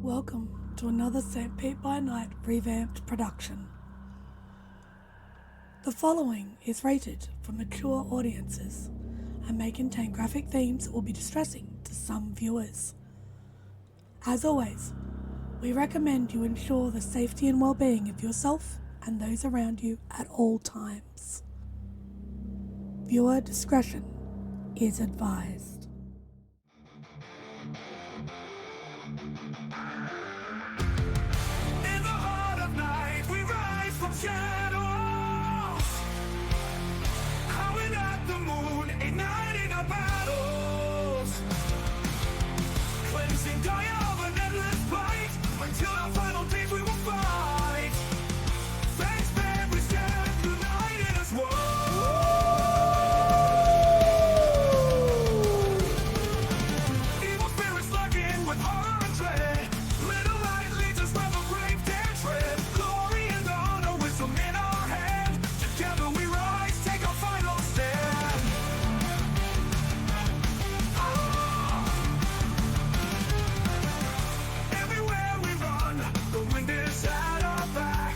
Welcome to another St. Pete by Night revamped production. The following is rated for mature audiences and may contain graphic themes that will be distressing to some viewers. As always, we recommend you ensure the safety and well-being of yourself and those around you at all times. Viewer discretion is advised. In the heart of night, we rise from shadows, howling at the moon, igniting our battles, cleansing Gaia of an endless fight, until our final days we will fight. Thanks, man, we stand united as one. Evil spirits lurking with horror and dread. Little light leads us where the brave dare tread. Glory and honor, wisdom in our hand. Together we rise, take our final stand. Everywhere we run, the wind is at our back.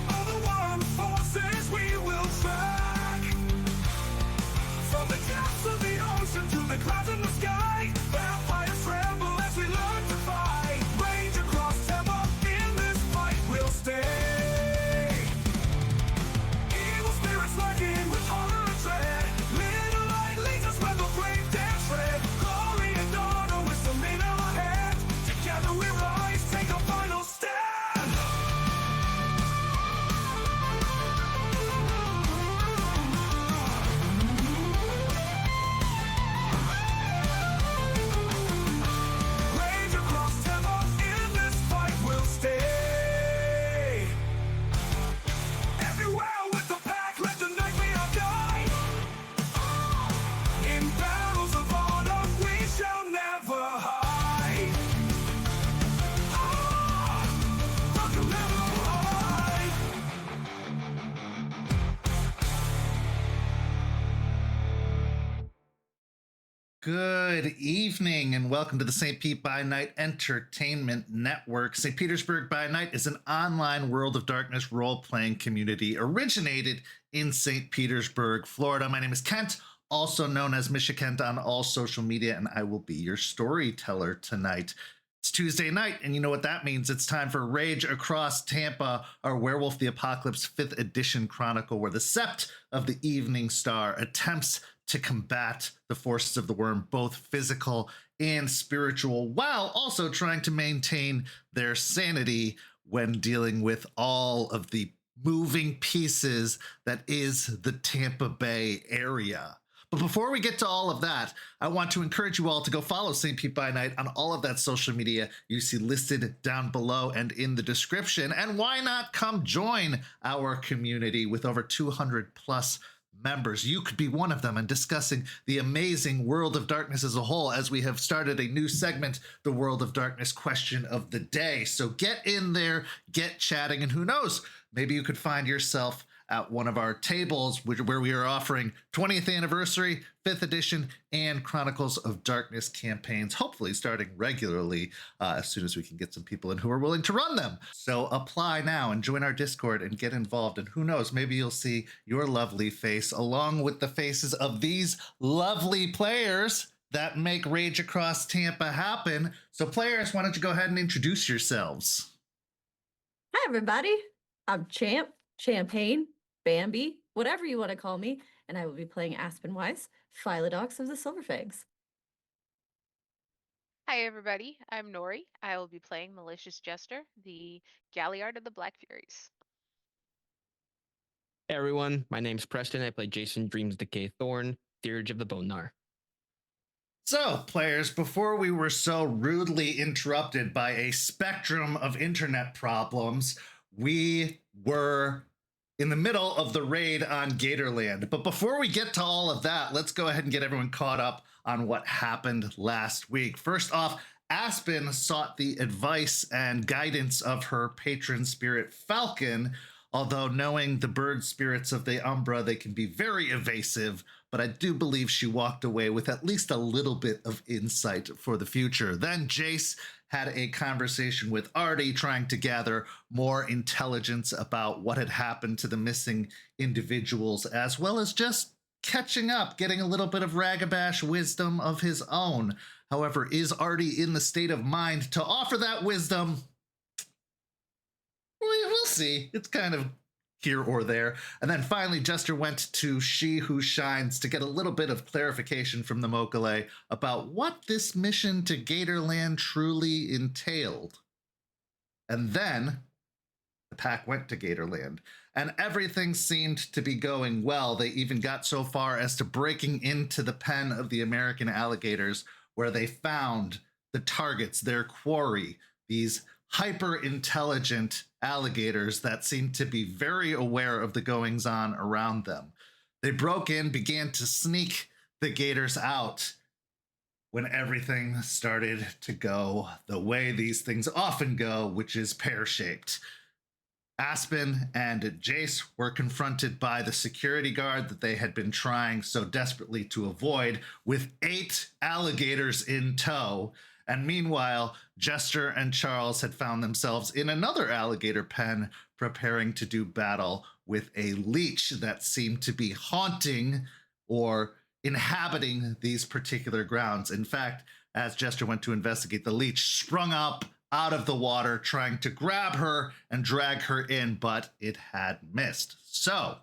All the warm forces we will track. From the depths of the ocean to the clouds in the sky, vampires tremble as we learn to fight. Rage across Tampa, in this fight we'll stay. Evil spirits lurking with horror and dread. Little light leads us where the brave dare tread. Glory and honor, wisdom in our hands. Together we rise, take our final stand. Rage across Tampa, in this fight we'll stay. Everywhere with the pack, let the night be our guide. In battles of honor, we shall never hide. Rock will never hide. Good evening and welcome to the St. Pete by Night Entertainment Network. St. Petersburg by Night is an online World of Darkness role-playing community originated in St. Petersburg, Florida. My name is Kent, also known as Misha Kent on all social media, and I will be your storyteller tonight. It's Tuesday night, and you know what that means. It's time for Rage Across Tampa, our Werewolf the Apocalypse 5th edition chronicle, where the Sept of the Evening Star attempts to combat the forces of the worm, both physical and spiritual, while also trying to maintain their sanity when dealing with all of the moving pieces that is the Tampa Bay area. But before we get to all of that, I want to encourage you all to go follow St. Pete by Night on all of that social media you see listed down below and in the description. And why not come join our community with over 200 plus members? You could be one of them and discussing the amazing World of Darkness as a whole, as we have started a new segment, the World of Darkness Question of the Day. So get in there, get chatting, and who knows, maybe you could find yourself at one of our tables where we are offering 20th anniversary, 5th edition, and Chronicles of Darkness campaigns, hopefully starting regularly as soon as we can get some people in who are willing to run them. So apply now and join our Discord and get involved. And who knows, maybe you'll see your lovely face along with the faces of these lovely players that make Rage Across Tampa happen. So players, why don't you go ahead and introduce yourselves? Hi, everybody. I'm Champ, Champagne, Bambi, whatever you want to call me, and I will be playing Aspen, Weiss, Philodox of the Silverfangs. Hi everybody, I'm Noree. I will be playing Malicious Jester, the Galliard of the Black Furies. Hey everyone, my name's Preston. I play Jason Dreams-In-Decay Thorne, Theurge of the Bone Gnar. So, players, before we were so rudely interrupted by a spectrum of internet problems, we were in the middle of the raid on Gatorland. But before we get to all of that, let's go ahead and get everyone caught up on what happened last week. First off, Aspen sought the advice and guidance of her patron spirit Falcon, although knowing the bird spirits of the Umbra, they can be very evasive but I do believe she walked away with at least a little bit of insight for the future. Then Jace had a conversation with Artie, trying to gather more intelligence about what had happened to the missing individuals, as well as just catching up, getting a little bit of ragabash wisdom of his own. However, is Artie in the state of mind to offer that wisdom? We'll see. It's kind of here or there. And then finally, Jester went to She Who Shines to get a little bit of clarification from the Mokale about what this mission to Gatorland truly entailed. And then the pack went to Gatorland, and everything seemed to be going well. They even got so far as to breaking into the pen of the American alligators, where they found the targets, their quarry, these hyper-intelligent alligators that seemed to be very aware of the goings-on around them. They broke in, began to sneak the gators out, when everything started to go the way these things often go, which is pear-shaped. Aspen and Jace were confronted by the security guard that they had been trying so desperately to avoid, with 8 alligators in tow. And meanwhile, Jester and Charles had found themselves in another alligator pen, preparing to do battle with a leech that seemed to be haunting or inhabiting these particular grounds. In fact, as Jester went to investigate, the leech sprung up out of the water, trying to grab her and drag her in, but it had missed. So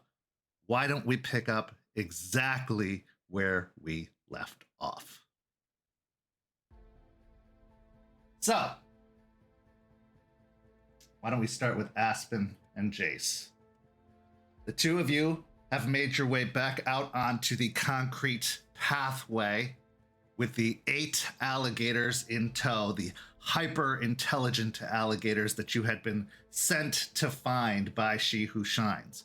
why don't we pick up exactly where we left off? So why don't we start with Aspen and Jace? The two of you have made your way back out onto the concrete pathway with the 8 alligators in tow, the hyper-intelligent alligators that you had been sent to find by She Who Shines.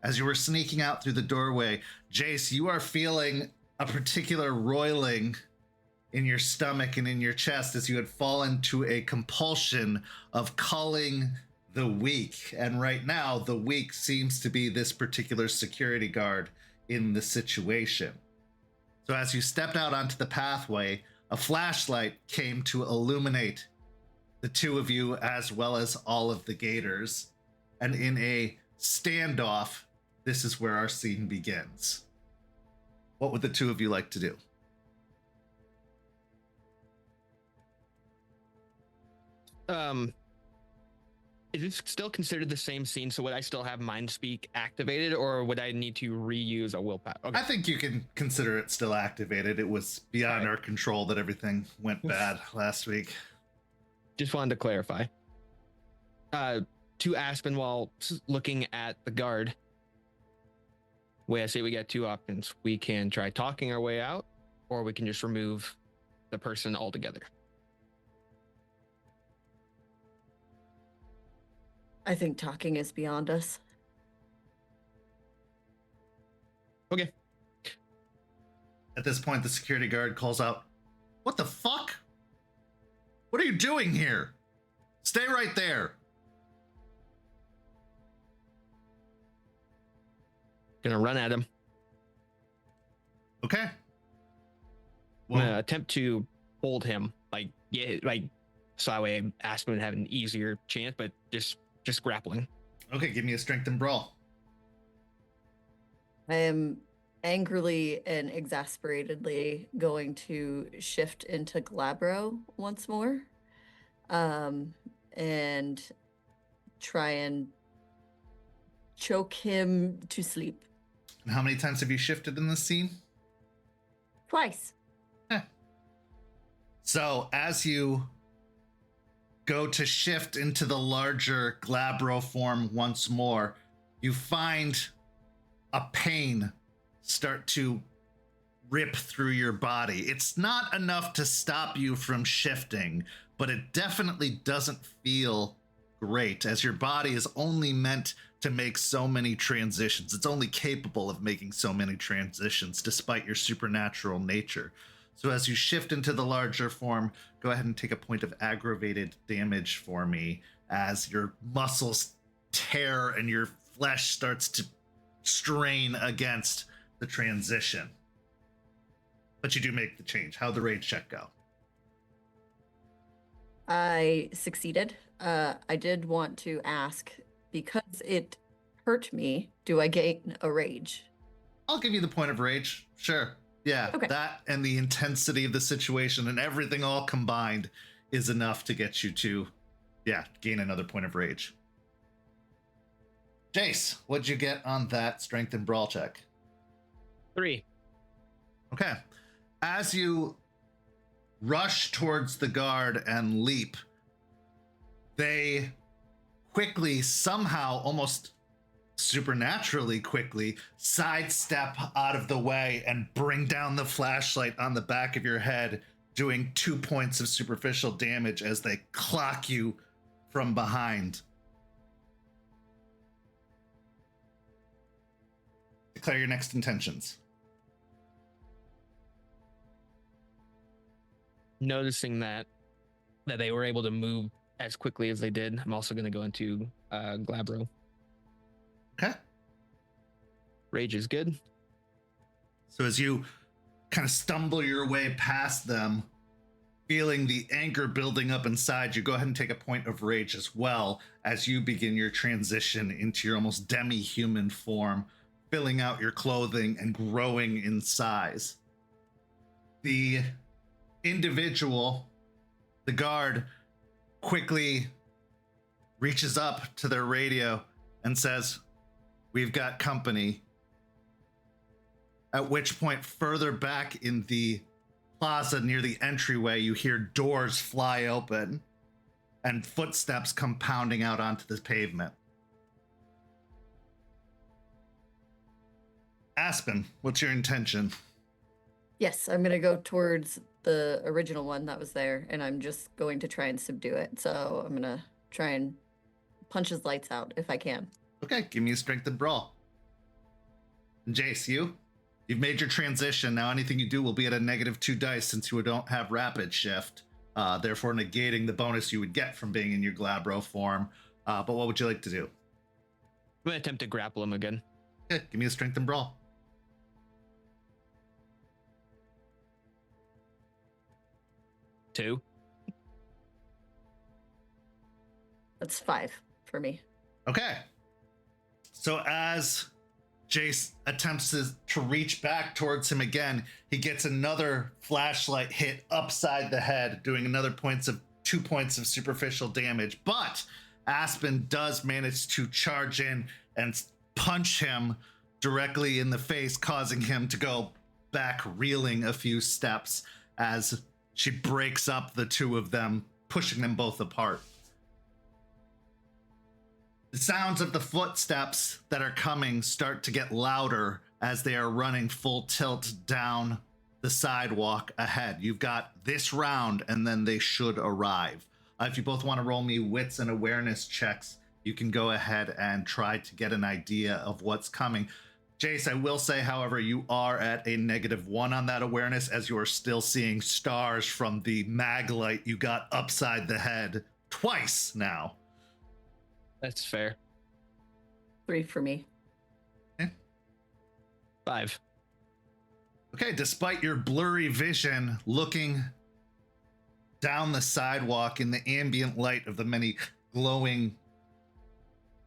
As you were sneaking out through the doorway, Jace, you are feeling a particular roiling in your stomach and in your chest as you had fallen to a compulsion of culling the weak. And right now, the weak seems to be this particular security guard in the situation. So as you stepped out onto the pathway, a flashlight came to illuminate the two of you as well as all of the gators. And in a standoff, this is where our scene begins. What would the two of you like to do? Is this still considered the same scene? So would I still have Mind Speak activated, or would I need to reuse a willpower? Okay. I think you can consider it still activated. It was beyond our control that everything went bad last week. Just wanted to clarify. To Aspen, while looking at the guard, I say we got 2 options. We can try talking our way out, or we can just remove the person altogether. I think talking is beyond us. Okay. At this point, the security guard calls out, "What the fuck? What are you doing here? Stay right there." Gonna run at him. Okay. I'm gonna attempt to hold him, so that way Aspen would have an easier chance, but just grappling. Okay, give me a strength and brawl. I am angrily and exasperatedly going to shift into Glabro once more, and try and choke him to sleep. And how many times have you shifted in this scene? Twice. So as you go to shift into the larger Glabro form once more, you find a pain start to rip through your body. It's not enough to stop you from shifting, but it definitely doesn't feel great, as your body is only meant to make so many transitions. It's only capable of making so many transitions despite your supernatural nature. So as you shift into the larger form, go ahead and take a point of aggravated damage for me as your muscles tear and your flesh starts to strain against the transition. But you do make the change. How'd the rage check go? I succeeded. I did want to ask, because it hurt me, do I gain a rage? I'll give you the point of rage. Sure. Yeah, Okay. that and the intensity of the situation and everything all combined is enough to get you to, gain another point of rage. Jace, what'd you get on that strength and brawl check? 3. Okay. As you rush towards the guard and leap, they quickly, somehow, almost supernaturally quickly, sidestep out of the way and bring down the flashlight on the back of your head, doing 2 points of superficial damage as they clock you from behind. Declare your next intentions. Noticing that they were able to move as quickly as they did, I'm also going to go into Glabro. Okay. Rage is good. So as you kind of stumble your way past them, feeling the anger building up inside you, go ahead and take a point of rage as well as you begin your transition into your almost demi-human form, filling out your clothing and growing in size. The individual, the guard, quickly reaches up to their radio and says, "We've got company." At which point, further back in the plaza near the entryway, you hear doors fly open and footsteps come pounding out onto the pavement. Aspen, what's your intention? Yes, I'm going to go towards the original one that was there, and I'm just going to try and subdue it. So I'm going to try and punch his lights out if I can. Okay, give me a strength and brawl. And Jace, you've made your transition. Now anything you do will be at a -2 dice since you don't have rapid shift, therefore negating the bonus you would get from being in your Glabro form. But what would you like to do? I'm going to attempt to grapple him again. Okay, give me a strength and brawl. 2. That's 5 for me. Okay. So as Jace attempts to reach back towards him again, he gets another flashlight hit upside the head, doing another 2 points of superficial damage. But Aspen does manage to charge in and punch him directly in the face, causing him to go back, reeling a few steps as she breaks up the two of them, pushing them both apart. The sounds of the footsteps that are coming start to get louder as they are running full tilt down the sidewalk ahead. You've got this round, and then they should arrive. If you both want to roll me wits and awareness checks, you can go ahead and try to get an idea of what's coming. Jace, I will say, however, you are at a -1 on that awareness as you are still seeing stars from the mag light you got upside the head twice now. That's fair. 3 for me. 5. Okay, despite your blurry vision, looking down the sidewalk in the ambient light of the many glowing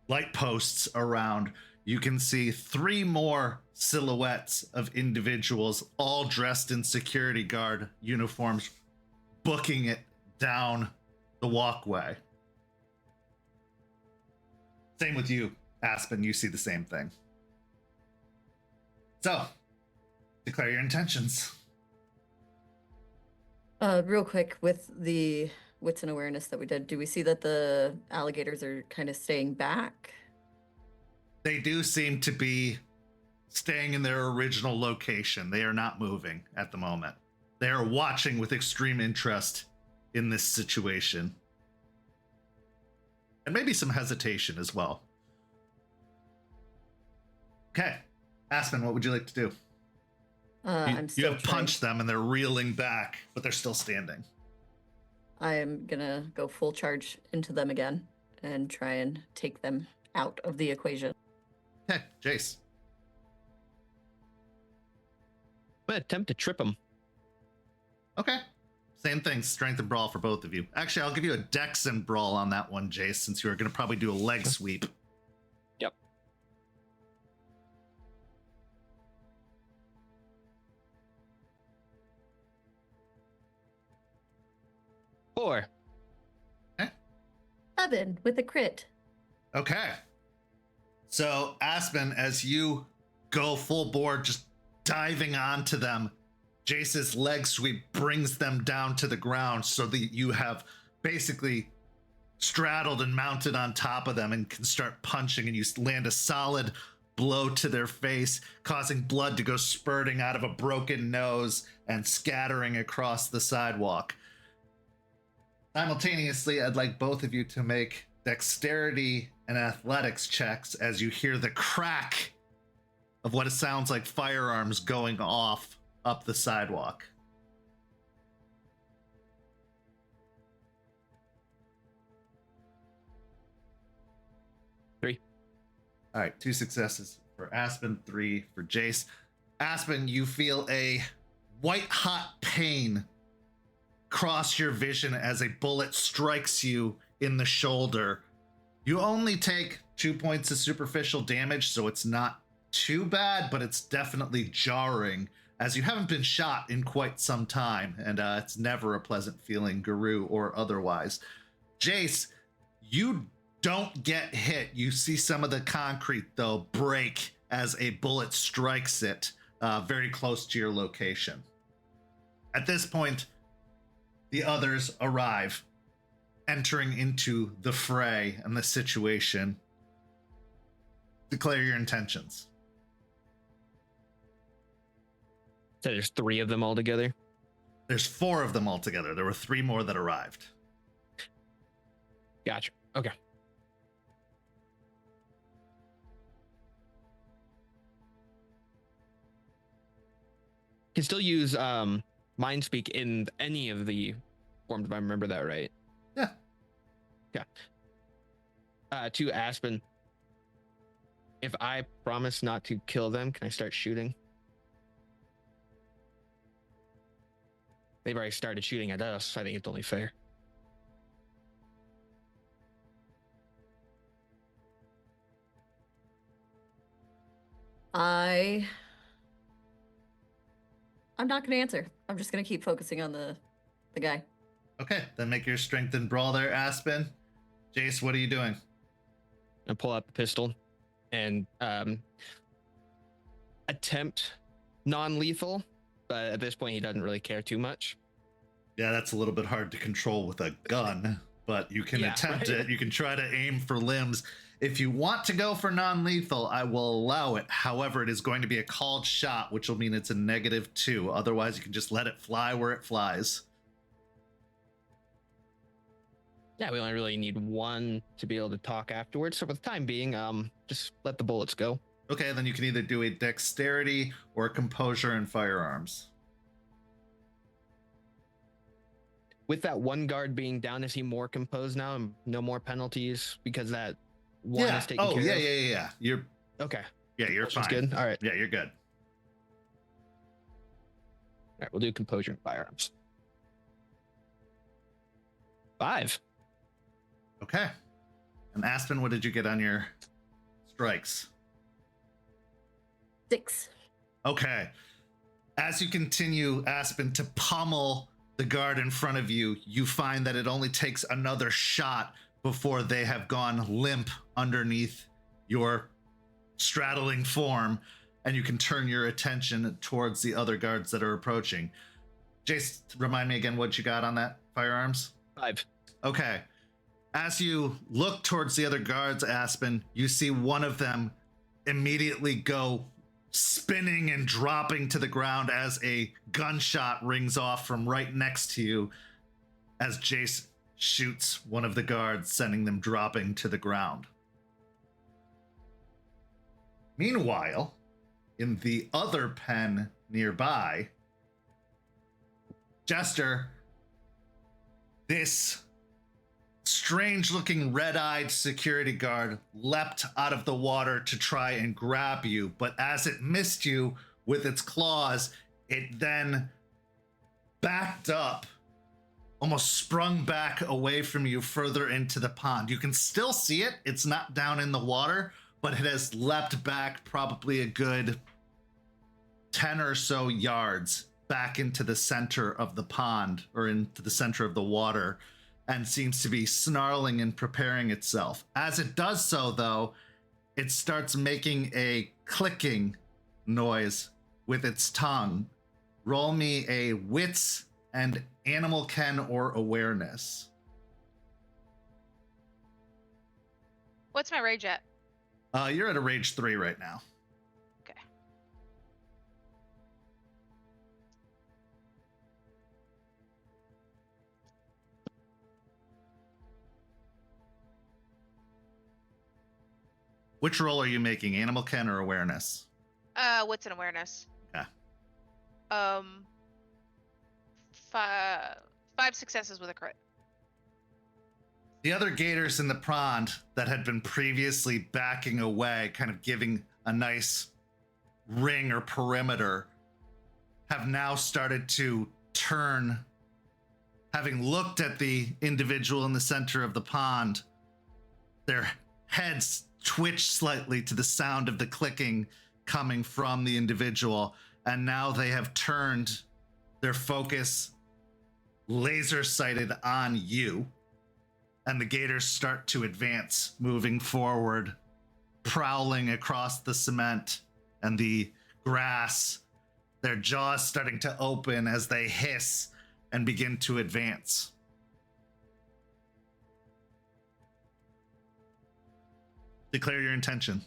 light posts around, you can see 3 more silhouettes of individuals, all dressed in security guard uniforms, booking it down the walkway. Same with you, Aspen. You see the same thing. So, declare your intentions. Real quick, with the wits and awareness that we did, do we see that the alligators are kind of staying back? They do seem to be staying in their original location. They are not moving at the moment. They are watching with extreme interest in this situation. And maybe some hesitation as well. Okay. Aspen, what would you like to do? I'm You still have trying. punched them and they're reeling back, but they're still standing. I am gonna go full charge into them again and try and take them out of the equation. Okay, Jace. gonna attempt to trip him. Okay. Same thing, strength and brawl for both of you. Actually, I'll give you a dex and brawl on that one, Jace, since you were going to probably do a leg sweep. Yep. Four. 7 with a crit. Okay. So, Aspen, as you go full board, just diving onto them, Jace's leg sweep brings them down to the ground so that you have basically straddled and mounted on top of them and can start punching, and you land a solid blow to their face, causing blood to go spurting out of a broken nose and scattering across the sidewalk. Simultaneously, I'd like both of you to make dexterity and athletics checks as you hear the crack of what it sounds like firearms going off up the sidewalk. Three. All right, 2 successes for Aspen, 3 for Jace. Aspen, you feel a white hot pain cross your vision as a bullet strikes you in the shoulder. You only take 2 points of superficial damage, so it's not too bad, but it's definitely jarring as you haven't been shot in quite some time, and it's never a pleasant feeling, Guru or otherwise. Jace, you don't get hit. You see some of the concrete, though, break as a bullet strikes it very close to your location. At this point, the others arrive, entering into the fray and the situation. Declare your intentions. So there's 3 of them all together. There's 4 of them altogether. There were 3 more that arrived. Gotcha. Okay. Can still use mind speak in any of the forms, if I remember that right. Yeah. Yeah. To Aspen, if I promise not to kill them, can I start shooting? They've already started shooting at us, so I think it's only fair. I'm not gonna answer. I'm just gonna keep focusing on the guy. Okay, then make your strength and brawl there, Aspen. Jace, what are you doing? I pull out the pistol and attempt non-lethal, but at this point he doesn't really care too much. Yeah, that's a little bit hard to control with a gun, but you can attempt it. You can try to aim for limbs. If you want to go for non-lethal, I will allow it. However, it is going to be a called shot, which will mean it's a -2. Otherwise, you can just let it fly where it flies. Yeah, we only really need 1 to be able to talk afterwards. So for the time being, just let the bullets go. Okay, then you can either do a dexterity or composure and firearms. With that 1 guard being down, is he more composed now and no more penalties because that 1 is taken care of? Yeah. You're okay. Yeah, you're That's fine. good. All right. Yeah, you're good. All right, we'll do composure and firearms. 5. Okay. And Aspen, what did you get on your strikes? 6. Okay. As you continue, Aspen, to pummel the guard in front of you, you find that it only takes another shot before they have gone limp underneath your straddling form, and you can turn your attention towards the other guards that are approaching. Jace, remind me again what you got on that firearms? 5. Okay. As you look towards the other guards, Aspen, you see one of them immediately go spinning and dropping to the ground as a gunshot rings off from right next to you as Jace shoots one of the guards, sending them dropping to the ground. Meanwhile, in the other pen nearby, Jester, this strange-looking red-eyed security guard leapt out of the water to try and grab you, but as it missed you with its claws, It then backed up, almost sprung back away from you further into the pond. You can still see it. It's not down in the water, but it has leapt back probably a good 10 or so yards back into the center of the pond, or into the center of the water, and seems to be snarling and preparing itself. As it does so, though, it starts making a clicking noise with its tongue. Roll me a wits and animal ken or awareness. What's my rage at? You're at a rage 3 right now. Okay. Which roll are you making, animal ken or awareness? What's an awareness? Okay. 5 successes with a crit. The other gators in the pond that had been previously backing away, kind of giving a nice ring or perimeter, have now started to turn. Having looked at the individual in the center of the pond, their heads twitch slightly to the sound of the clicking coming from the individual, and now they have turned their focus laser sighted on you, and the gators start to advance, moving forward, prowling across the cement and the grass, their jaws starting to open as they hiss and begin to advance. Declare your intention.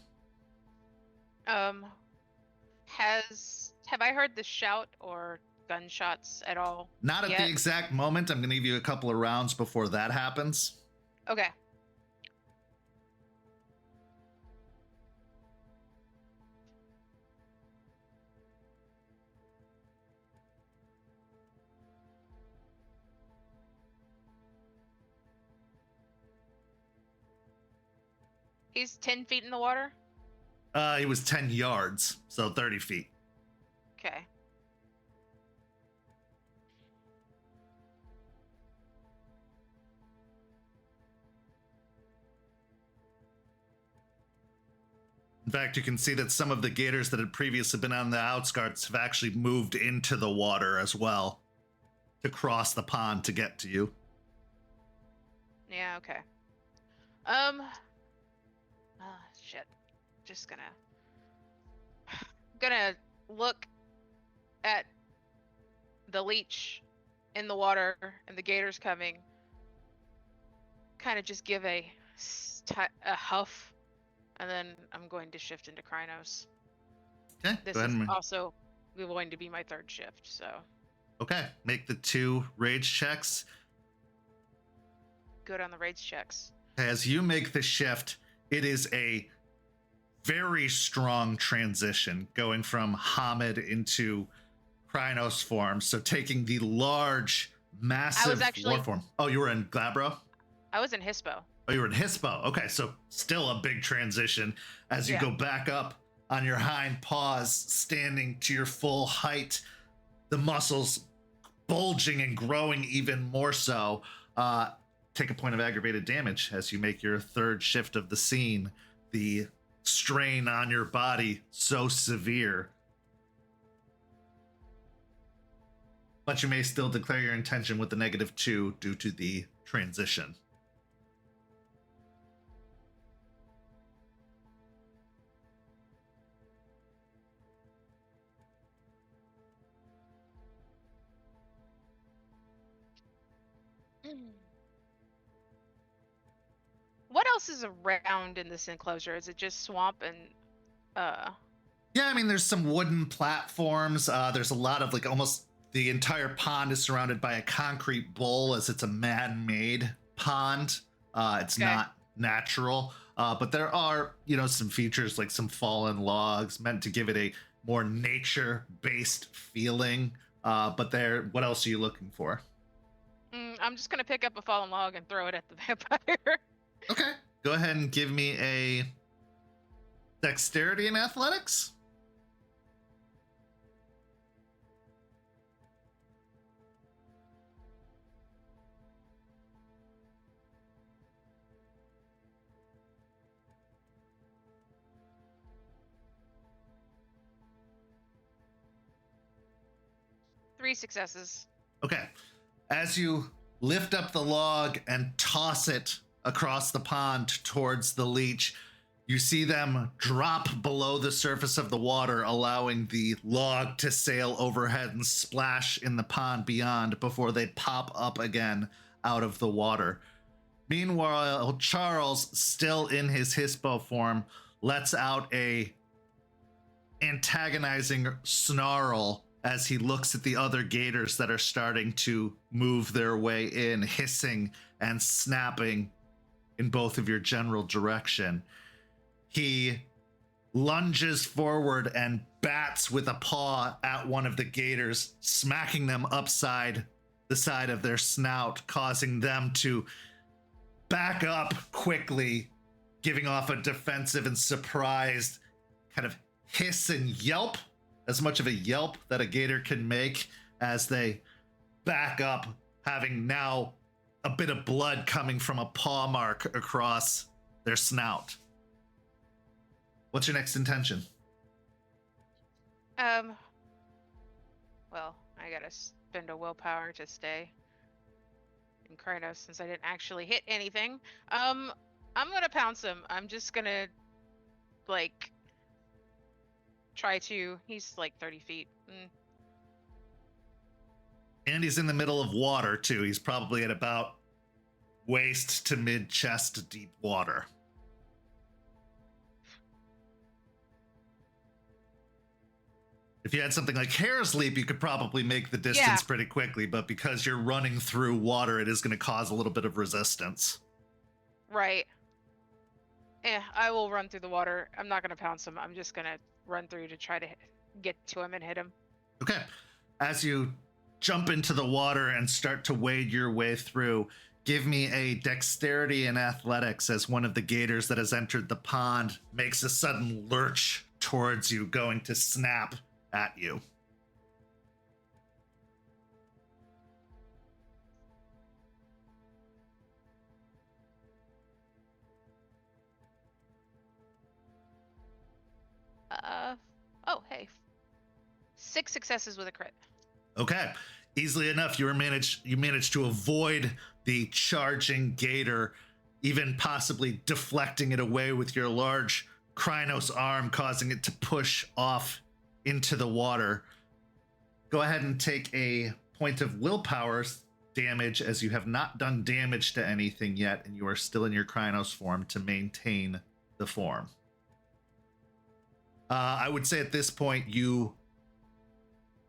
Have I heard the shout or gunshots at all? Not at yet? the exact moment. I'm going to give you a couple of rounds before that happens. Okay. He's 10 feet in the water? He was 10 yards, so 30 feet. Okay. In fact, you can see that some of the gators that had previously been on the outskirts have actually moved into the water as well to cross the pond to get to you. Yeah, okay. Shit. Just gonna look at the leech in the water and the gators coming. Kind of just give a huff, and then I'm going to shift into Krynos. Okay, This go ahead is and also going to be my 3rd shift, so okay, make the 2 rage checks. good on the rage checks. As you make the shift, it is a very strong transition going from Hamid into Krynos form. So taking the large, massive war form. Oh, you were in Glabro? I was in Hispo. Oh, you were in Hispo. Okay, so still a big transition as you go back up on your hind paws, standing to your full height, the muscles bulging and growing even more so. Take a point of aggravated damage as you make your 3rd shift of the scene. The strain on your body so severe. But you may still declare your intention with the -2 due to the transition. What else is around in this enclosure? Is it just swamp and Yeah, I mean, there's some wooden platforms. There's a lot of almost the entire pond is surrounded by a concrete bowl, as it's a man-made pond. It's not natural, but there are, some features like some fallen logs meant to give it a more nature-based feeling. But what else are you looking for? I'm just gonna pick up a fallen log and throw it at the vampire. Okay, go ahead and give me a dexterity and athletics. 3 successes. Okay. As you lift up the log and toss it across the pond towards the leech, you see them drop below the surface of the water, allowing the log to sail overhead and splash in the pond beyond before they pop up again out of the water. Meanwhile, Charles, still in his hispo form, lets out a antagonizing snarl as he looks at the other gators that are starting to move their way in, hissing and snapping in both of your general direction. He lunges forward and bats with a paw at one of the gators, smacking them upside the side of their snout, causing them to back up quickly, giving off a defensive and surprised kind of hiss and yelp, as much of a yelp that a gator can make as they back up, having now a bit of blood coming from a paw mark across their snout. What's your next intention? Well, I gotta spend a willpower to stay in Krynos since I didn't actually hit anything. I'm gonna pounce him. I'm just gonna, like, try to. He's like 30 feet. And he's in the middle of water, too. He's probably at about waist to mid-chest deep water. If you had something like Hair's Leap, you could probably make the distance pretty quickly, but because you're running through water, it is going to cause a little bit of resistance. Right. I will run through the water. I'm not going to pounce him. I'm just going to run through to try to get to him and hit him. Okay. As you jump into the water and start to wade your way through, give me a dexterity and athletics as one of the gators that has entered the pond makes a sudden lurch towards you, going to snap at you. Oh, hey. 6 successes with a crit. Okay. Easily enough, you managed to avoid the charging gator, even possibly deflecting it away with your large Krynos arm, causing it to push off into the water. Go ahead and take a point of willpower damage, as you have not done damage to anything yet, and you are still in your Krynos form to maintain the form. I would say at this point you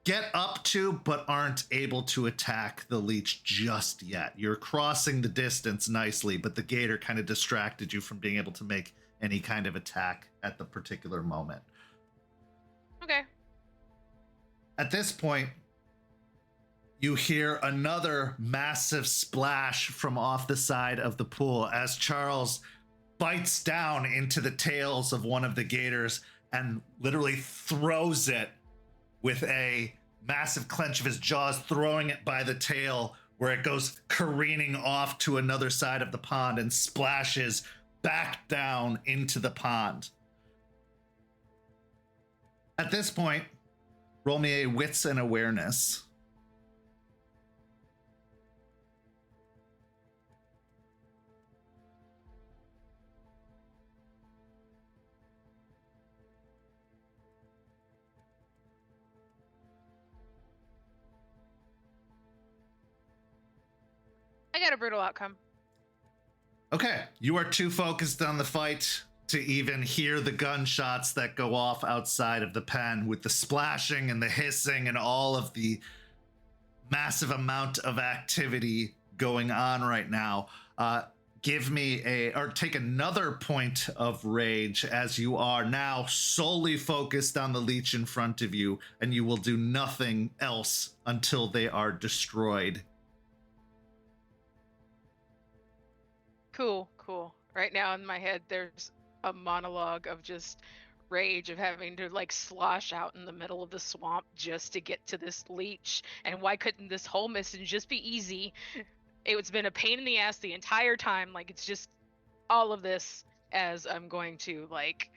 get up to but aren't able to attack the leech just yet. You're crossing the distance nicely, but the gator kind of distracted you from being able to make any kind of attack at the particular moment. Okay. At this point, you hear another massive splash from off the side of the pool as Charles bites down into the tails of one of the gators and literally throws it with a massive clench of his jaws, throwing it by the tail, where it goes careening off to another side of the pond and splashes back down into the pond. At this point, roll me a wits and awareness. I got a brutal outcome. Okay, you are too focused on the fight to even hear the gunshots that go off outside of the pen, with the splashing and the hissing and all of the massive amount of activity going on right now. Give me take another point of rage, as you are now solely focused on the leech in front of you, and you will do nothing else until they are destroyed. Cool. Right now in my head, there's a monologue of just rage of having to like slosh out in the middle of the swamp just to get to this leech. And why couldn't this whole mission just be easy? It's been a pain in the ass the entire time. Like, it's just all of this as I'm going to like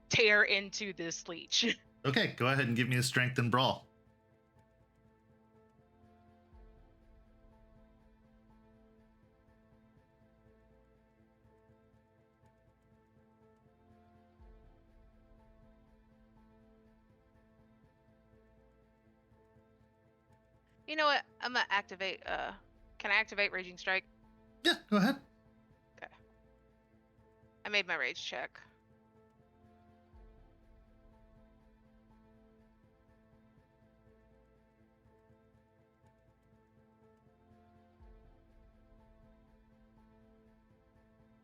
tear into this leech. Okay, go ahead and give me a strength and brawl. You know what? I'm gonna activate. Can I activate Raging Strike? Yeah, go ahead. Okay. I made my rage check.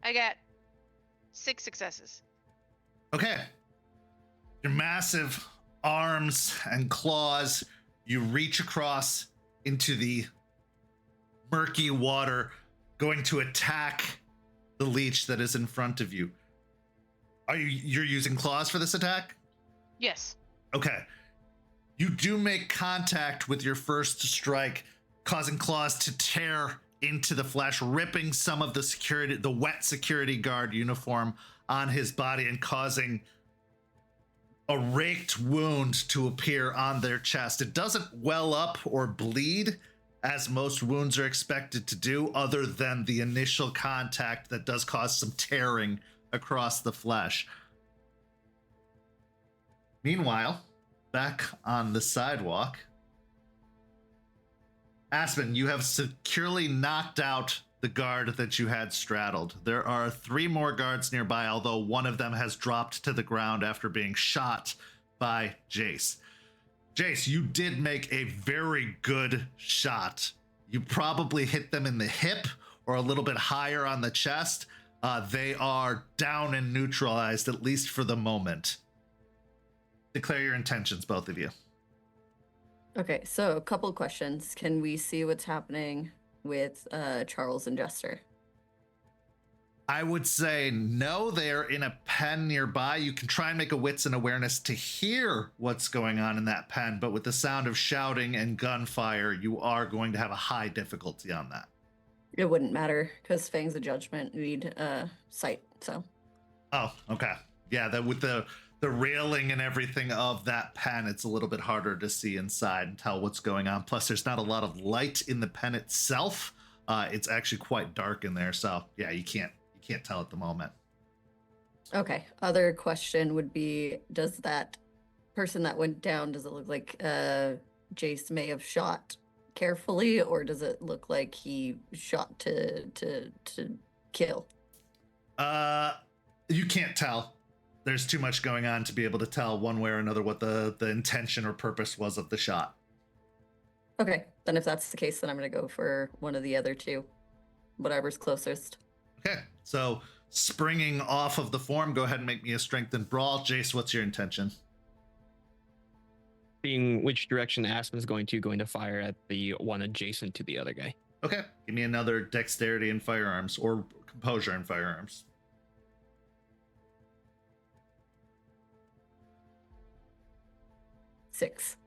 I got 6 successes. Okay. Your massive arms and claws, you reach across into the murky water, going to attack the leech that is in front of you. You're using claws for this attack? Yes. Okay. You do make contact with your first strike, causing claws to tear into the flesh, ripping some of the wet security guard uniform on his body and causing a raked wound to appear on their chest. It doesn't well up or bleed, as most wounds are expected to do, other than the initial contact that does cause some tearing across the flesh. Meanwhile, back on the sidewalk, Aspen, you have securely knocked out the guard that you had straddled. There are 3 more guards nearby, although one of them has dropped to the ground after being shot by Jace. Jace, you did make a very good shot. You probably hit them in the hip or a little bit higher on the chest. They are down and neutralized, at least for the moment. Declare your intentions, both of you. Okay, so a couple questions. Can we see what's happening with Charles and Jester? I would say no, they are in a pen nearby. You can try and make a wits and awareness to hear what's going on in that pen, but with the sound of shouting and gunfire, you are going to have a high difficulty on that. It wouldn't matter because Fangs of Judgment need sight, so. Oh, okay. Yeah, that with the railing and everything of that pen, it's a little bit harder to see inside and tell what's going on. Plus, there's not a lot of light in the pen itself. It's actually quite dark in there, so yeah, you can't tell at the moment. Okay. Other question would be, does that person that went down, does it look like Jace may have shot carefully, or does it look like he shot to kill? You can't tell. There's too much going on to be able to tell one way or another what the intention or purpose was of the shot. Okay, then if that's the case, then I'm gonna go for one of the other 2, whatever's closest. Okay, so springing off of the form, go ahead and make me a strength and brawl. Jace, what's your intention? Seeing which direction Aspen's going to fire at the one adjacent to the other guy. Okay, give me another dexterity and firearms, or composure and firearms. 6.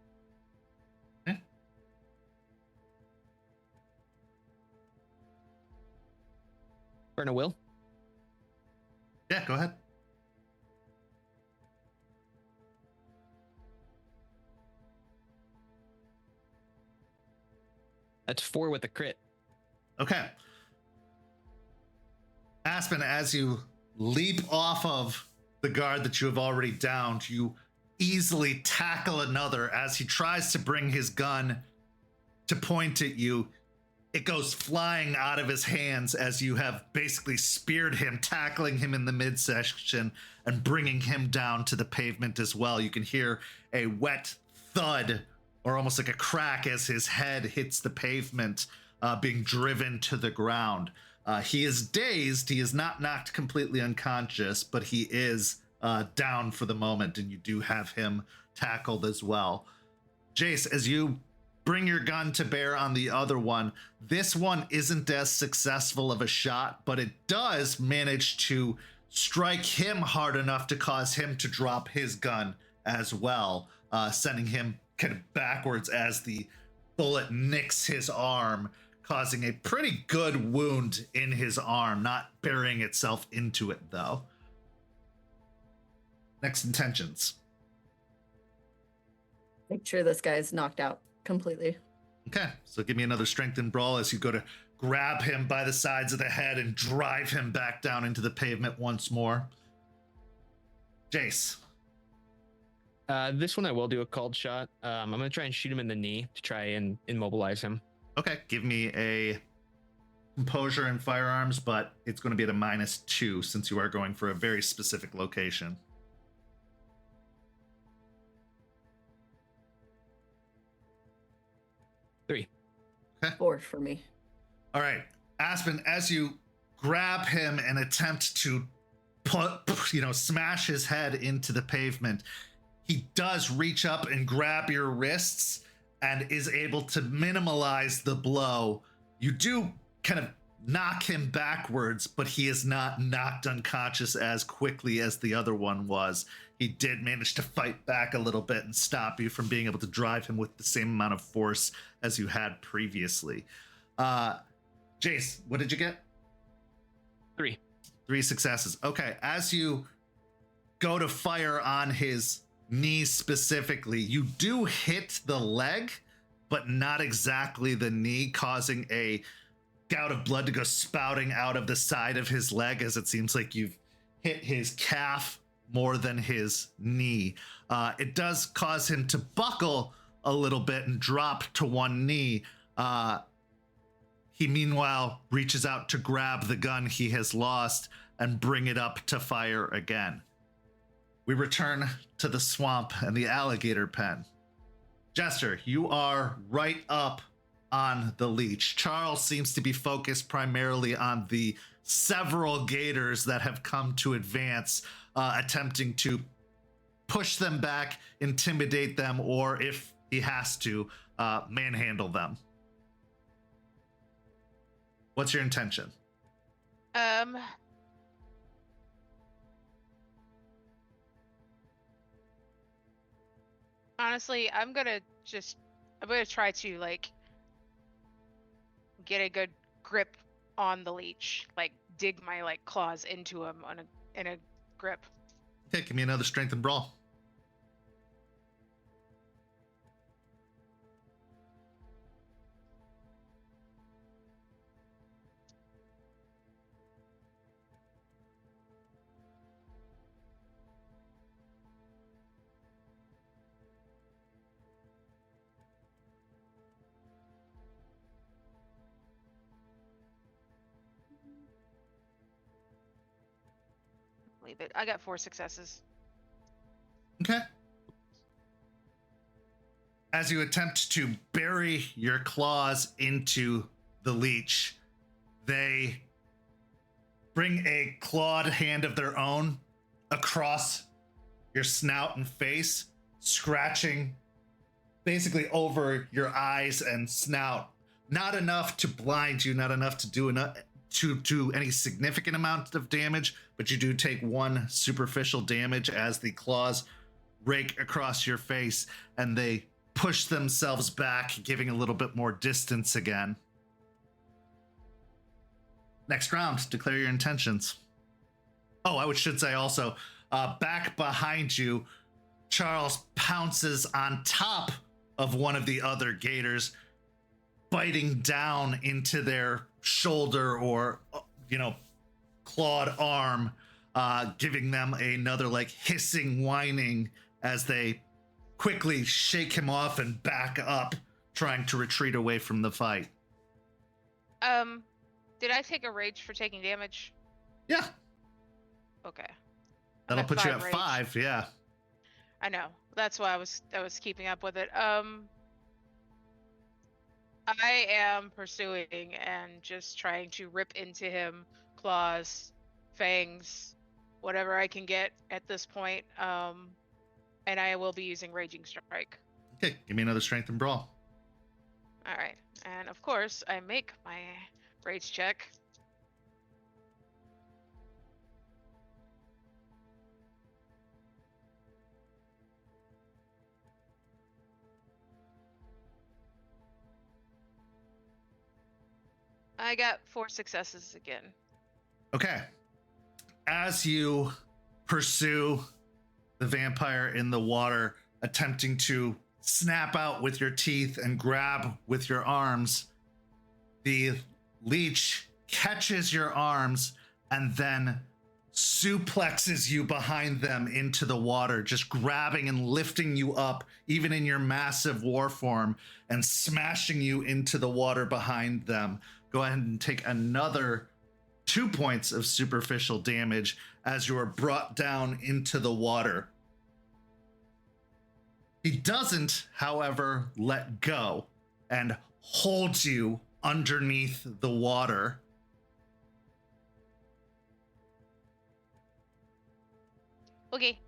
Okay. Burn a will. Yeah, go ahead. That's 4 with a crit. Okay. Aspen, as you leap off of the guard that you have already downed, you easily tackle another as he tries to bring his gun to point at you. It goes flying out of his hands as you have basically speared him, tackling him in the midsection and bringing him down to the pavement as well. You can hear a wet thud, or almost like a crack, as his head hits the pavement, being driven to the ground. He is dazed. He is not knocked completely unconscious, but he is down for the moment, and you do have him tackled as well. Jace, as you bring your gun to bear on the other one, this one isn't as successful of a shot, but it does manage to strike him hard enough to cause him to drop his gun as well, sending him kind of backwards as the bullet nicks his arm, causing a pretty good wound in his arm, not burying itself into it though. Next intentions. Make sure this guy's knocked out completely. Okay, so give me another strength and brawl as you go to grab him by the sides of the head and drive him back down into the pavement once more. Jace. This one I will do a called shot. I'm gonna try and shoot him in the knee to try and immobilize him. Okay, give me a composure and firearms, but it's going to be at a -2 since you are going for a very specific location. 3. 4 for me. All right, Aspen, as you grab him and attempt to smash his head into the pavement, he does reach up and grab your wrists and is able to minimize the blow. You do kind of knock him backwards, but he is not knocked unconscious as quickly as the other one was. He did manage to fight back a little bit and stop you from being able to drive him with the same amount of force as you had previously. Jace, what did you get? 3. 3 successes. Okay, as you go to fire on his knee specifically, you do hit the leg, but not exactly the knee, causing a gout of blood to go spouting out of the side of his leg, as it seems like you've hit his calf more than his knee. It does cause him to buckle a little bit and drop to one knee. He meanwhile reaches out to grab the gun he has lost and bring it up to fire again. We return to the swamp and the alligator pen. Jester, you are right up on the leech. Charles seems to be focused primarily on the several gators that have come to advance, attempting to push them back, intimidate them, or if he has to, manhandle them. What's your intention? Honestly, I'm gonna try to like get a good grip on the leech, like dig my like claws into him in a grip. Okay, give me another strength and brawl. Leave it. I got 4 successes. Okay. As you attempt to bury your claws into the leech, they bring a clawed hand of their own across your snout and face, scratching basically over your eyes and snout. Not enough to blind you, not enough to do any significant amount of damage, but you do take 1 superficial damage as the claws rake across your face and they push themselves back, giving a little bit more distance again. Next round, declare your intentions. Oh, I should say also, back behind you, Charles pounces on top of one of the other gators, biting down into their shoulder or, clawed arm, giving them another like hissing whining as they quickly shake him off and back up, trying to retreat away from the fight. Did I take a rage for taking damage? Yeah. Okay. That'll put you at rage. 5, yeah. I know. That's why I was keeping up with it. I am pursuing and just trying to rip into him, claws, fangs, whatever I can get at this point. And I will be using Raging Strike. Okay, give me another strength and brawl. All right. And of course, I make my rage check. I got 4 successes again. Okay. As you pursue the vampire in the water, attempting to snap out with your teeth and grab with your arms, the leech catches your arms and then suplexes you behind them into the water, just grabbing and lifting you up, even in your massive war form, and smashing you into the water behind them. Go ahead and take another 2 points of superficial damage as you are brought down into the water. He doesn't, however, let go and holds you underneath the water. Okay.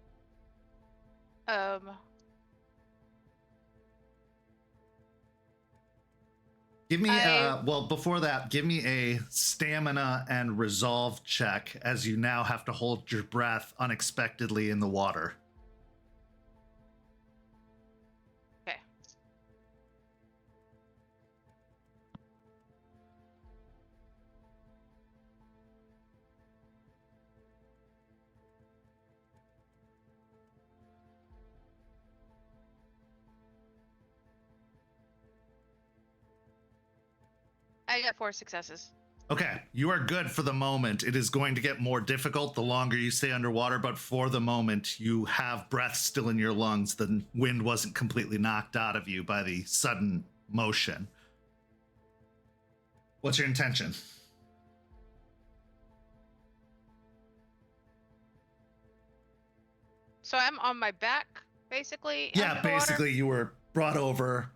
Give me well, before that, give me a stamina and resolve check, as you now have to hold your breath unexpectedly in the water. Okay. I got 4 successes. Okay, you are good for the moment. It is going to get more difficult the longer you stay underwater, but for the moment, you have breath still in your lungs. The wind wasn't completely knocked out of you by the sudden motion. What's your intention? So I'm on my back, basically. Yeah, under the water? basically you were brought over,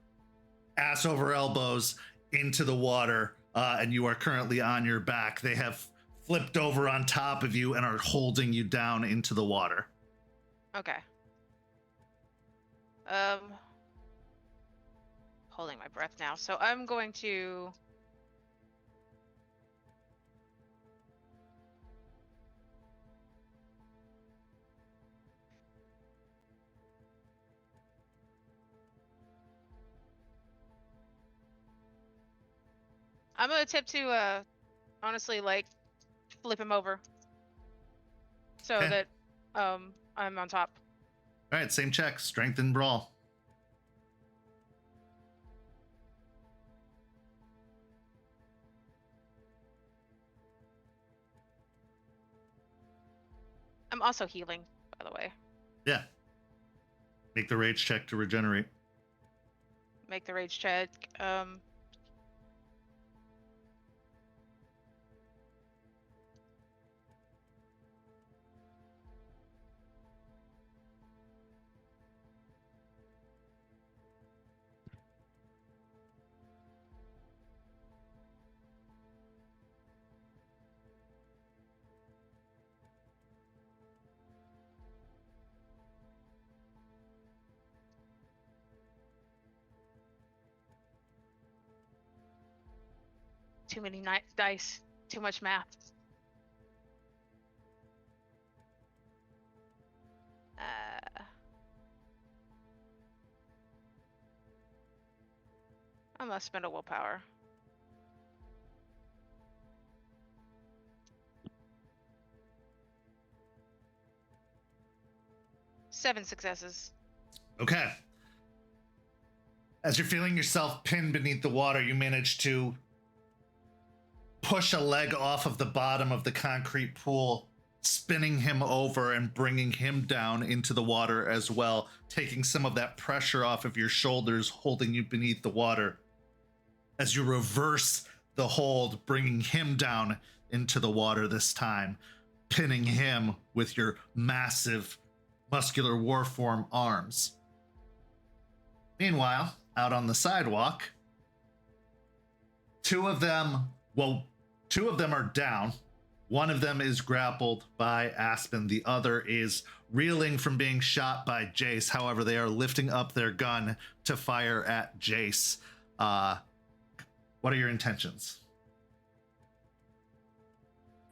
ass over elbows, into the water, and you are currently on your back. They have flipped over on top of you and are holding you down into the water. Okay. Holding my breath now. So I'm going to attempt to honestly like flip him over so Okay. that I'm on top. All right, same check, strength and brawl. I'm also healing, by the way. Yeah. Make the rage check to regenerate. Make the rage check. Too many dice. Too much math. I must spend a willpower. Seven successes. Okay. As you're feeling yourself pinned beneath the water, you manage to push a leg off of the bottom of the concrete pool, spinning him over and bringing him down into the water as well, taking some of that pressure off of your shoulders, holding you beneath the water. As you reverse the hold, bringing him down into the water this time, pinning him with your massive muscular warform arms. Meanwhile, out on the sidewalk, two of them are down. One of them is grappled by Aspen. The other is reeling from being shot by Jace. However, they are lifting up their gun to fire at Jace. What are your intentions?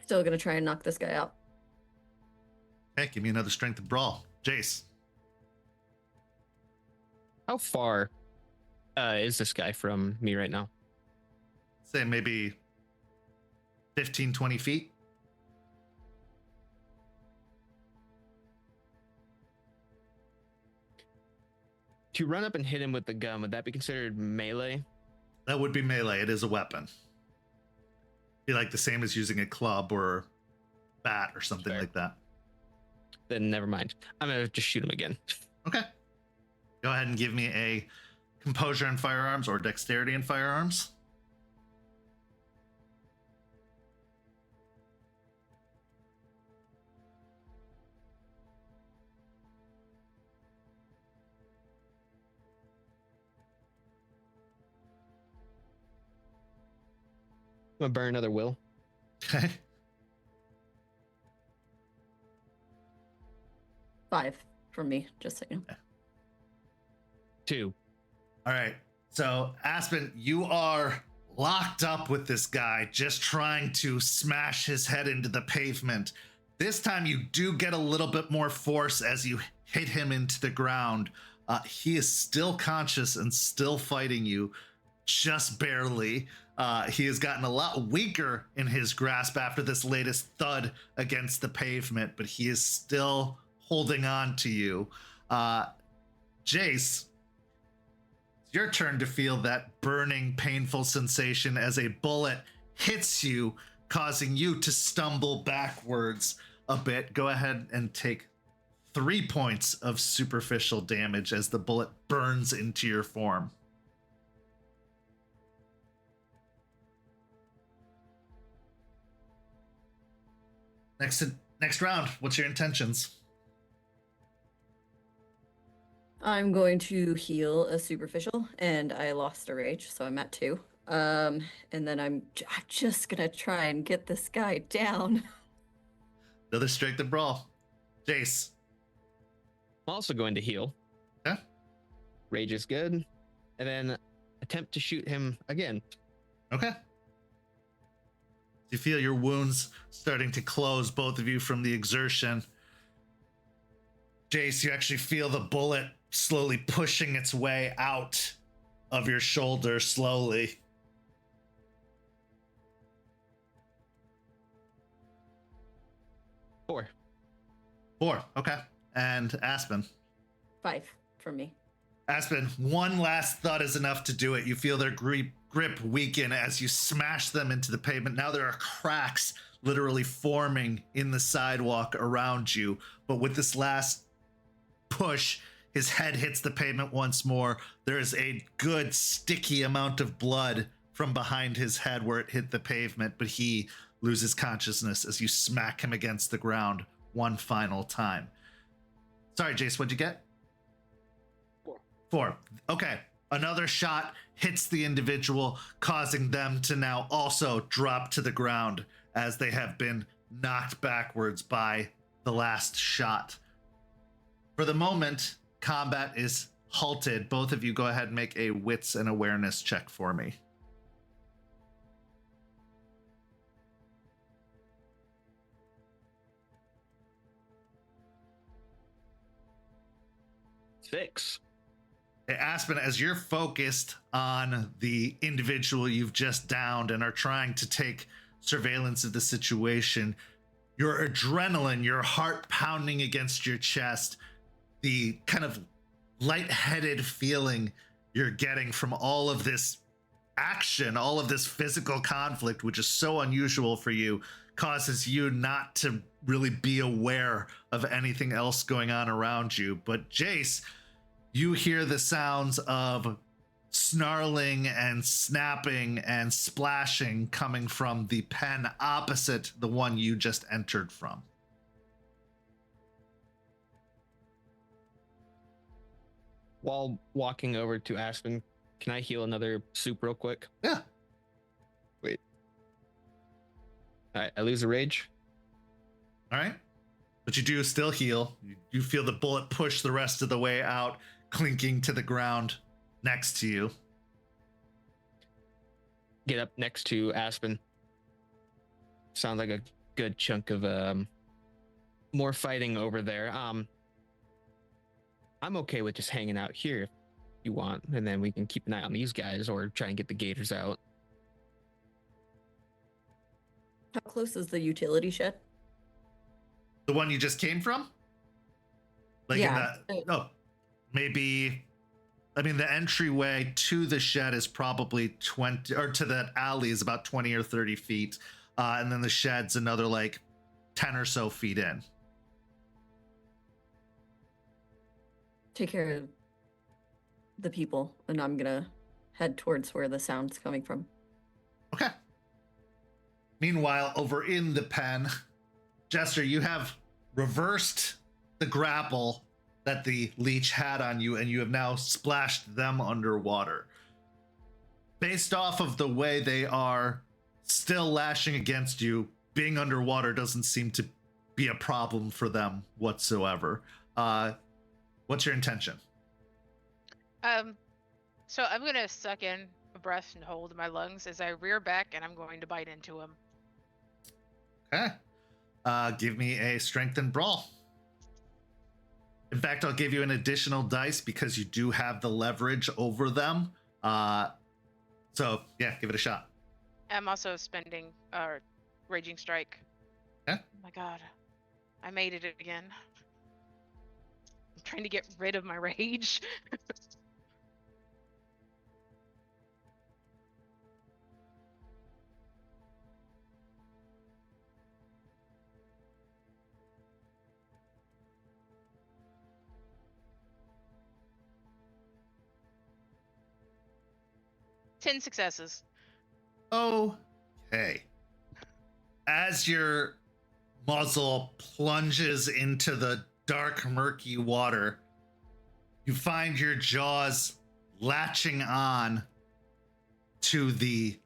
Still gonna try and knock this guy out. Okay, give me another strength of brawl. Jace. How far is this guy from me right now? Say maybe 15, 20 feet. To run up and hit him with the gun, would that be considered melee? That would be melee. It is a weapon. Be like the same as using a club or bat or something Fair. like that. Then never mind. I'm gonna just shoot him again. Okay. Go ahead and give me a composure and firearms or dexterity and firearms. I'm gonna burn another will. Okay. 5 from me, just so you know. 2. All right. So, Aspen, you are locked up with this guy, just trying to smash his head into the pavement. This time, you do get a little bit more force as you hit him into the ground. He is still conscious and still fighting you, just barely. He has gotten a lot weaker in his grasp after this latest thud against the pavement, but he is still holding on to you. Jace, it's your turn to feel that burning, painful sensation as a bullet hits you, causing you to stumble backwards a bit. Go ahead and take 3 points of superficial damage as the bullet burns into your form. Next round, what's your intentions? I'm going to heal a superficial, and I lost a rage, so I'm at 2. And then I'm just gonna try and get this guy down. Another strength and brawl. Jace. I'm also going to heal. Okay. Rage is good. And then attempt to shoot him again. Okay. You feel your wounds starting to close, both of you, from the exertion. Jace, you actually feel the bullet slowly pushing its way out of your shoulder, slowly. Four. 4, okay. And Aspen. 5 from me. Aspen, one last thud is enough to do it. You feel their grip weaken as you smash them into the pavement. Now there are cracks literally forming in the sidewalk around you. But with this last push, his head hits the pavement once more. There is a good sticky amount of blood from behind his head where it hit the pavement, but he loses consciousness as you smack him against the ground one final time. Sorry, Jace, what'd you get? 4. Okay. Another shot hits the individual, causing them to now also drop to the ground as they have been knocked backwards by the last shot. For the moment, combat is halted. Both of you go ahead and make a wits and awareness check for me. Six. Hey, Aspen, as you're focused on the individual you've just downed and are trying to take surveillance of the situation, your adrenaline, your heart pounding against your chest, the kind of lightheaded feeling you're getting from all of this action, all of this physical conflict, which is so unusual for you, causes you not to really be aware of anything else going on around you. But Jace, you hear the sounds of snarling and snapping and splashing coming from the pen opposite the one you just entered from. While walking over to Aspen, can I heal another soup real quick? Yeah. Wait. All right, I lose a rage. All right. But you do still heal. You feel the bullet push the rest of the way out, clinking to the ground next to you. Get up next to Aspen. Sounds like a good chunk of more fighting over there. I'm okay with just hanging out here if you want, and then we can keep an eye on these guys or try and get the gators out. How close is the utility shed? The one you just came from? Like Yeah. Maybe, I mean, the entryway to the shed is probably 20, or to that alley is about 20 or 30 feet. And then the shed's another like 10 or so feet in. Take care of the people, and I'm gonna head towards where the sound's coming from. Okay. Meanwhile, over in the pen, Jester, you have reversed the grapple that the leech had on you, and you have now splashed them underwater. Based off of the way they are still lashing against you, being underwater doesn't seem to be a problem for them whatsoever. What's your intention? So I'm gonna suck in a breath and hold my lungs as I rear back, and I'm going to bite into him. Okay. Give me a strength and brawl. In fact, I'll give you an additional dice because you do have the leverage over them. So yeah, give it a shot. I'm also spending Raging Strike. Okay. Oh my god. I made it again. I'm trying to get rid of my rage. Ten successes. Okay. As your muzzle plunges into the dark, murky water, you find your jaws latching on to the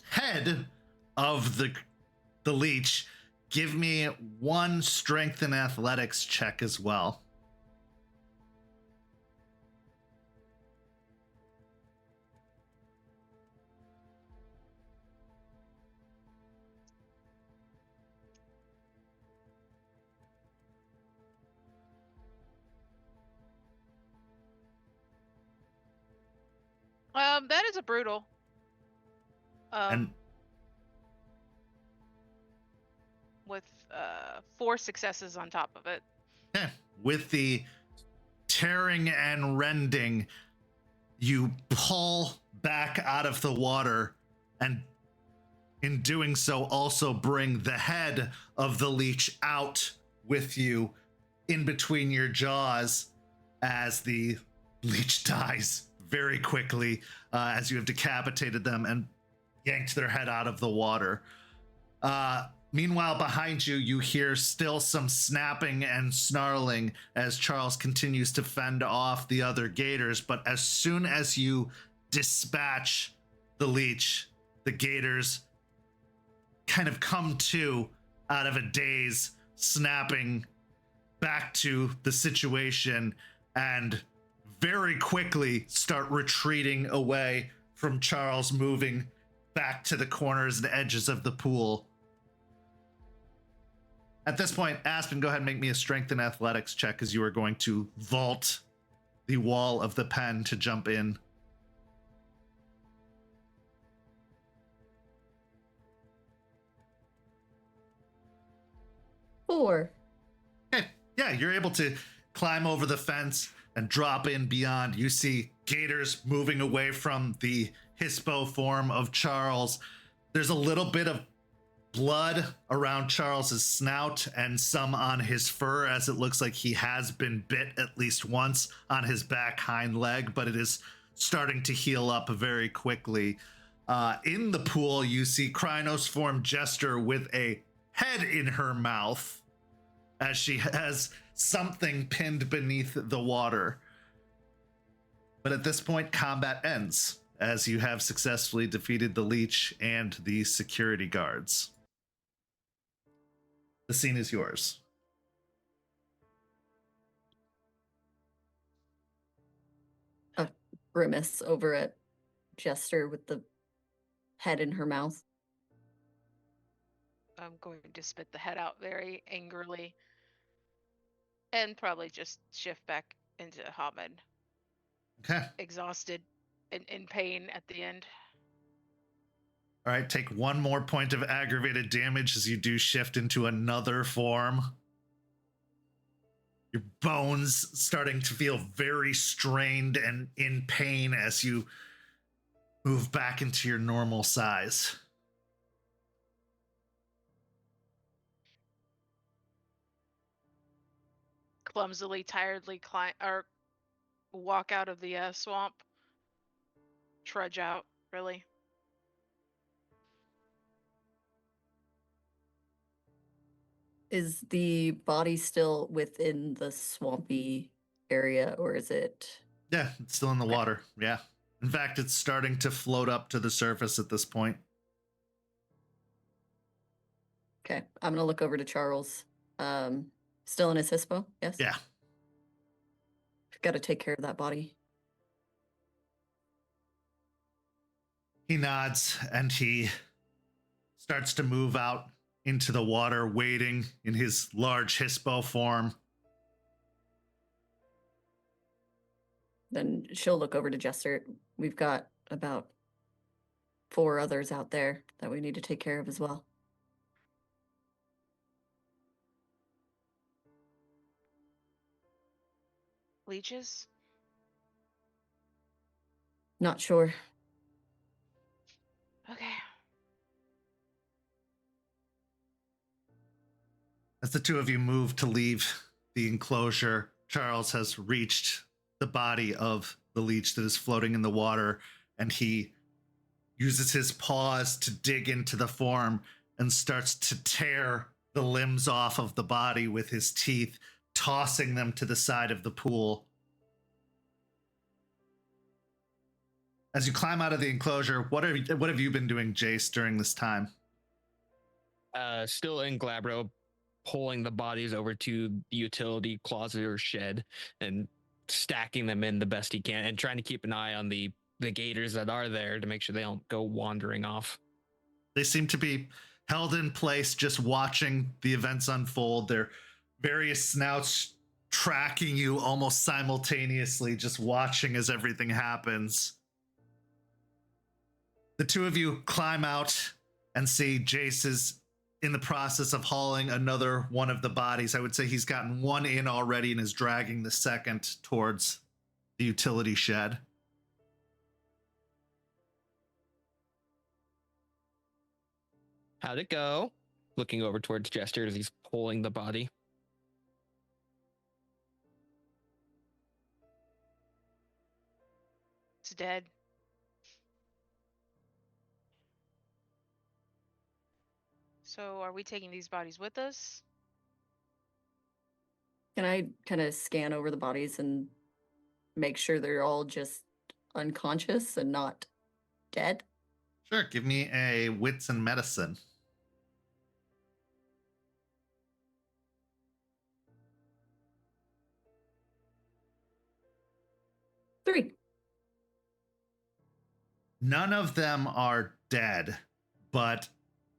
head of the leech. Give me one strength and athletics check as well. That is a brutal. And with 4 successes on top of it. yeah, with the tearing and rending, you pull back out of the water, and in doing so also bring the head of the leech out with you in between your jaws as the leech dies very quickly as you have decapitated them and yanked their head out of the water. Meanwhile, behind you, you hear still some snapping and snarling as Charles continues to fend off the other gators. But as soon as you dispatch the leech, the gators kind of come to out of a daze, snapping back to the situation and very quickly start retreating away from Charles, moving back to the corners and edges of the pool. At this point, Aspen, go ahead and make me a strength and athletics check as you are going to vault the wall of the pen to jump in. Four. Okay, yeah, you're able to climb over the fence and drop in beyond. You see gators moving away from the hispo form of Charles. There's a little bit of blood around Charles's snout and some on his fur, as it looks like he has been bit at least once on his back hind leg, but it is starting to heal up very quickly. In the pool, you see Krynos form Jester with a head in her mouth as she has something pinned beneath the water. But at this point, combat ends as you have successfully defeated the leech and the security guards. The scene is yours. A grimace over at Jester with the head in her mouth. I'm going to spit the head out very angrily. And probably just shift back into Hamid. Okay. Exhausted and in pain at the end. All right, take one more point of aggravated damage as you do shift into another form. Your bones starting to feel very strained and in pain as you move back into your normal size. clumsily, tiredly climb or walk out of the swamp. Trudge out, really. Is the body still within the swampy area, or is it? Yeah, it's still in the Okay. water. Yeah. In fact, it's starting to float up to the surface at this point. Okay, I'm gonna look over to Charles. Still in his hispo? Yes. Yeah. Got to take care of that body. He nods and he starts to move out into the water, wading in his large hispo form. Then she'll look over to Jester. We've got about 4 others out there that we need to take care of as well. Leeches? Not sure. Okay. As the two of you move to leave the enclosure, Charles has reached the body of the leech that is floating in the water, and he uses his paws to dig into the form and starts to tear the limbs off of the body with his teeth, tossing them to the side of the pool. As you climb out of the enclosure, what have you been doing, Jace, during this time? Still in Glabro, pulling the bodies over to the utility closet or shed and stacking them in the best he can, and trying to keep an eye on the gators that are there to make sure they don't go wandering off. They seem to be held in place, just watching the events unfold. Their various snouts tracking you almost simultaneously, just watching as everything happens. The two of you climb out and see Jace is in the process of hauling another one of the bodies. I would say he's gotten one in already and is dragging the second towards the utility shed. How'd it go? Looking over towards Jester as he's pulling the body. It's dead. So are we taking these bodies with us? Can I kind of scan over the bodies and make sure they're all just unconscious and not dead? Sure, give me a wits and medicine. Three. None of them are dead, but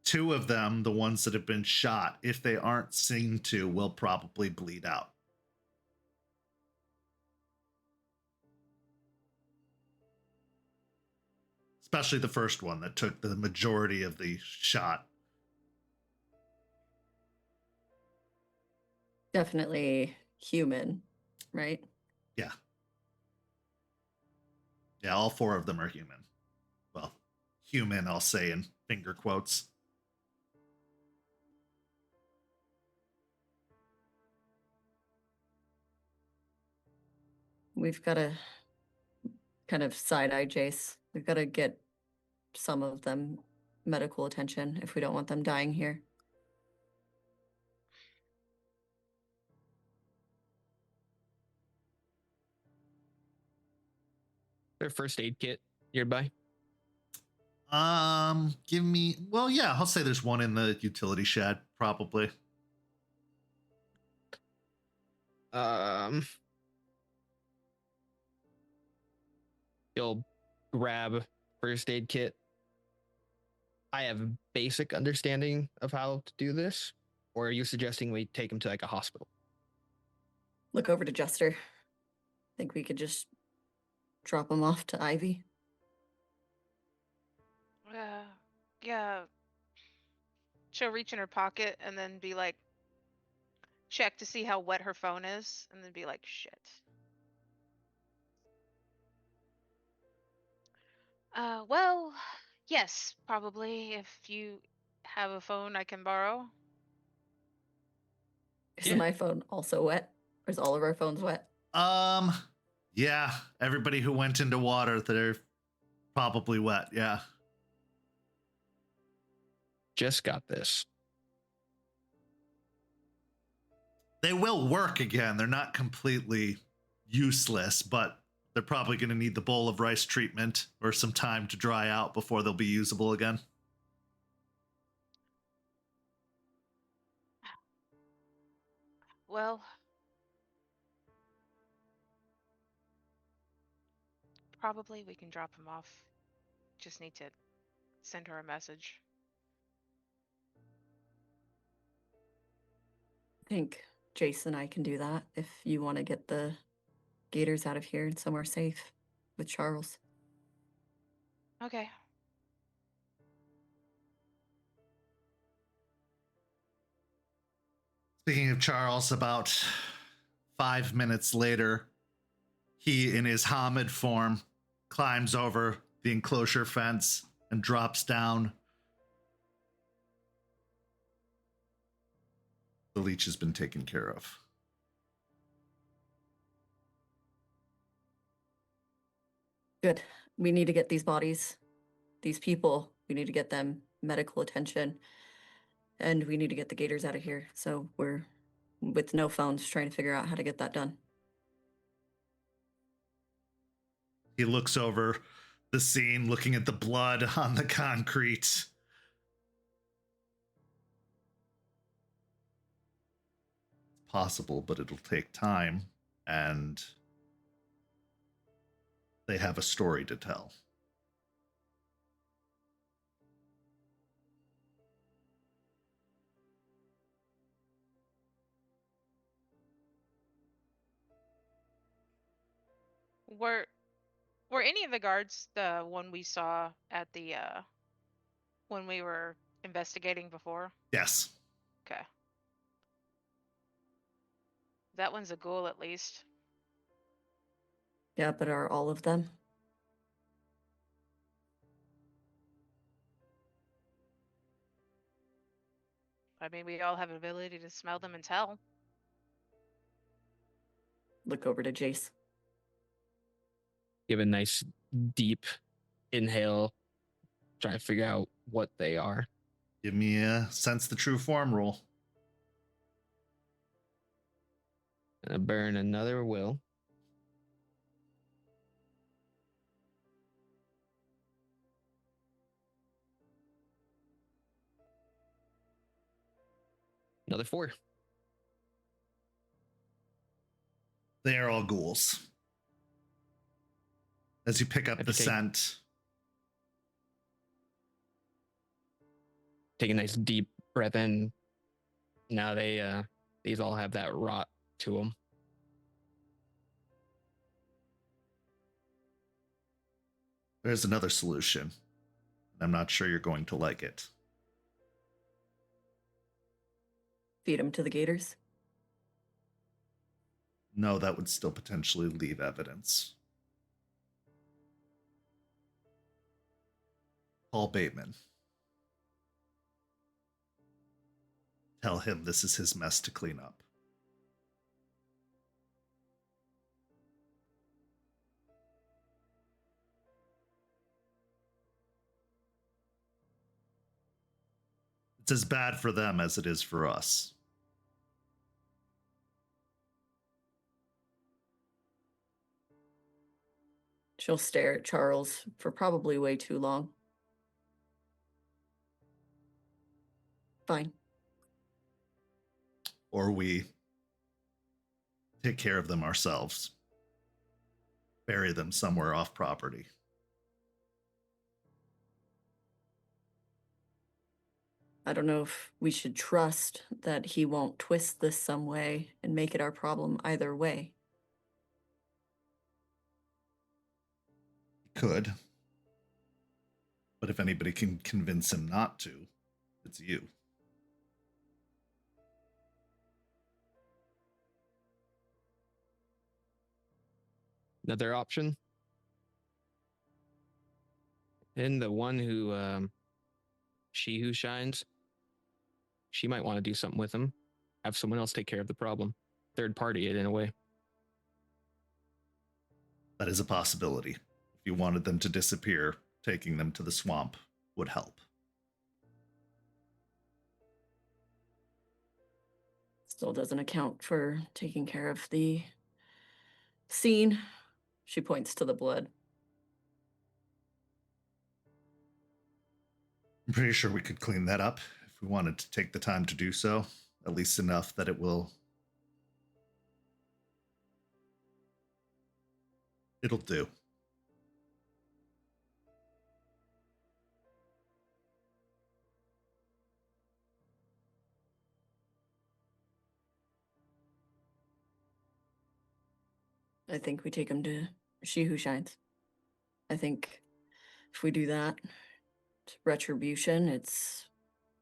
two of them, the ones that have been shot, if they aren't seen to, will probably bleed out. Especially the first one that took the majority of the shot. Definitely human, right? Yeah. Yeah, all 4 of them are human. Well, human, I'll say in finger quotes. We've got to kind of side-eye Jace. We've got to get some of them medical attention if we don't want them dying here. Their first aid kit nearby. Give me, well, yeah, I'll say there's one in the utility shed, probably. You'll grab first aid kit. I have basic understanding of how to do this, or are you suggesting we take him to like a hospital? Look over to Jester. Think we could just drop him off to Ivy? Yeah. She'll reach in her pocket and then be like, check to see how wet her phone is, and then be like, shit. Well, yes, probably. If you have a phone I can borrow. Is Yeah. my phone also wet? Is all of our phones wet? Yeah, everybody who went into water, they're probably wet. Yeah. Just got this. They will work again. They're not completely useless, but they're probably going to need the bowl of rice treatment or some time to dry out before they'll be usable again. Well, probably we can drop him off. Just need to send her a message. I think Jace and I can do that if you want to get the gators out of here and somewhere safe with Charles. Okay. Speaking of Charles, about 5 minutes later, he, in his Hamid form, climbs over the enclosure fence and drops down. The leech has been taken care of. Good. We need to get these bodies, these people, we need to get them medical attention. And we need to get the gators out of here. So we're, with no phones, trying to figure out how to get that done. He looks over the scene, looking at the blood on the concrete. It's possible, but it'll take time, and they have a story to tell. Were any of the guards the one we saw at the when we were investigating before? Yes. Okay. That one's a ghoul at least. Yeah, but are all of them? I mean, we all have an ability to smell them and tell. Look over to Jace. Give a nice deep inhale. Try to figure out what they are. Give me a sense the true form roll. Gonna burn another will. Another 4. They are all ghouls. As you pick up Have the you take- scent, Take a nice deep breath in. Now these all have that rot to them. there's another solution. I'm not sure you're going to like it. Feed them to the gators. No, that would still potentially leave evidence. Call Bateman. Tell him this is his mess to clean up. It's as bad for them as it is for us. She'll stare at Charles for probably way too long. Fine. Or we take care of them ourselves. Bury them somewhere off property. I don't know if we should trust that he won't twist this some way and make it our problem either way. Could. But if anybody can convince him not to, it's you. Another option. And the one who, she who shines, she might want to do something with him. Have someone else take care of the problem. third party it in a way. That is a possibility. If you wanted them to disappear, taking them to the swamp would help. Still doesn't account for taking care of the scene. She points to the blood. I'm pretty sure we could clean that up if we wanted to take the time to do so, at least enough that it'll do. I think we take him to She Who Shines. I think if we do that, it's retribution, it's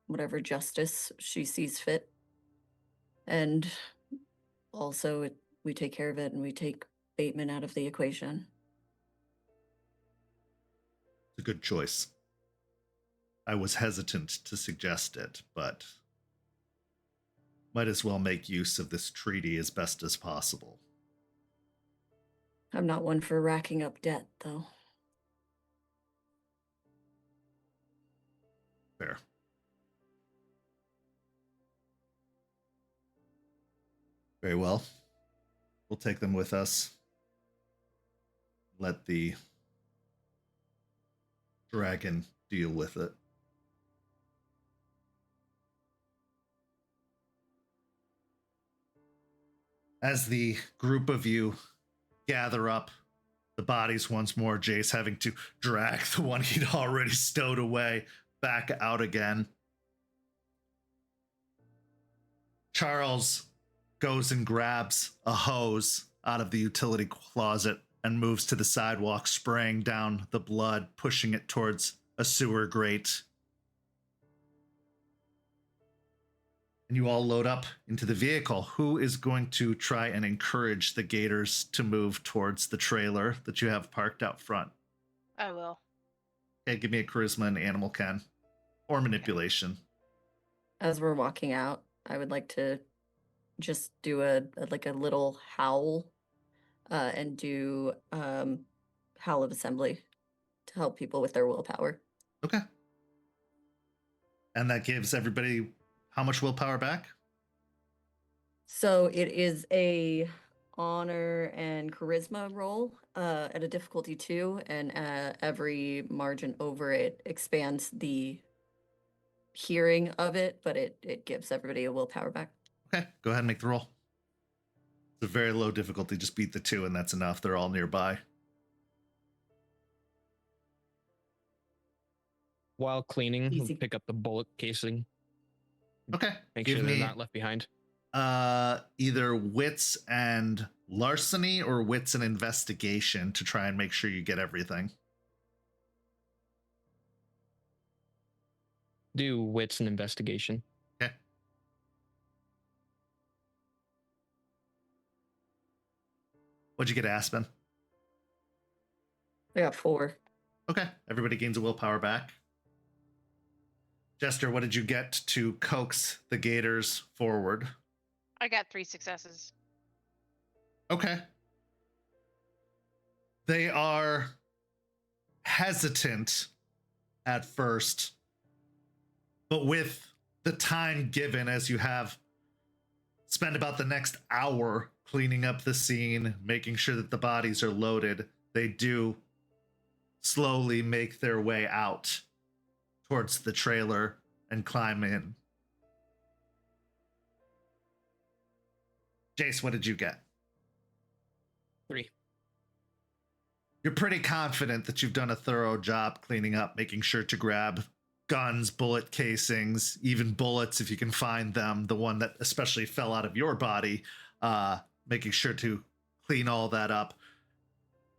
whatever justice she sees fit. And also, we take care of it and we take Bateman out of the equation. It's a good choice. I was hesitant to suggest it, but might as well make use of this treaty as best as possible. I'm not one for racking up debt, though. Fair. Very well. We'll take them with us. Let the dragon deal with it. As the group of you gather up the bodies once more, Jace having to drag the one he'd already stowed away back out again. Charles goes and grabs a hose out of the utility closet and moves to the sidewalk, spraying down the blood, pushing it towards a sewer grate. And you all load up into the vehicle. Who is going to try and encourage the gators to move towards the trailer that you have parked out front? I will. Okay, give me a charisma and animal can. Or manipulation. As we're walking out, I would like to just do a little howl and do Howl of Assembly to help people with their willpower. Okay. And that gives everybody how much willpower back? So it is a honor and charisma roll at a difficulty 2, and every margin over it expands the hearing of it, but it gives everybody a willpower back. Okay, go ahead and make the roll. It's a very low difficulty. Just beat the 2 and that's enough. They're all nearby. While cleaning, Easy. pick up the bullet casing. Okay. Make Give sure they're me not left behind. either wits and larceny or wits and investigation to try and make sure you get everything. Do wits and investigation. Okay. What'd you get, Aspen? I got 4. Okay. Everybody gains a willpower back. Jester, what did you get to coax the gators forward? I got 3 successes. Okay. They are hesitant at first, but with the time given, as you have spent about the next hour cleaning up the scene, making sure that the bodies are loaded, they do slowly make their way out towards the trailer and climb in. Jace, what did you get? 3. You're pretty confident that you've done a thorough job cleaning up, making sure to grab guns, bullet casings, even bullets if you can find them, the one that especially fell out of your body, making sure to clean all that up.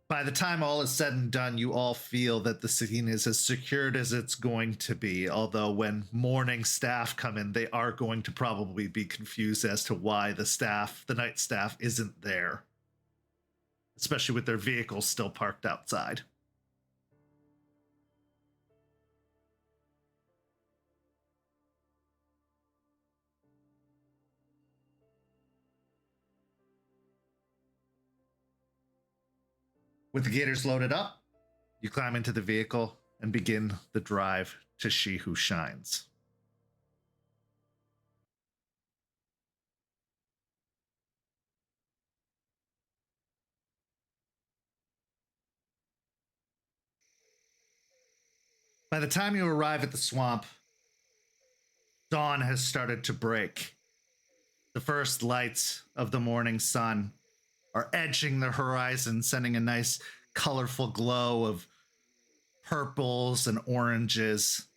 By the time all is said and done, you all feel that the scene is as secured as it's going to be, although when morning staff come in, they are going to probably be confused as to why the night staff isn't there, especially with their vehicles still parked outside. With the gators loaded up, you climb into the vehicle and begin the drive to She Who Shines. By the time you arrive at the swamp, dawn has started to break. The first lights of the morning sun are edging the horizon, sending a nice colorful glow of purples and oranges.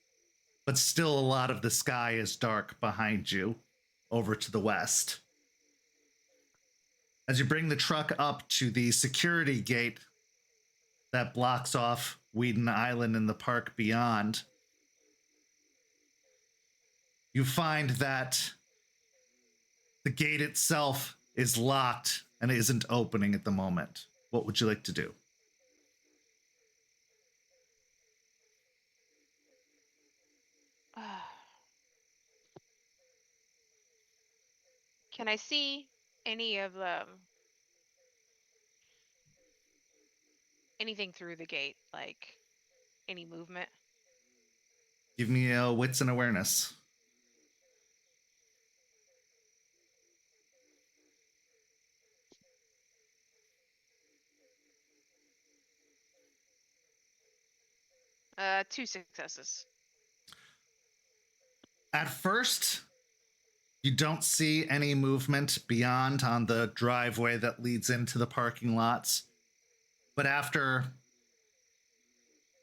But still, a lot of the sky is dark behind you, over to the west. As you bring the truck up to the security gate that blocks off Whedon Island and the park beyond, you find that the gate itself is locked and isn't opening at the moment. What would you like to do? Can I see any of anything through the gate, like any movement? Give me a wits and awareness. Two successes. At first, you don't see any movement beyond on the driveway that leads into the parking lots. But after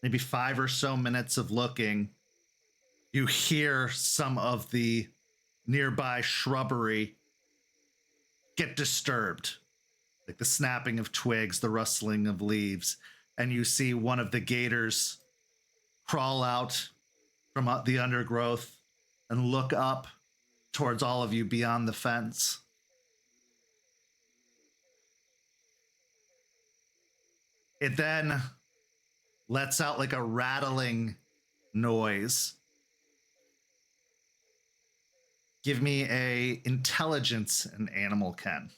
maybe 5 or so minutes of looking, you hear some of the nearby shrubbery get disturbed, like the snapping of twigs, the rustling of leaves, and you see one of the gators crawl out from the undergrowth and look up towards all of you beyond the fence. It then lets out like a rattling noise. Give me a intelligence an animal can.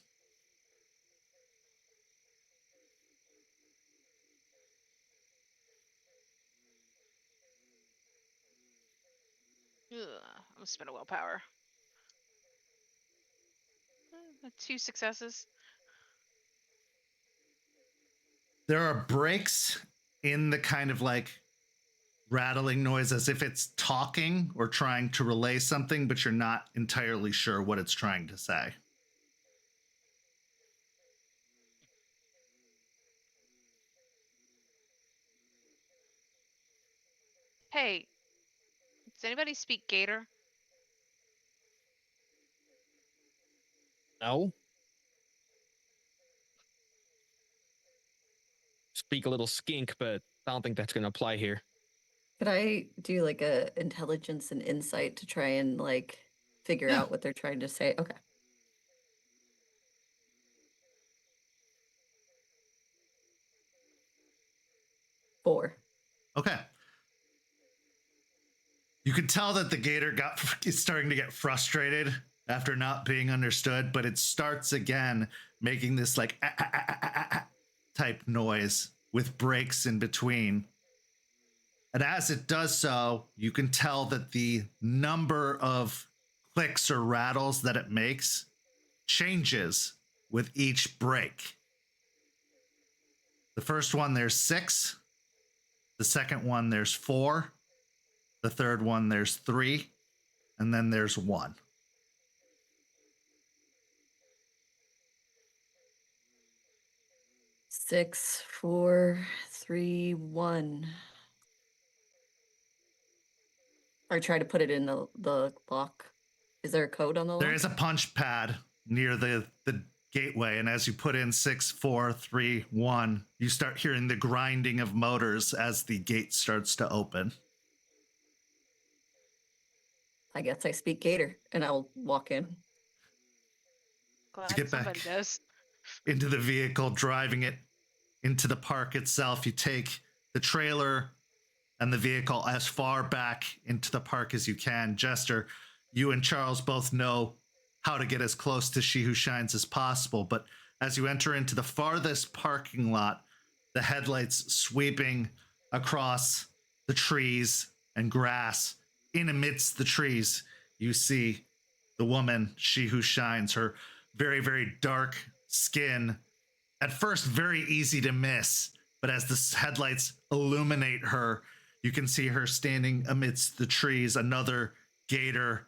Ugh, I'm gonna spend a willpower. 2 successes. There are breaks in the kind of like rattling noise as if it's talking or trying to relay something, but you're not entirely sure what it's trying to say. Hey, does anybody speak Gator? No. Speak a little skink, but I don't think that's going to apply here. Could I do like a intelligence and insight to try and like figure Yeah. out what they're trying to say? Okay. Four. Okay. You can tell that the gator is starting to get frustrated after not being understood, but it starts again making this like type noise with breaks in between. And as it does so, you can tell that the number of clicks or rattles that it makes changes with each break. The first one, there's 6. The second one, there's 4. The third one, there's 3. And then there's 1. Six, 4, 3, 1. I try to put it in the lock. Is there a code on the lock? There is a punch pad near the gateway, and as you put in 6, 4, 3, 1, you start hearing the grinding of motors as the gate starts to open. I guess I speak Gator, and I'll walk in. Glad get somebody back. does. Into the vehicle, driving it into the park itself. You take the trailer and the vehicle as far back into the park as you can. Jester, you and Charles both know how to get as close to She Who Shines as possible, but as you enter into the farthest parking lot, the headlights sweeping across the trees and grass. In amidst the trees, you see the woman, she who shines, her very, very dark skin. At first, very easy to miss, but as the headlights illuminate her, you can see her standing amidst the trees, another gator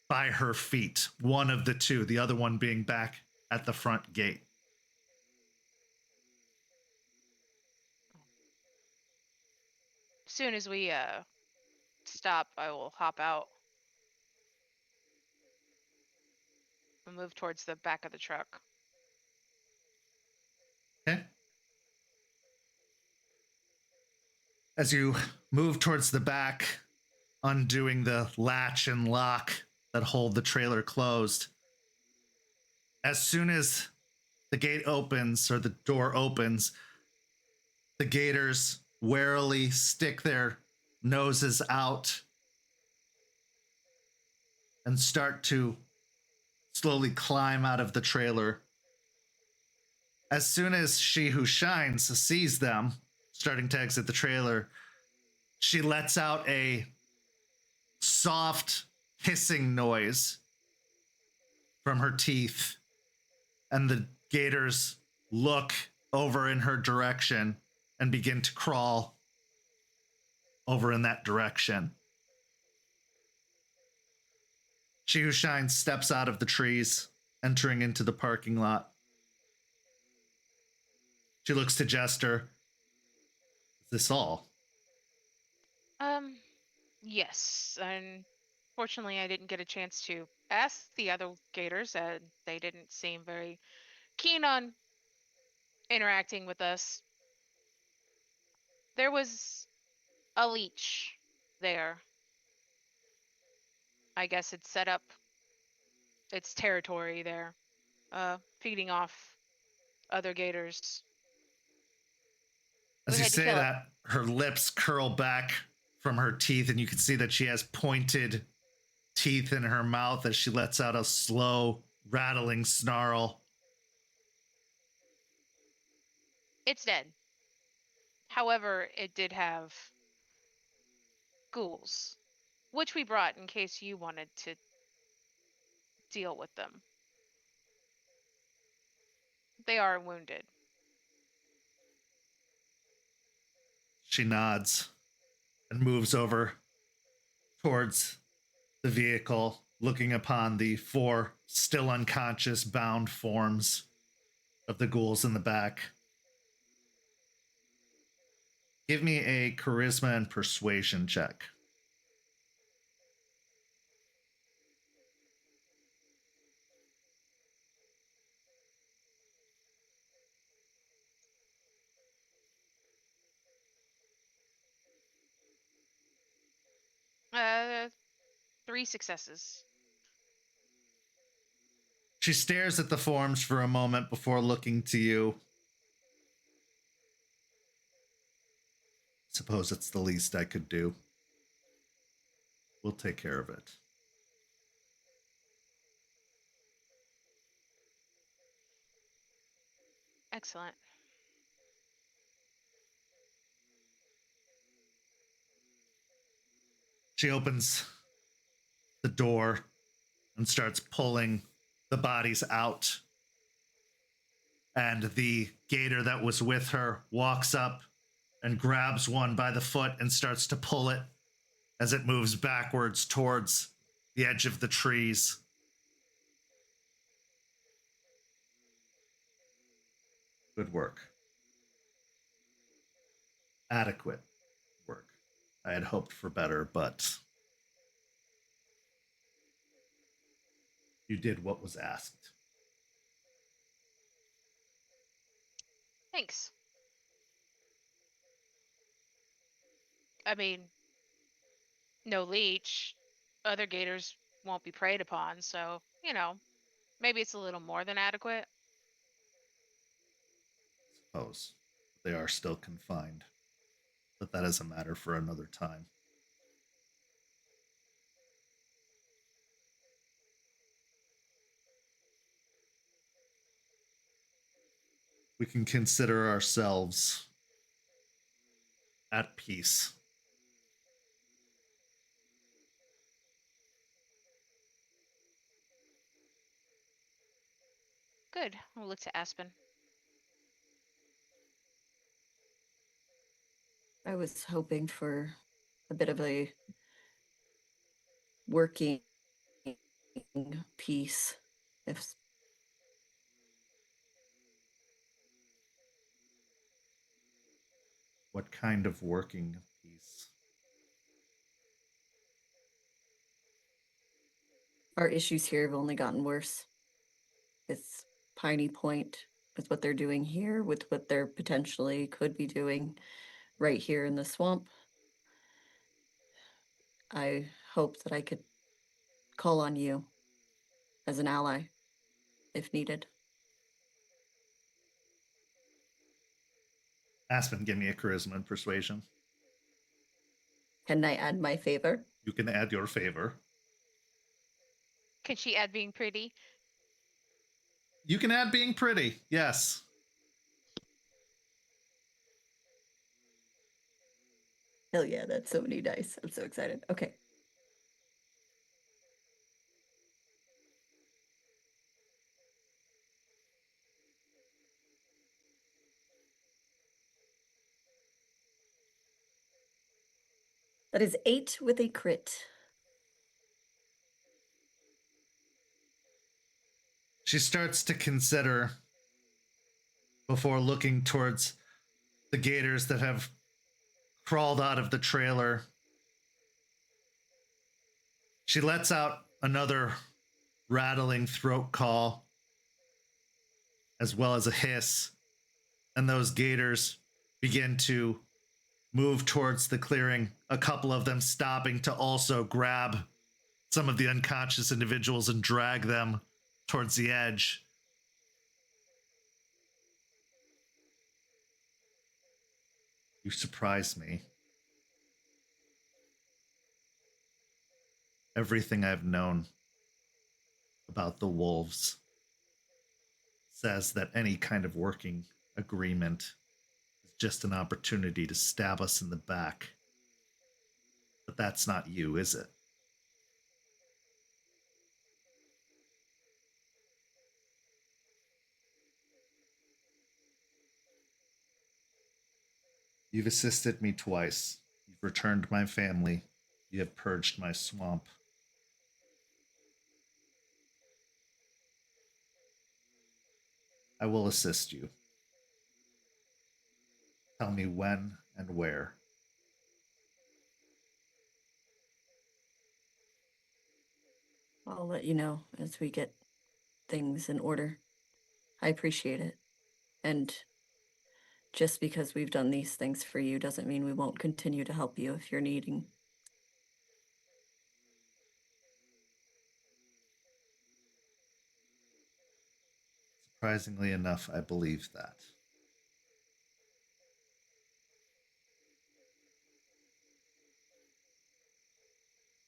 by her feet, one of the two, the other one being back at the front gate. As soon as we stop, I will hop out and move towards the back of the truck. Okay. As you move towards the back, undoing the latch and lock that hold the trailer closed, as soon as the gate opens or the door opens, the gators warily stick their noses out and start to slowly climb out of the trailer. As soon as she who shines sees them starting to exit the trailer, she lets out a soft hissing noise from her teeth, and the gators look over in her direction and begin to crawl over in that direction. She who shines steps out of the trees, entering into the parking lot. She looks to Jester. Is this all? Yes. Unfortunately, I didn't get a chance to ask the other gators, and they didn't seem very keen on interacting with us. There was a leech there. I guess it set up its territory there, feeding off other gators. As We you had to say kill it. that, her lips curl back from her teeth, and you can see that she has pointed teeth in her mouth as she lets out a slow, rattling snarl. It's dead. However, it did have ghouls, which we brought in case you wanted to deal with them. They are wounded. She nods and moves over towards the vehicle, looking upon the 4 still unconscious bound forms of the ghouls in the back. Give me a charisma and persuasion check. Uh, 3 successes. She stares at the forms for a moment before looking to you. Suppose it's the least I could do. We'll take care of it. Excellent. She opens the door and starts pulling the bodies out. And the gator that was with her walks up and grabs one by the foot and starts to pull it as it moves backwards towards the edge of the trees. Good work. Adequate work. I had hoped for better, but you did what was asked. Thanks. I mean, no leech. Other gators won't be preyed upon, so, maybe it's a little more than adequate. Suppose they are still confined, but that is a matter for another time. we can consider ourselves at peace. Good. We'll look to Aspen. I was hoping for a bit of a working peace. If What kind of working peace? our issues here have only gotten worse. It's Piney Point with what they're doing here, with what they're potentially could be doing right here in the swamp. I hope that I could call on you as an ally if needed. Aspen, give me a charisma and persuasion. Can I add my favor? You can add your favor. Can she add being pretty? You can add being pretty, yes. Hell yeah, that's so many dice. I'm so excited. Okay. That is 8 with a crit. She starts to consider before looking towards the gators that have crawled out of the trailer. She lets out another rattling throat call, as well as a hiss, and those gators begin to move towards the clearing, a couple of them stopping to also grab some of the unconscious individuals and drag them towards the edge. You surprise me. Everything I've known about the wolves says that any kind of working agreement is just an opportunity to stab us in the back. But that's not you, is it? You've assisted me twice. You've returned my family. You have purged my swamp. I will assist you. Tell me when and where. I'll let you know as we get things in order. I appreciate it. And just because we've done these things for you doesn't mean we won't continue to help you if you're needing. Surprisingly enough, I believe that.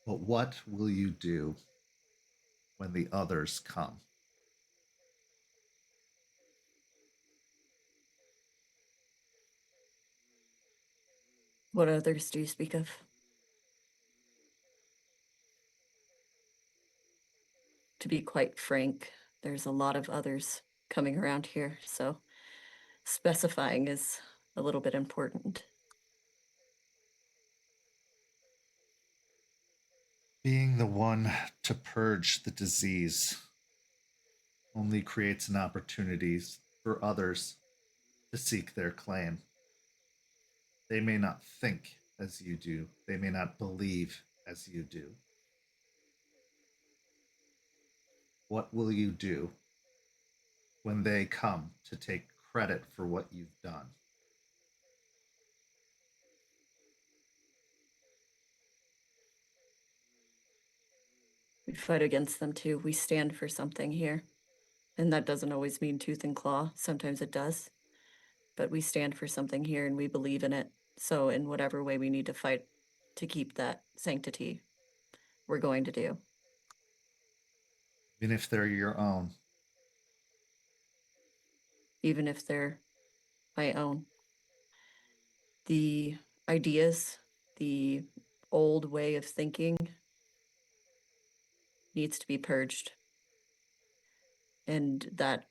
But what will you do when the others come? What others do you speak of? To be quite frank, there's a lot of others coming around here, so specifying is a little bit important. Being the one to purge the disease only creates an opportunity for others to seek their claim. They may not think as you do. They may not believe as you do. What will you do when they come to take credit for what you've done? We fight against them too. We stand for something here. And that doesn't always mean tooth and claw. Sometimes it does. But we stand for something here and we believe in it. So in whatever way we need to fight to keep that sanctity, we're going to do. Even if they're your own. Even if they're my own. The ideas, the old way of thinking needs to be purged. And that,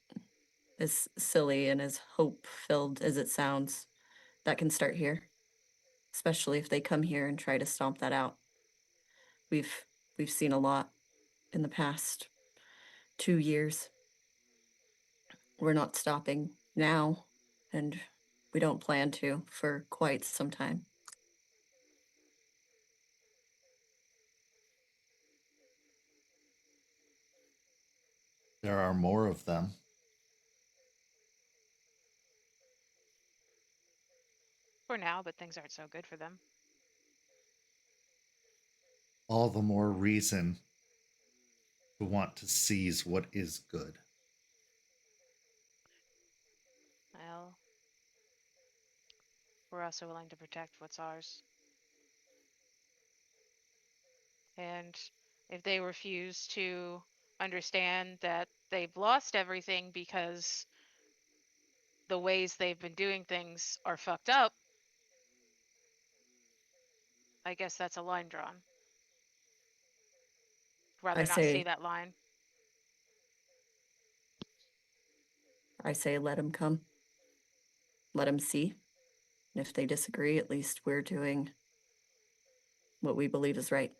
as silly and as hope-filled as it sounds, that can start here, especially if they come here and try to stomp that out. We've seen a lot in the past 2 years. We're not stopping now, and we don't plan to for quite some time. There are more of them. For now, but things aren't so good for them. All the more reason to want to seize what is good. Well, we're also willing to protect what's ours. And if they refuse to understand that they've lost everything because the ways they've been doing things are fucked up, I guess that's a line drawn. Rather I not see say, that line. let them come. Let them see. And if they disagree, at least we're doing what we believe is right.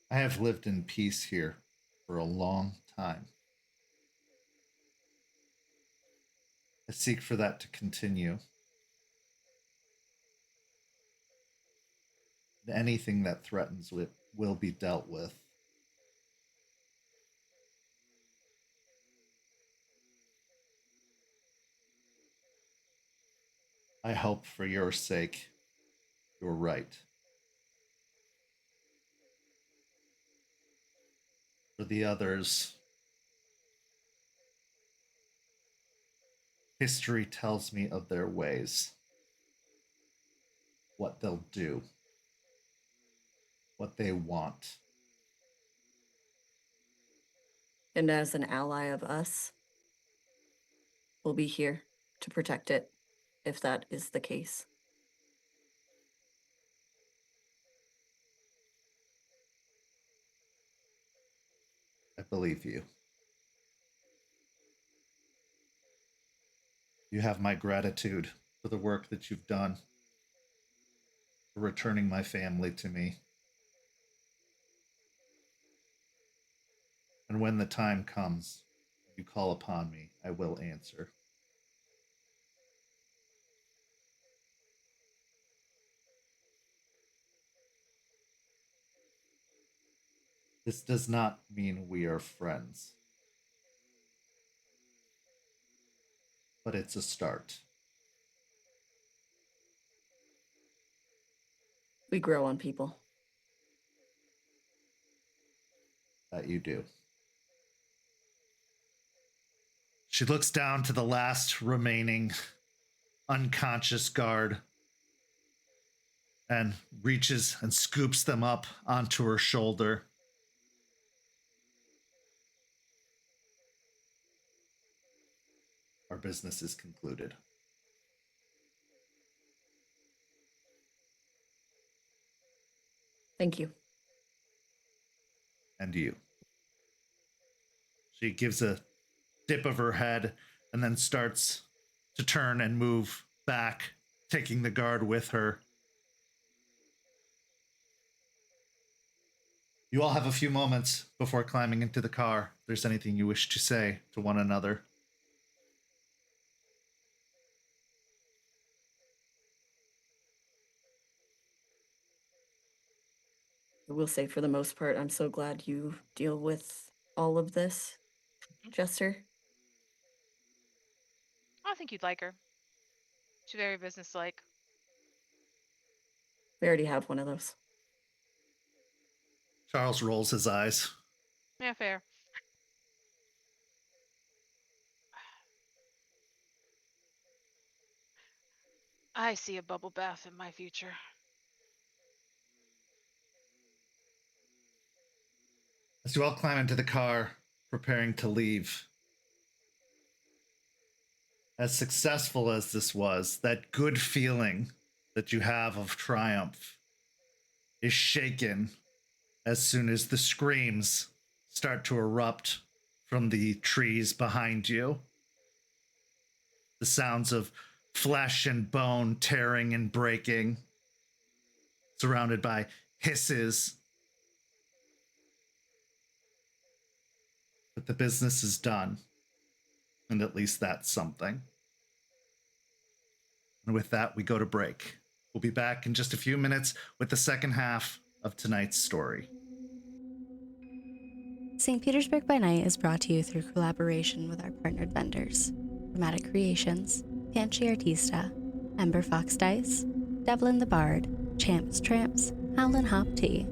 I have lived in peace here for a long time. I seek for that to continue. Anything that threatens it will be dealt with. I hope for your sake, you're right. For the others, history tells me of their ways, what they'll do, what they want. And as an ally of us, we'll be here to protect it if that is the case. I believe you. You have my gratitude for the work that you've done, for returning my family to me. And when the time comes, you call upon me, I will answer. This does not mean we are friends, but it's a start. We grow on people. That you do. She looks down to the last remaining unconscious guard and reaches and scoops them up onto her shoulder. Our business is concluded. Thank you. And you. She gives a dip of her head and then starts to turn and move back, taking the guard with her. You all have a few moments before climbing into the car. If there's anything you wish to say to one another. I will say, for the most part, I'm so glad you deal with all of this, Jester. I think you'd like her. She's very businesslike. We already have one of those. Charles rolls his eyes. Yeah, fair. I see a bubble bath in my future. As you all climb into the car, preparing to leave, as successful as this was, that good feeling that you have of triumph is shaken as soon as the screams start to erupt from the trees behind you. The sounds of flesh and bone tearing and breaking, surrounded by hisses. But the business is done, and at least that's something. And with that, we go to break. We'll be back in just a few minutes with the second half of tonight's story. St. Petersburg by Night is brought to you through collaboration with our partnered vendors, Dramatic Creations, Panchi Artista, Ember Fox Dice, Devlin the Bard, Champs Tramps, Howlin' Hop Tea.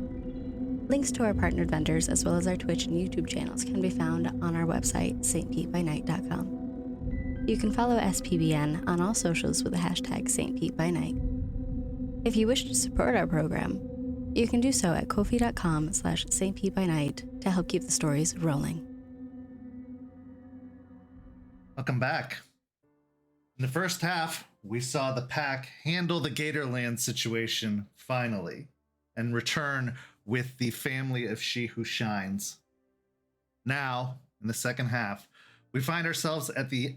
Links to our partnered vendors as well as our Twitch and YouTube channels can be found on our website, stpetebynight.com. You can follow SPbN on all socials with the hashtag StPeteByNight. If you wish to support our program, you can do so at ko-fi.com/stpetebynight to help keep the stories rolling. Welcome back. In the first half, we saw the pack handle the Gatorland situation finally and return with the family of She Who Shines. Now, in the second half, we find ourselves at the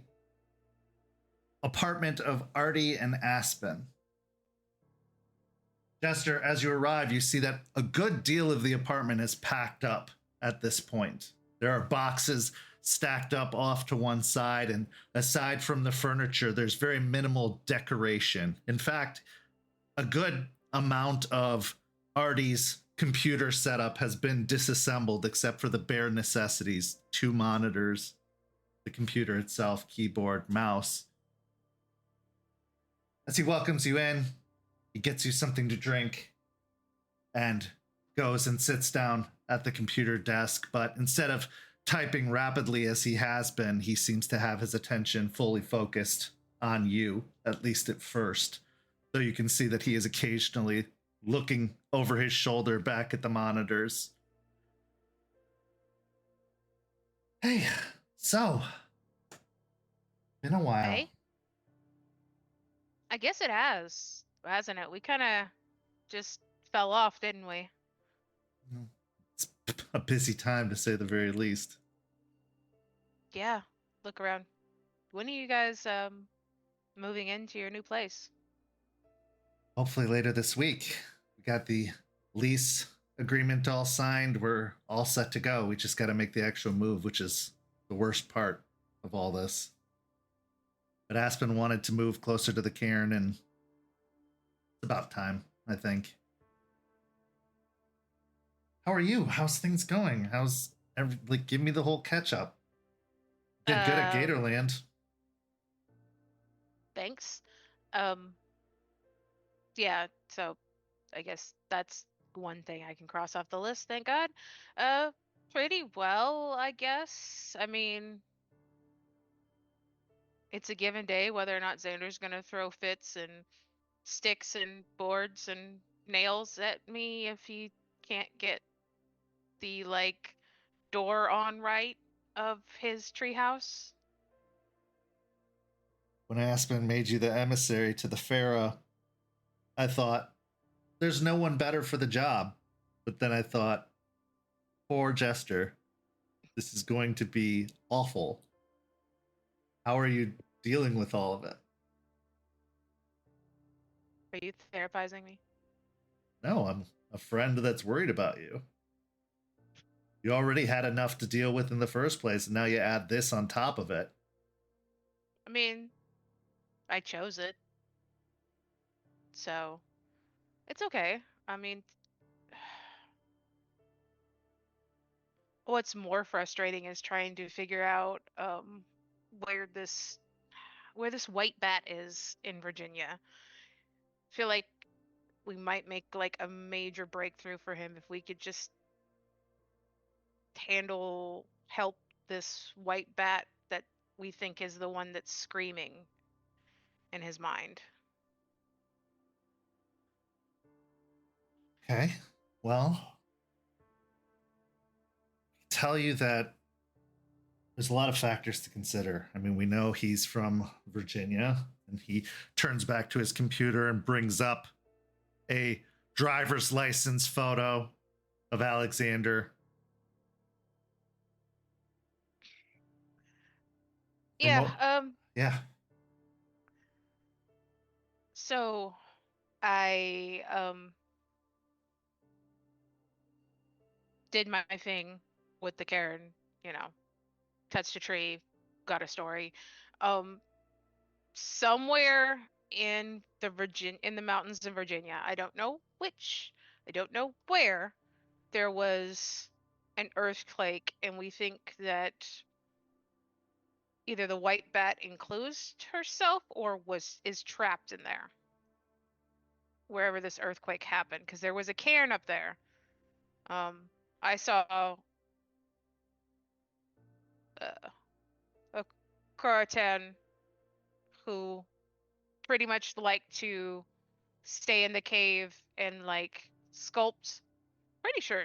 apartment of Artie and Aspen. Jester, as you arrive, you see that a good deal of the apartment is packed up at this point. There are boxes stacked up off to one side, and aside from the furniture, there's very minimal decoration. In fact, a good amount of Artie's computer setup has been disassembled except for the bare necessities: 2 monitors, the computer itself, keyboard, mouse. As he welcomes you in, he gets you something to drink and goes and sits down at the computer desk. But instead of typing rapidly as he has been, he seems to have his attention fully focused on you, at least at first. Though you can see that he is occasionally looking over his shoulder back at the monitors. Hey, so, been a while. Hey? I guess it has, hasn't it? We kind of just fell off, didn't we? It's a busy time, to say the very least. Yeah. Look around. When are you guys moving into your new place? Hopefully later this week. We got the lease agreement all signed. We're all set to go. We just got to make the actual move, which is the worst part of all this. But Aspen wanted to move closer to the cairn, and it's about time, I think. How are you? How's things going? Give me the whole catch up. Did good at Gatorland. Thanks. Yeah, so I guess that's one thing I can cross off the list, thank God. Pretty well, I guess. I mean, it's a given day whether or not Xander's gonna throw fits and sticks and boards and nails at me if he can't get the door on right of his treehouse. When Aspen made you the emissary to the Pharaoh, I thought, there's no one better for the job. But then I thought, poor Jester, this is going to be awful. How are you dealing with all of it? Are you therapizing me? No, I'm a friend that's worried about you. You already had enough to deal with in the first place, and now you add this on top of it. I mean, I chose it. So, it's okay. I mean, what's more frustrating is trying to figure out where this white bat is in Virginia. I feel like we might make a major breakthrough for him if we could just help this white bat that we think is the one that's screaming in his mind. Okay, well, tell you that there's a lot of factors to consider. I mean, we know he's from Virginia, and he turns back to his computer and brings up a driver's license photo of Alexander. Yeah. Yeah. So I did my thing with the Caern, you know, touched a tree, got a story. Somewhere in the mountains of Virginia, I don't know which, I don't know where, there was an earthquake, and we think that either the white bat enclosed herself or is trapped in there, wherever this earthquake happened, because there was a cairn up there. I saw a Croatan who pretty much liked to stay in the cave and like sculpt. Pretty sure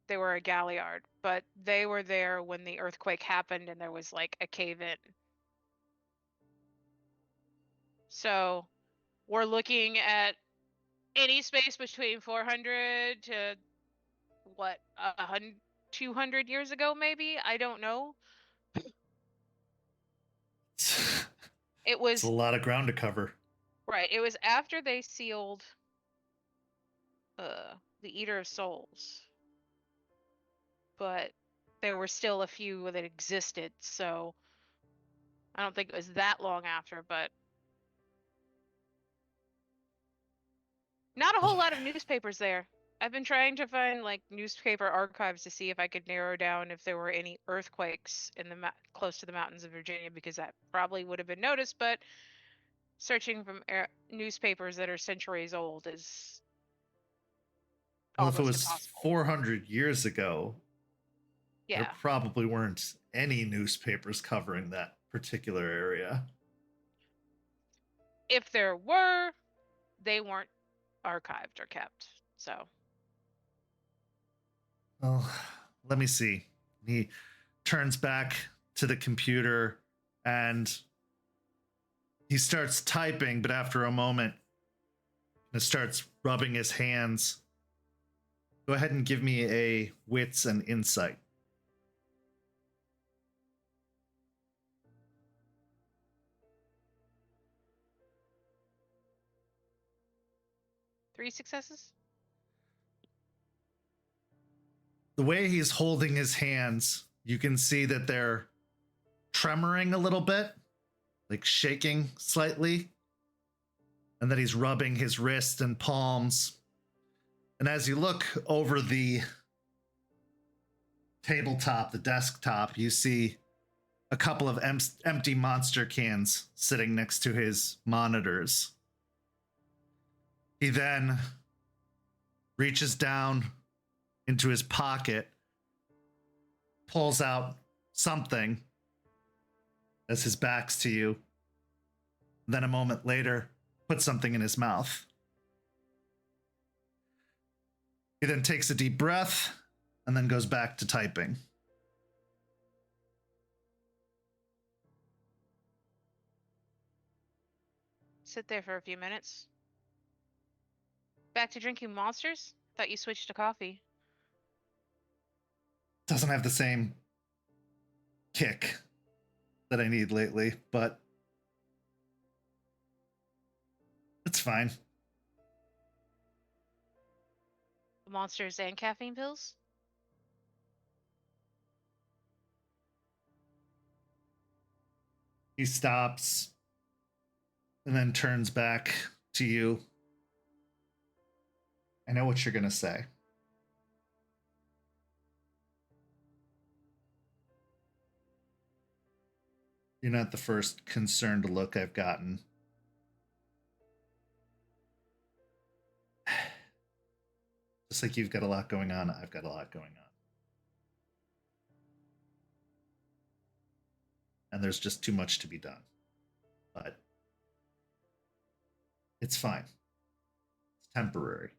they were a galliard, but they were there when the earthquake happened and there was like a cave in. So we're looking at any space between 400 to what, 100, 200 years ago, maybe? I don't know. It was It's a lot of ground to cover. right. It was after they sealed the Eater of Souls, but there were still a few that existed, so I don't think it was that long after, but not a whole lot of newspapers there. I've been trying to find like newspaper archives to see if I could narrow down if there were any earthquakes in the close to the mountains of Virginia, because that probably would have been noticed, but searching from newspapers that are centuries old is Well, if it almost was impossible. 400 years ago, Yeah. there probably weren't any newspapers covering that particular area. If there were, they weren't archived or kept. So Well, let me see. He turns back to the computer and he starts typing, but after a moment, he starts rubbing his hands. Go ahead and give me a wits and insight. three successes? The way he's holding his hands, you can see that they're tremoring a little bit, like shaking slightly, and that he's rubbing his wrist and palms. And as you look over the tabletop, the desktop, you see a couple of empty monster cans sitting next to his monitors. He then reaches down into his pocket, pulls out something as his back's to you. Then a moment later, puts something in his mouth. He then takes a deep breath and then goes back to typing. Sit there for a few minutes. Back to drinking monsters? Thought you switched to coffee. Doesn't have the same kick that I need lately, but it's fine. Monsters and caffeine pills? He stops and then turns back to you. I know what you're going to say. You're not the first concerned look I've gotten. Just like you've got a lot going on, I've got a lot going on. And there's just too much to be done. But it's fine. It's temporary.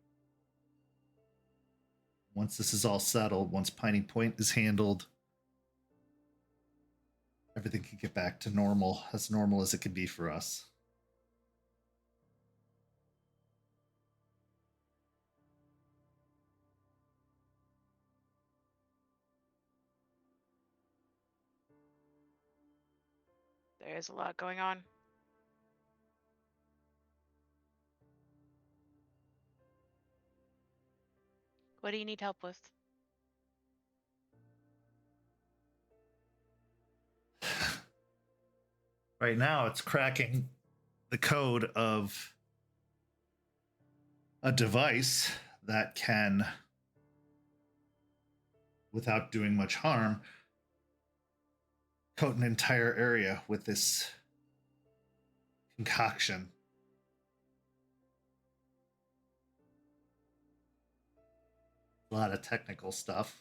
once this is all settled, once Piney Point is handled, everything can get back to normal as it can be for us. There is a lot going on. What do you need help with? Right now, it's cracking the code of a device that can, without doing much harm, coat an entire area with this concoction. A lot of technical stuff.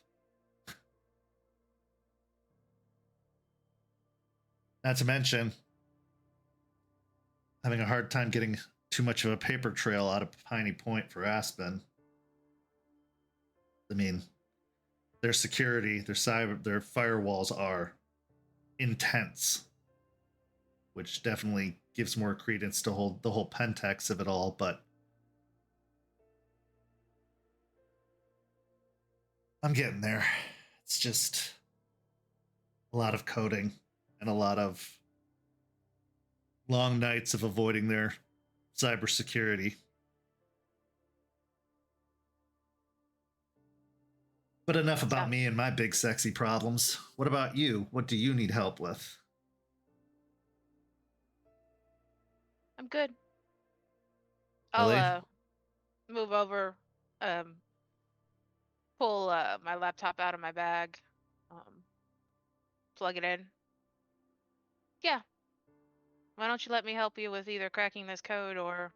Not to mention having a hard time getting too much of a paper trail out of Piney Point for Aspen. I mean, their security, their firewalls are intense, which definitely gives more credence to the whole Pentex of it all, but I'm getting there. It's just a lot of coding and a lot of long nights of avoiding their cybersecurity. But enough about me and my big sexy problems. What about you? What do you need help with? I'm good. Really? I'll move over, pull my laptop out of my bag, plug it in. Yeah. Why don't you let me help you with either cracking this code or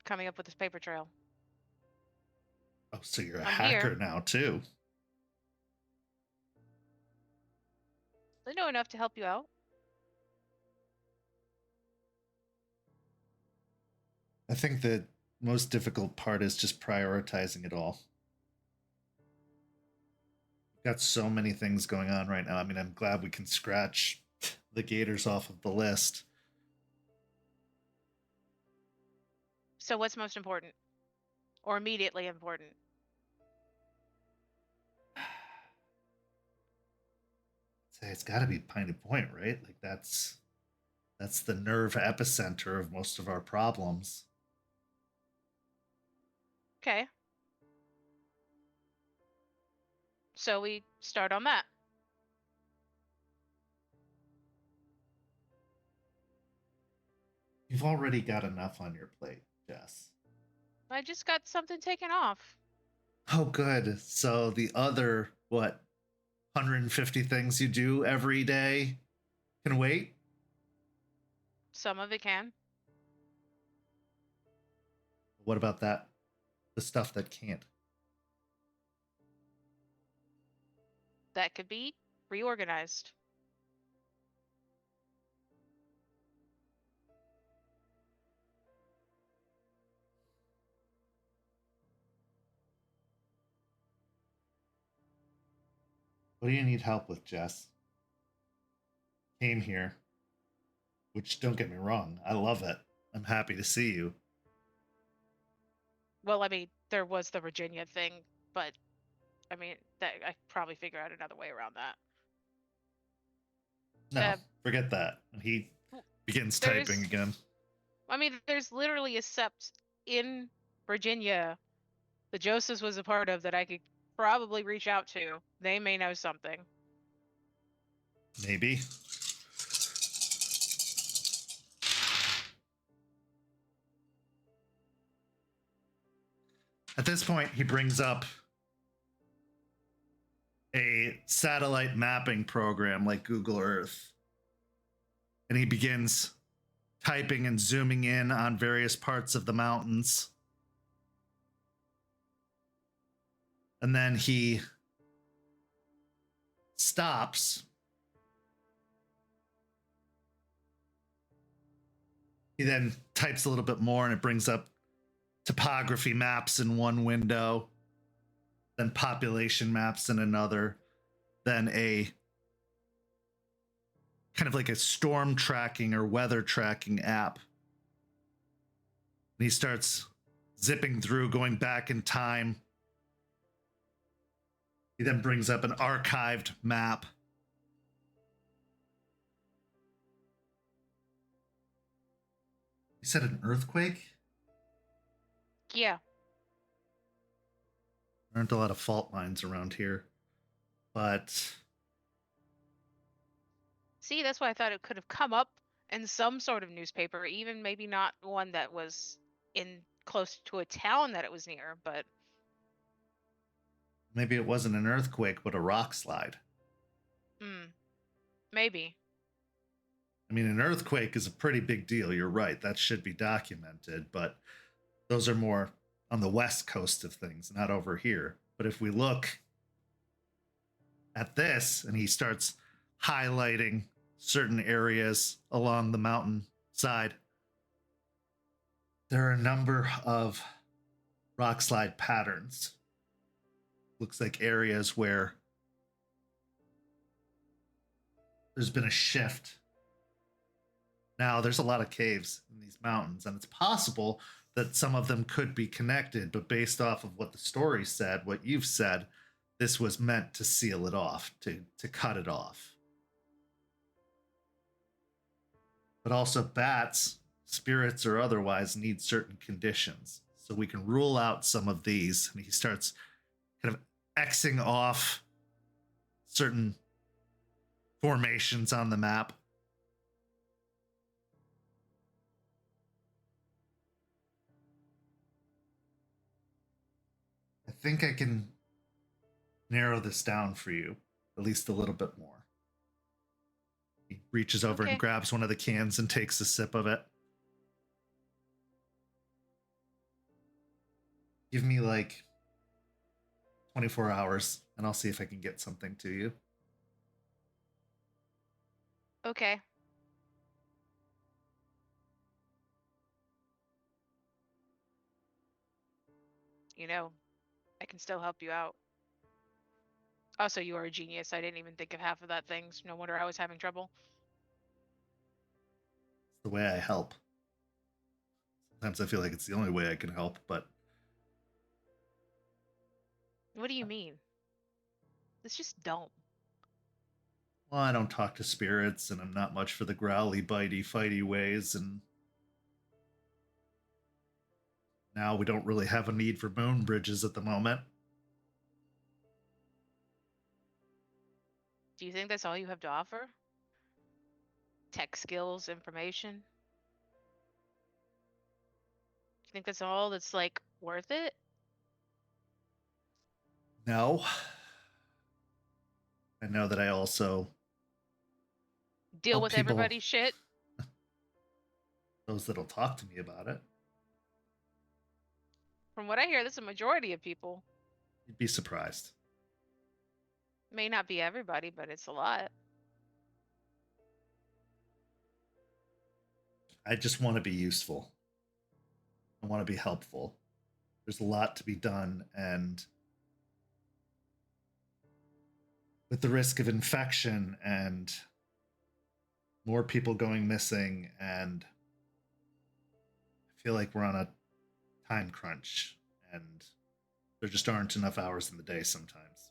coming up with this paper trail? Oh, so you're a I'm hacker here. now too. I know enough to help you out. I think the most difficult part is just prioritizing it all. We've got so many things going on right now. I mean, I'm glad we can scratch the gators off of the list. So what's most important? Or immediately important? Say it's got to be Piney Point, right? Like that's the nerve epicenter of most of our problems. Okay. So we start on that. You've already got enough on your plate, Jess. I just got something taken off. Oh, good. So the other, 150 things you do every day can wait? Some of it can. What about that? The stuff that can't? That could be reorganized. What do you need help with, Jess? Came here, which don't get me wrong, I love it. I'm happy to see you. Well, I mean, there was the Virginia thing, but I mean, that I probably figure out another way around that. No, forget that. He begins typing again. I mean, there's literally a sept in Virginia that Joseph was a part of that I could probably reach out to. They may know something. Maybe. At this point, he brings up a satellite mapping program like Google Earth. And he begins typing and zooming in on various parts of the mountains. And then he stops. He then types a little bit more and it brings up topography maps in one window, then population maps in another, then a kind of like a storm tracking or weather tracking app. And he starts zipping through, going back in time. He then brings up an archived map. You said an earthquake? Yeah. There aren't a lot of fault lines around here, but See, that's why I thought it could have come up in some sort of newspaper, even maybe not one that was in close to a town that it was near, but maybe it wasn't an earthquake, but a rock slide. maybe. I mean, an earthquake is a pretty big deal. You're right. That should be documented, but those are more on the west coast of things, not over here. But if we look at this, and he starts highlighting certain areas along the mountain side, there are a number of rock slide patterns. Looks like areas where there's been a shift. Now, there's a lot of caves in these mountains, and it's possible that some of them could be connected, but based off of what the story said, what you've said, this was meant to seal it off, to cut it off. But also bats, spirits or otherwise, need certain conditions. So we can rule out some of these. And he starts kind of Xing off certain formations on the map. I think I can narrow this down for you, at least a little bit more. He reaches over and grabs one of the cans and takes a sip of it. Give me like 24 hours and I'll see if I can get something to you. Okay. You know, I can still help you out. Also, you are a genius. I didn't even think of half of that things. No wonder I was having trouble. It's the way I help. Sometimes I feel like it's the only way I can help, but... What do you mean? It's just dumb. Well, I don't talk to spirits, and I'm not much for the growly, bitey, fighty ways, and... now we don't really have a need for moon bridges at the moment. Do you think that's all you have to offer? Tech skills, information? Do you think that's all that's, like, worth it? No. I know that I also... Deal help with people- everybody's shit? those that'll talk to me about it. From what I hear, that's a majority of people. You'd be surprised. May not be everybody, but it's a lot. I just want to be useful. I want to be helpful. There's a lot to be done, and with the risk of infection and more people going missing, and I feel like we're on a time crunch, and there just aren't enough hours in the day sometimes.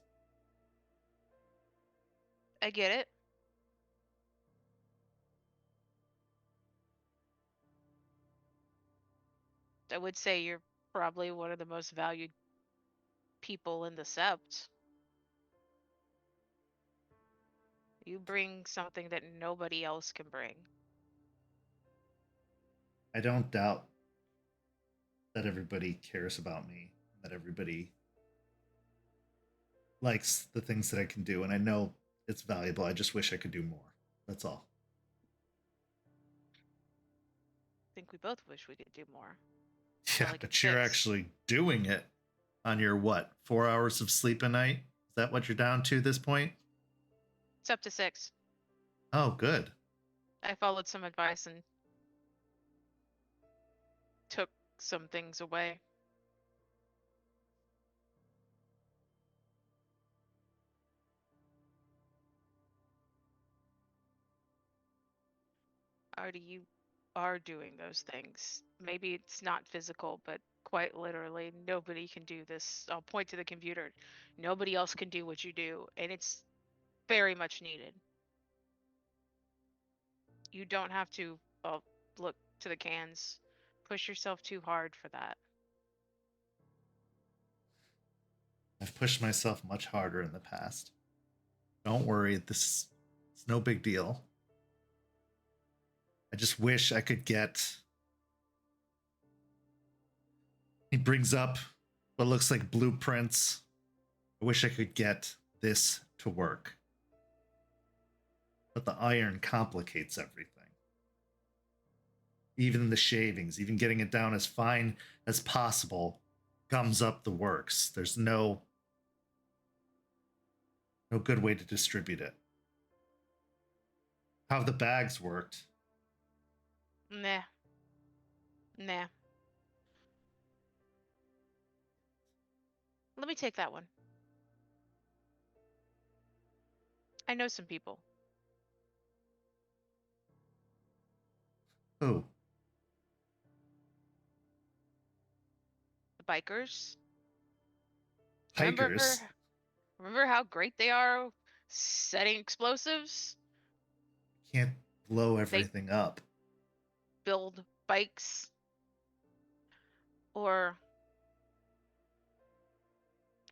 I get it. I would say you're probably one of the most valued people in the Sept. You bring something that nobody else can bring. I don't doubt that everybody cares about me, that everybody likes the things that I can do, and I know it's valuable. I just wish I could do more. That's all. I think we both wish we could do more. Yeah, like but you're this. actually doing it on your what? 4 hours of sleep a night? Is that what you're down to this point? It's up to 6. Oh, good. I followed some advice and took some things away. Artie, you are doing those things. Maybe it's not physical, but quite literally, nobody can do this. I'll point to the computer. Nobody else can do what you do, and it's very much needed. You don't have to look to the cans. Push yourself too hard for that. I've pushed myself much harder in the past. Don't worry, this is no big deal. I just wish I could get... He brings up what looks like blueprints. I wish I could get this to work. But the iron complicates everything. Even the shavings, even getting it down as fine as possible, gums up the works. There's no good way to distribute it. How the bags worked. Nah. Let me take that one. I know some people. Oh, The bikers. hikers. Remember how great they are setting explosives? Can't blow everything up. Build bikes. Or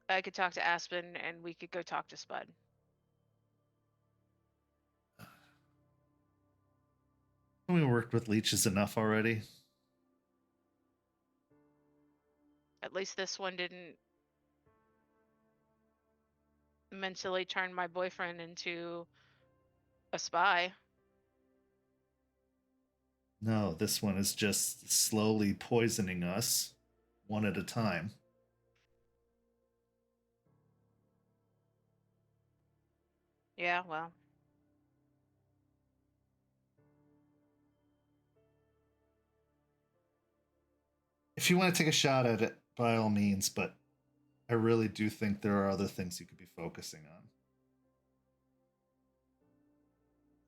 I could talk to Aspen and we could go talk to Spud. We worked with leeches enough already. At least this one didn't mentally turn my boyfriend into a spy. No, this one is just slowly poisoning us one at a time. Yeah, well. If you want to take a shot at it, by all means, but I really do think there are other things you could be focusing on.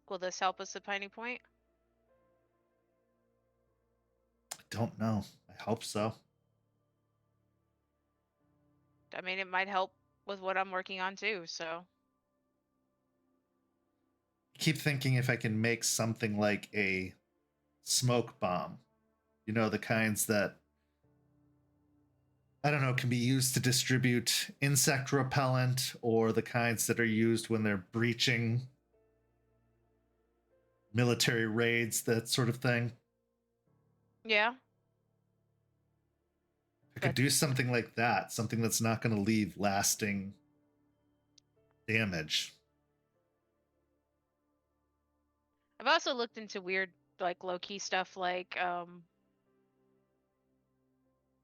Will this help us at Piney Point? I don't know. I hope so. I mean, it might help with what I'm working on too, so. I keep thinking if I can make something like a smoke bomb. You know, the kinds that, I don't know, can be used to distribute insect repellent, or the kinds that are used when they're breaching military raids, that sort of thing. Yeah. I could do something like that, something that's not going to leave lasting damage. I've also looked into weird, like, low-key stuff like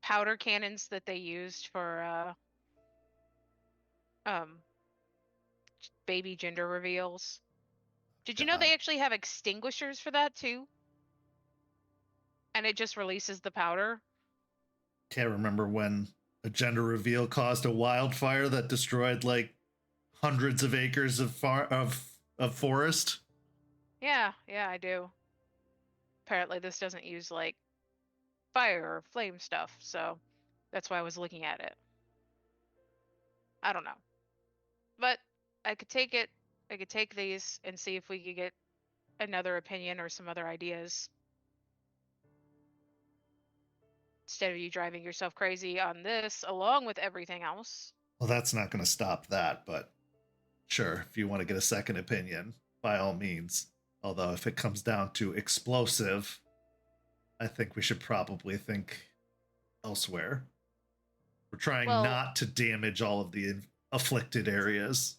powder cannons that they used for baby gender reveals. Did you know they actually have extinguishers for that too? And it just releases the powder? Can't remember when a gender reveal caused a wildfire that destroyed like hundreds of acres of forest. Yeah, I do. Apparently this doesn't use like fire or flame stuff, so that's why I was looking at it. I don't know. But I could take it, I could take these and see if we could get another opinion or some other ideas. Instead of you driving yourself crazy on this along with everything else. Well, that's not going to stop that, but sure, if you want to get a second opinion, by all means. Although if it comes down to explosive, I think we should probably think elsewhere. We're trying not to damage all of the afflicted areas.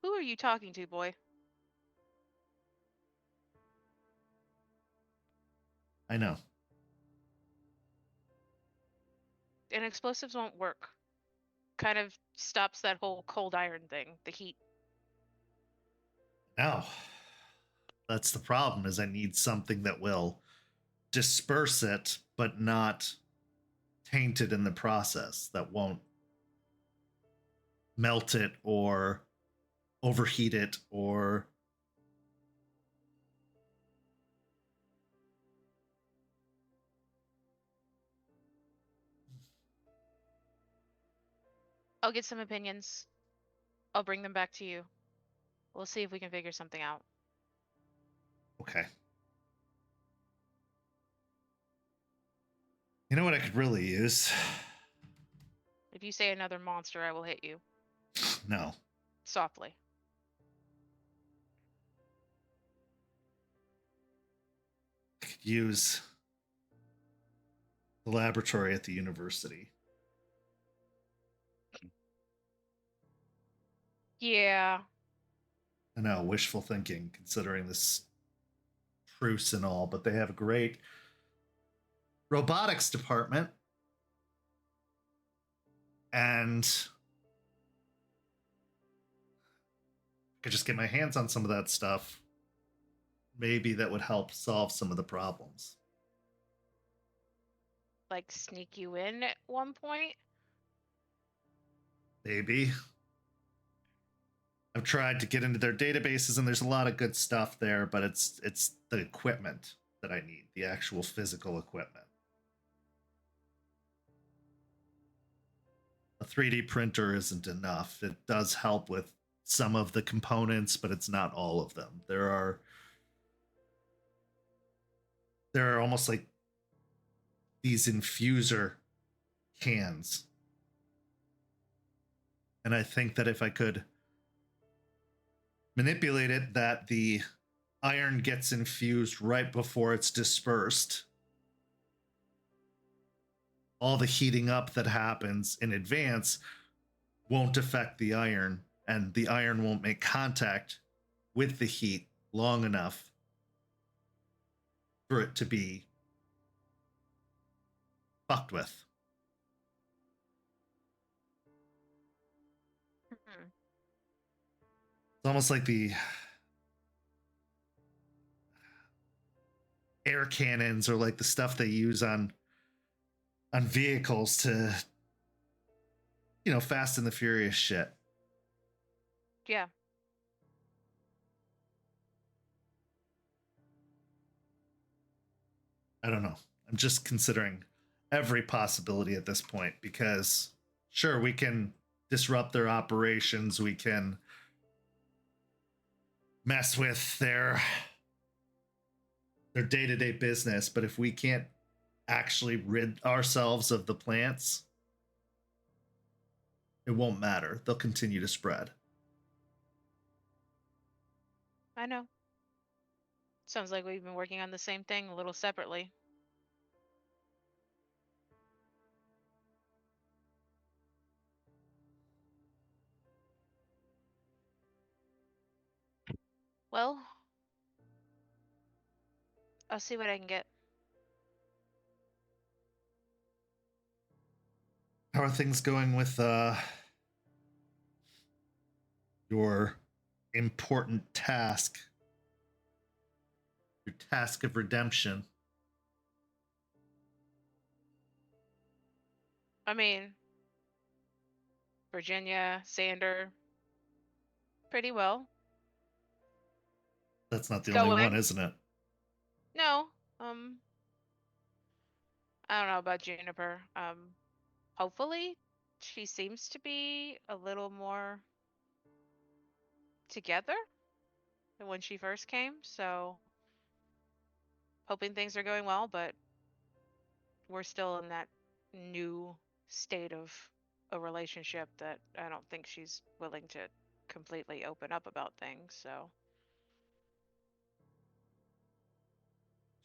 Who are you talking to, boy? I know. And explosives won't work. Kind of stops that whole cold iron thing, the heat. Now, That's the problem, is I need something that will disperse it, but not taint it in the process, that won't melt it or overheat it or I'll get some opinions. I'll bring them back to you. We'll see if we can figure something out. okay. You know what I could really use? If you say another monster, I will hit you. No. Softly. I could use the laboratory at the university. Yeah. I know, wishful thinking, considering this truce and all, but they have a great robotics department. And I could just get my hands on some of that stuff. Maybe that would help solve some of the problems. Like sneak you in at one point? Maybe. I've tried to get into their databases and there's a lot of good stuff there, but it's the equipment that I need, the actual physical equipment. A 3D printer isn't enough. It does help with some of the components, but it's not all of them. There are almost like these infuser cans. And I think that if I could manipulate it, that the iron gets infused right before it's dispersed, all the heating up that happens in advance won't affect the iron, and the iron won't make contact with the heat long enough for it to be fucked with. It's almost like the air cannons, or like the stuff they use on vehicles to, Fast and the Furious shit. Yeah. I don't know. I'm just considering every possibility at this point, because sure, we can disrupt their operations, we can mess with their day-to-day business, but if we can't actually rid ourselves of the plants, it won't matter. They'll continue to spread. I know. Sounds like we've been working on the same thing a little separately. Well, I'll see what I can get. How are things going with your important task? Your task of redemption. I mean, Virginia, Sander, pretty well. That's not the Going. only one, isn't it? No, I don't know about Juniper. Hopefully she seems to be a little more together than when she first came, so hoping things are going well, but we're still in that new state of a relationship that I don't think she's willing to completely open up about things, so.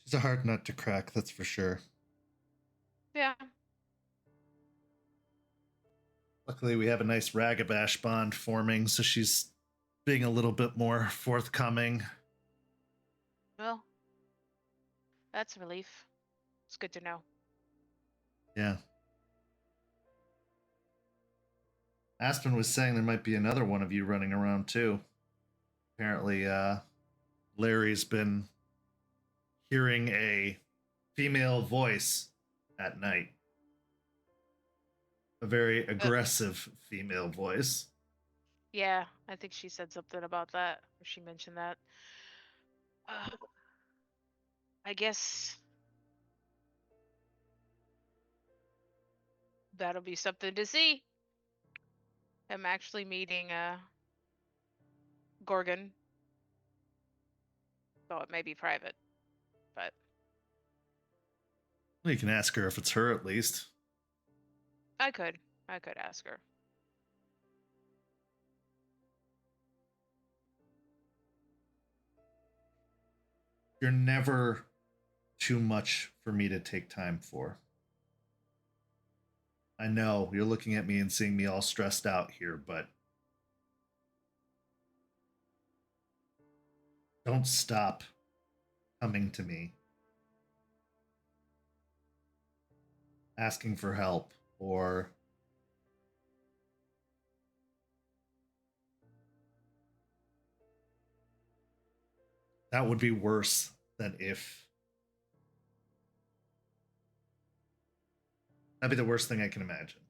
She's a hard nut to crack, that's for sure. Yeah. Luckily, we have a nice Ragabash bond forming, so she's being a little bit more forthcoming. Well, that's a relief. It's good to know. Yeah. Aspen was saying there might be another one of you running around too. Apparently, Larry's been hearing a female voice at night. A very aggressive female voice. Yeah, I think she said something about that. Or she mentioned that. I guess that'll be something to see. I'm actually meeting Gorgon. So it may be private, but Well, you can ask her if it's her at least. I could ask her. You're never too much for me to take time for. I know you're looking at me and seeing me all stressed out here, but don't stop coming to me, asking for help, or that would be worse than if. That'd be the worst thing I can imagine.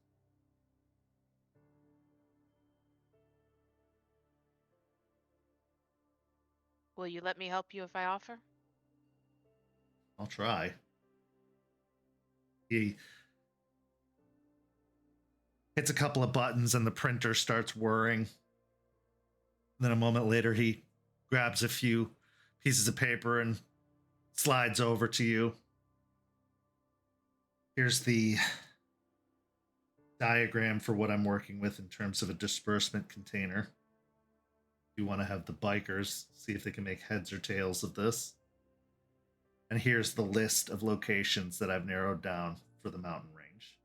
Will you let me help you if I offer? I'll try. He hits a couple of buttons and the printer starts whirring. Then a moment later, he grabs a few pieces of paper and slides over to you. Here's the diagram for what I'm working with in terms of a disbursement container. You want to have the bikers see if they can make heads or tails of this. And here's the list of locations that I've narrowed down for the mountain range.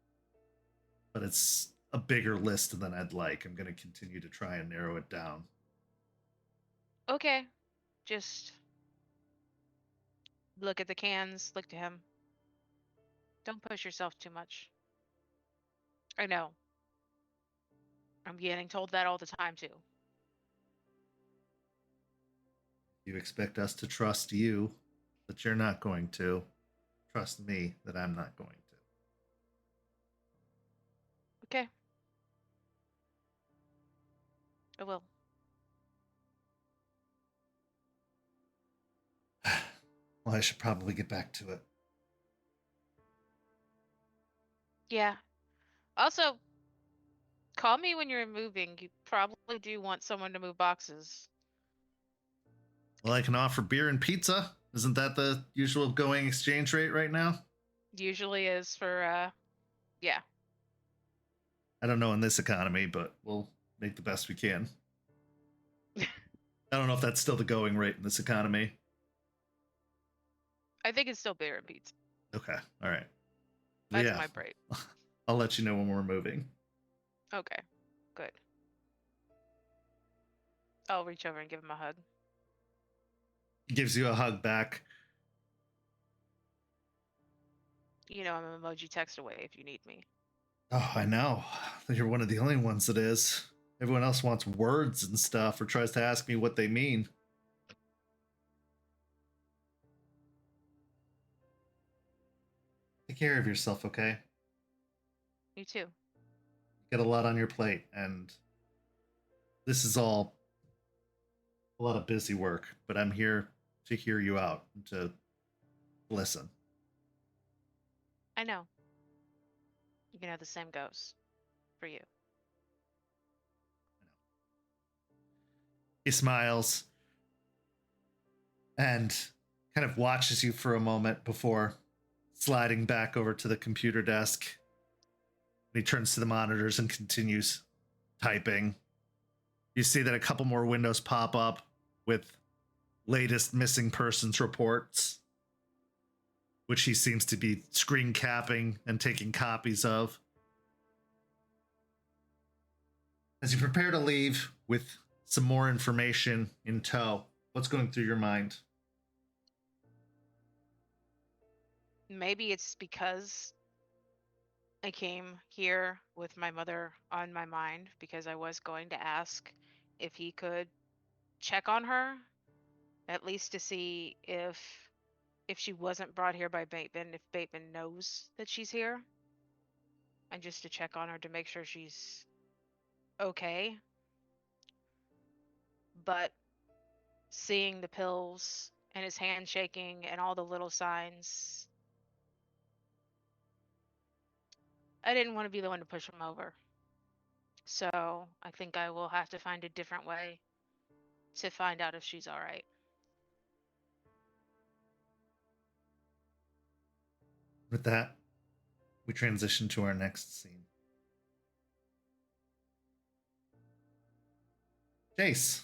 But it's a bigger list than I'd like. I'm going to continue to try and narrow it down. Okay. Just look at the cans, look to him. Don't push yourself too much. I know. I'm getting told that all the time too. You expect us to trust you, but you're not going to. Trust me that I'm not going to. Okay. I will. Well, I should probably get back to it. Yeah. Also, call me when you're moving. You probably do want someone to move boxes. Well, I can offer beer and pizza. Isn't that the usual going exchange rate right now? Usually is for, yeah. I don't know in this economy, but we'll make the best we can. I don't know if that's still the going rate in this economy. I think it's still beer and pizza. Okay, all right. That's Yeah, my break. I'll let you know when we're moving. Okay, good. I'll reach over and give him a hug. He gives you a hug back. You know, I'm an emoji text away if you need me. Oh, I know. You're one of the only ones that is. Everyone else wants words and stuff or tries to ask me what they mean. Take care of yourself, okay? You too. You got a lot on your plate, and this is all a lot of busy work, but I'm here to hear you out and to listen. I know. You know, the same goes for you. He smiles and kind of watches you for a moment before sliding back over to the computer desk. He turns to the monitors and continues typing. You see that a couple more windows pop up with latest missing persons reports, which he seems to be screen capping and taking copies of. As you prepare to leave with some more information in tow, what's going through your mind? Maybe it's because I came here with my mother on my mind because I was going to ask if he could check on her at least to see if she wasn't brought here by Bateman, if Bateman knows that she's here, and just to check on her to make sure she's okay. But seeing the pills and his hand shaking and all the little signs, I didn't want to be the one to push him over. So I think I will have to find a different way to find out if she's all right. With that, we transition to our next scene. Jace.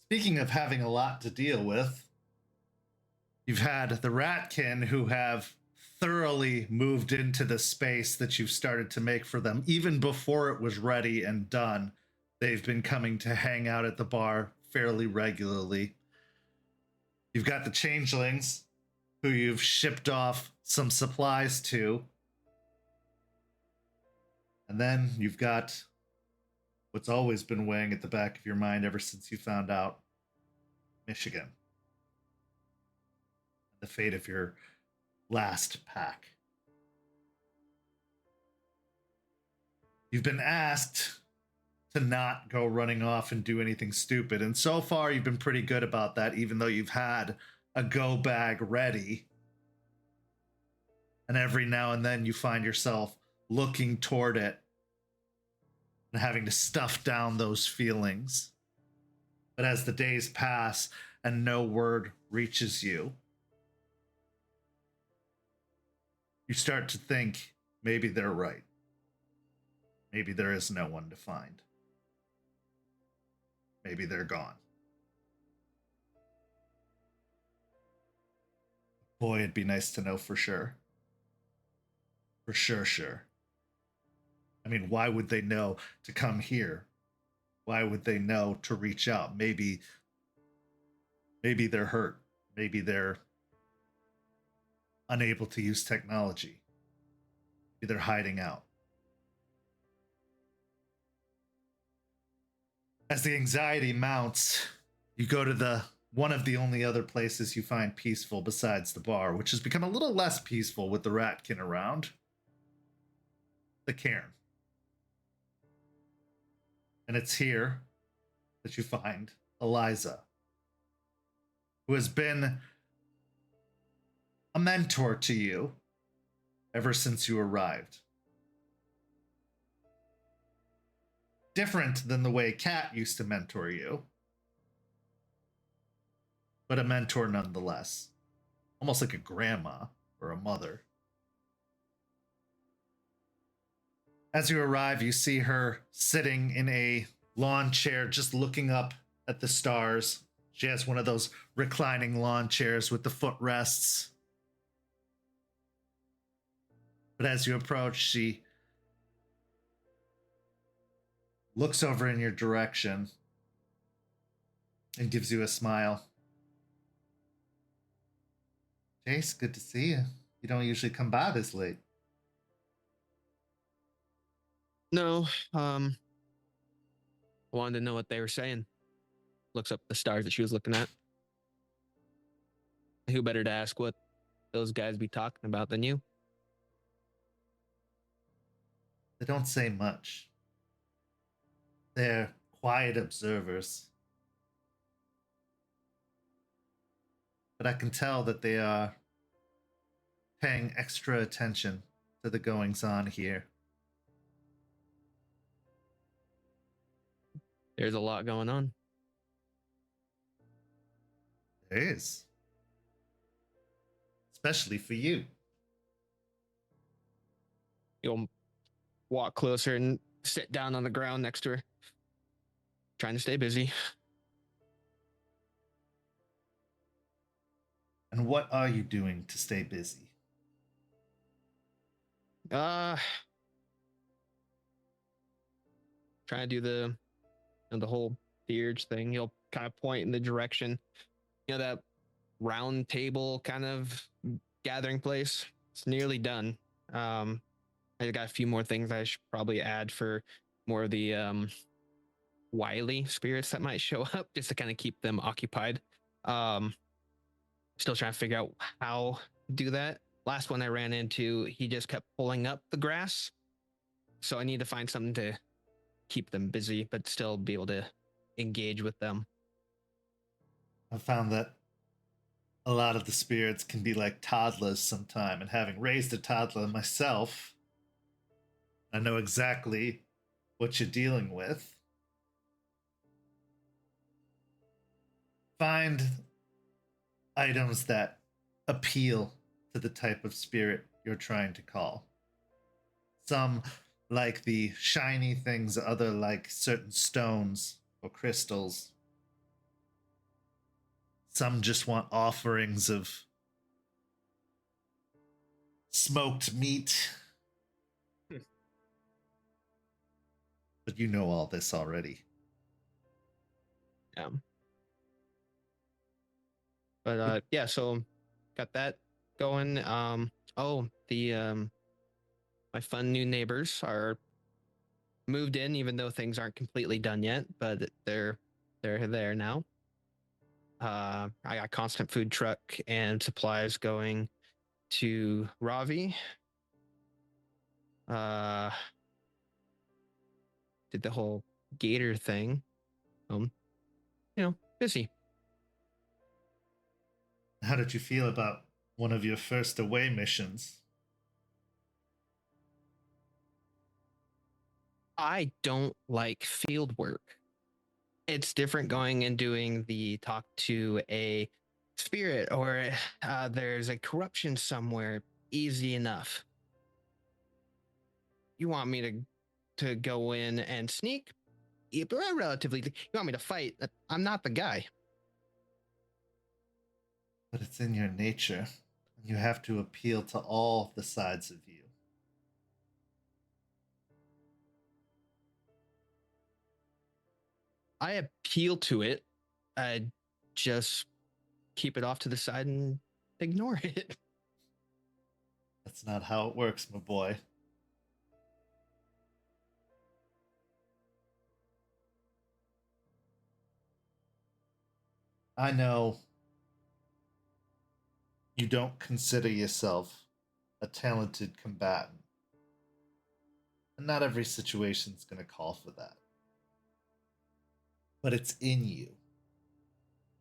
Speaking of having a lot to deal with, you've had the Ratkin who have thoroughly moved into the space that you've started to make for them. Even before it was ready and done, they've been coming to hang out at the bar fairly regularly. You've got the changelings who you've shipped off some supplies to. And then you've got what's always been weighing at the back of your mind ever since you found out Michigan. The fate of your last pack. You've been asked to not go running off and do anything stupid. And so far, you've been pretty good about that, even though you've had a go bag ready. And every now and then you find yourself looking toward it and having to stuff down those feelings. But as the days pass and no word reaches you, you start to think maybe they're right. Maybe there is no one to find. Maybe they're gone. Boy, it'd be nice to know for sure. For sure. I mean, why would they know to come here? Why would they know to reach out? Maybe they're hurt. Maybe they're unable to use technology. Maybe they're hiding out. As the anxiety mounts, you go to one of the only other places you find peaceful besides the bar, which has become a little less peaceful with the Ratkin around. The Cairn. And it's here that you find Eliza, who has been a mentor to you ever since you arrived. Different than the way Kat used to mentor you, but a mentor nonetheless. Almost like a grandma or a mother. As you arrive, you see her sitting in a lawn chair, just looking up at the stars. She has one of those reclining lawn chairs with the footrests. But as you approach, she looks over in your direction and gives you a smile. Jace, good to see you. You don't usually come by this late. No, I wanted to know what they were saying. Looks up the stars that she was looking at. Who better to ask what those guys be talking about than you? They don't say much. They're quiet observers. But I can tell that they are paying extra attention to the goings-on here. There's a lot going on. There is. Especially for you. You'll walk closer and sit down on the ground next to her. Trying to stay busy. And what are you doing to stay busy? Trying to do the whole theurge thing. He'll kind of point in the direction, that round table kind of gathering place. It's nearly done. I got a few more things I should probably add for more of the wily spirits that might show up just to kind of keep them occupied. Still trying to figure out how to do that. Last one I ran into, he just kept pulling up the grass. So I need to find something to keep them busy, but still be able to engage with them. I found that a lot of the spirits can be like toddlers sometime, and having raised a toddler myself, I know exactly what you're dealing with. Find items that appeal to the type of spirit you're trying to call. Some like the shiny things, other like certain stones or crystals. Some just want offerings of smoked meat. But you know all this already. Yeah. But yeah, so got that going. My fun new neighbors are moved in, even though things aren't completely done yet, but they're there now. I got constant food truck and supplies going to Ravi. Did the whole gator thing. Busy. How did you feel about one of your first away missions? I don't like field work. It's different going and doing the talk to a spirit or there's a corruption somewhere. Easy enough. You want me to go in and sneak? Relatively. You want me to fight? I'm not the guy. But it's in your nature. You have to appeal to all the sides of you. I appeal to it. I just keep it off to the side and ignore it. That's not how it works, my boy. I know you don't consider yourself a talented combatant. And not every situation's going to call for that. But it's in you.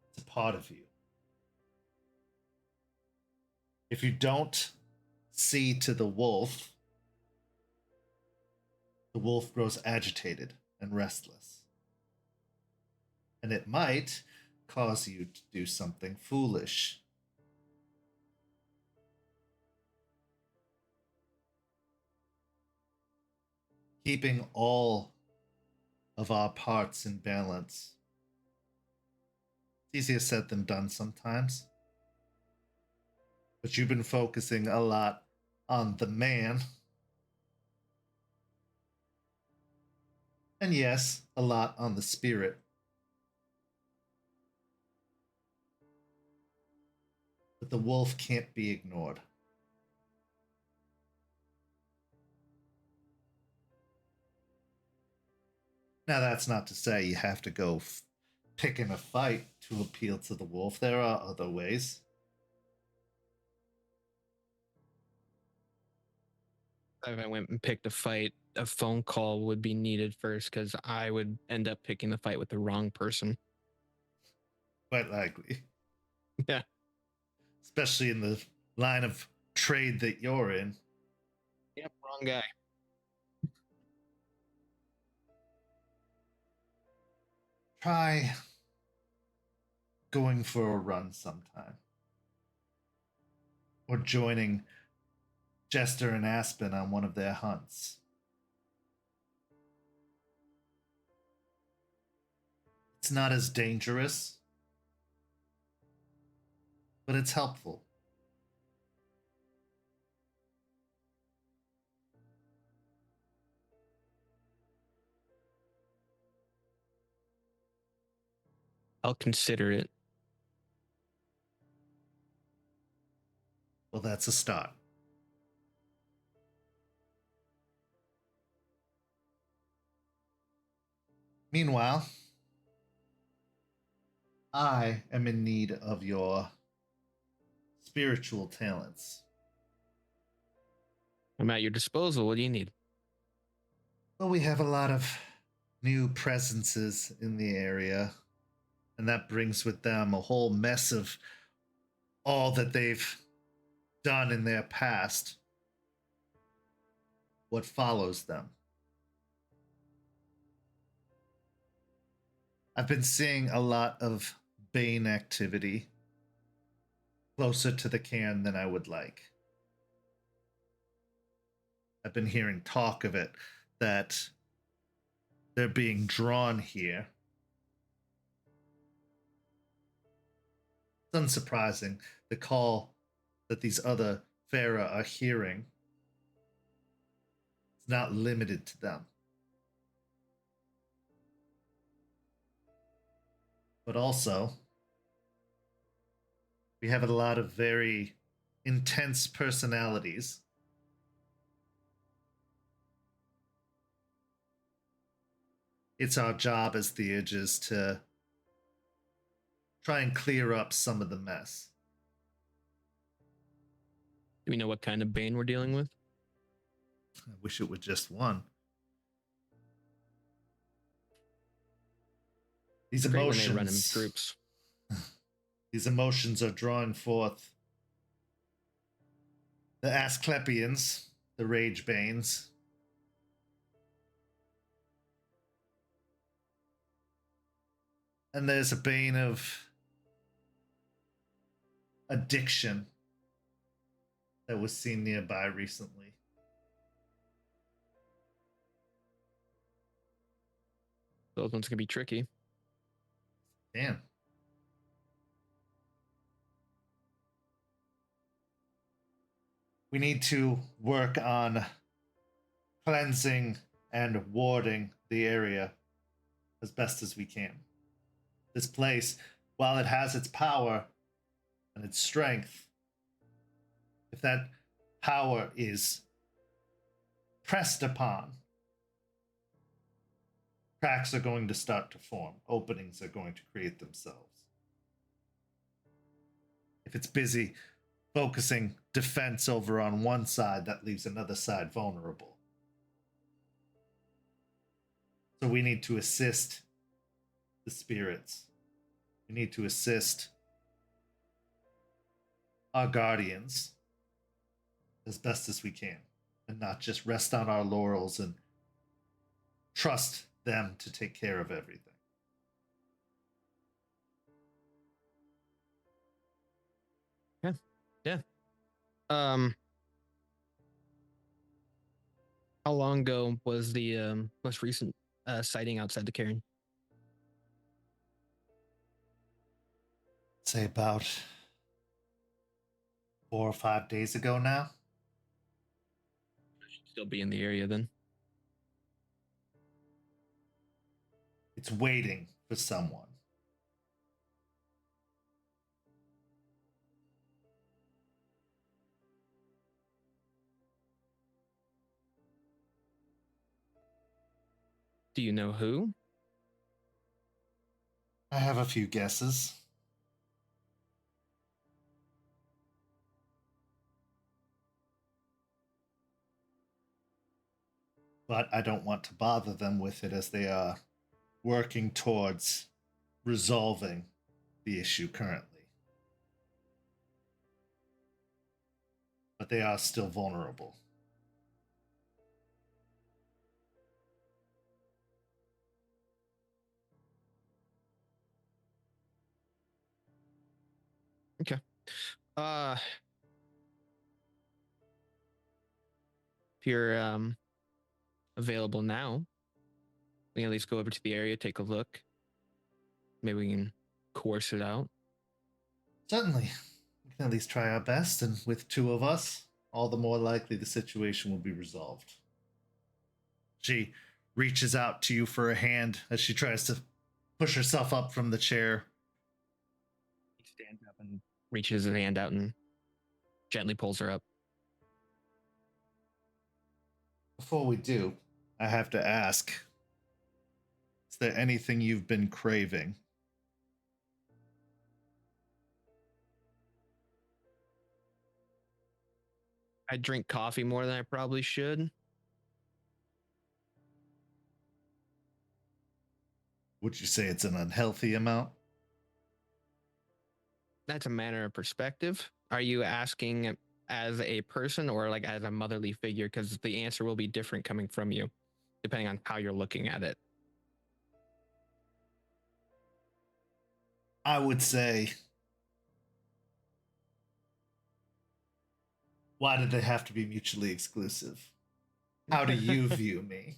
It's a part of you. If you don't see to the wolf grows agitated and restless. And it might cause you to do something foolish. Keeping all of our parts in balance. It's easier said than done sometimes. But you've been focusing a lot on the man. And yes, a lot on the spirit. But the wolf can't be ignored. Now, that's not to say you have to go picking a fight to appeal to the wolf. There are other ways. If I went and picked a fight, a phone call would be needed first because I would end up picking the fight with the wrong person. Quite likely. Yeah. Especially in the line of trade that you're in. Yep, wrong guy. Try going for a run sometime. Or joining Jester and Aspen on one of their hunts. It's not as dangerous, but it's helpful. I'll consider it. Well, that's a start. Meanwhile, I am in need of your spiritual talents. I'm at your disposal. What do you need? Well, we have a lot of new presences in the area, and that brings with them a whole mess of all that they've done in their past. What follows them? I've been seeing a lot of Bane activity closer to the Cairn than I would like. I've been hearing talk of it, that they're being drawn here. It's unsurprising, the call that these other Farah are hearing is not limited to them. But also, we have a lot of very intense personalities. It's our job as Theages to try and clear up some of the mess. Do we know what kind of Bane we're dealing with? I wish it were just one. These Great emotions, when they run in groups. These emotions are drawing forth the Asclepians, the Rage Banes. And there's a bane of addiction that was seen nearby recently. Those ones can be tricky. Damn. We need to work on cleansing and warding the area as best as we can. This place, while it has its power and its strength, if that power is pressed upon, cracks are going to start to form. Openings are going to create themselves. If it's busy focusing defense over on one side, that leaves another side vulnerable. So we need to assist the spirits. We need to assist our guardians as best as we can, and not just rest on our laurels and trust them to take care of everything. Yeah. How long ago was the most recent sighting outside the Cairn? Say about 4 or 5 days ago now. Should still be in the area then. It's waiting for someone. Do you know who? I have a few guesses. But I don't want to bother them with it, as they are working towards resolving the issue currently. But they are still vulnerable. Okay. If you're available now, we can at least go over to the area, take a look. Maybe we can course it out. Certainly. We can at least try our best, and with 2 of us, all the more likely the situation will be resolved. She reaches out to you for a hand as she tries to push herself up from the chair. He stands up and reaches his hand out and gently pulls her up. Before we do, I have to ask, Is there anything you've been craving? I drink coffee more than I probably should. Would you say it's an unhealthy amount? That's a matter of perspective. Are you asking as a person or like as a motherly figure? Because the answer will be different coming from you, depending on how you're looking at it. I would say, why did they have to be mutually exclusive? How do you view me?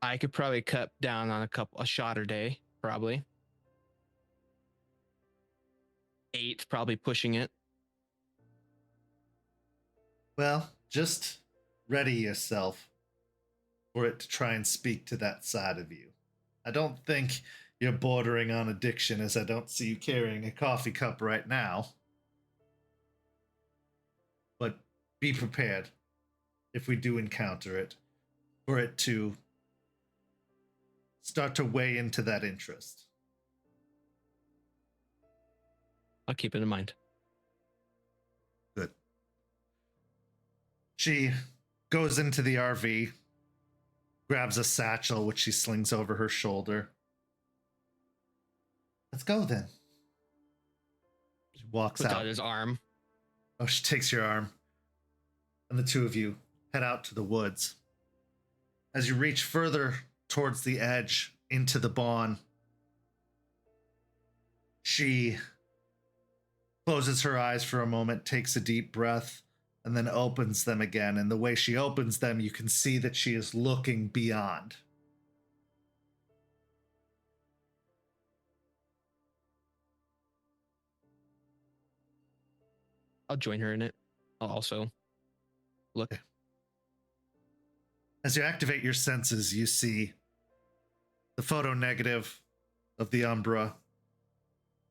I could probably cut down on a shot a day, probably. 8, probably pushing it. Well, just ready yourself for it to try and speak to that side of you. I don't think you're bordering on addiction, as I don't see you carrying a coffee cup right now. But be prepared, if we do encounter it, for it to start to weigh into that interest. I'll keep it in mind. Good. She goes into the RV, grabs a satchel, which she slings over her shoulder. Let's go then. She walks Puts out. out his arm. Oh, she takes your arm. And the two of you head out to the woods. As you reach further towards the edge into the bawn, she closes her eyes for a moment, takes a deep breath, and then opens them again. And the way she opens them, you can see that she is looking beyond. I'll join her in it. I'll also look. As you activate your senses, you see the photo negative of the Umbra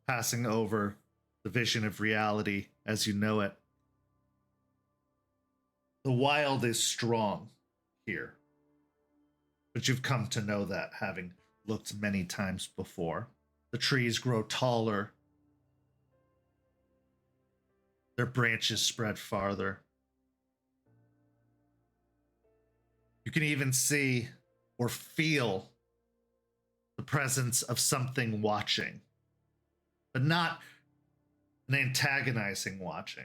passing over the vision of reality as you know it. The wild is strong here, but you've come to know that, having looked many times before. The trees grow taller. Their branches spread farther. You can even see or feel the presence of something watching, but not an antagonizing watching.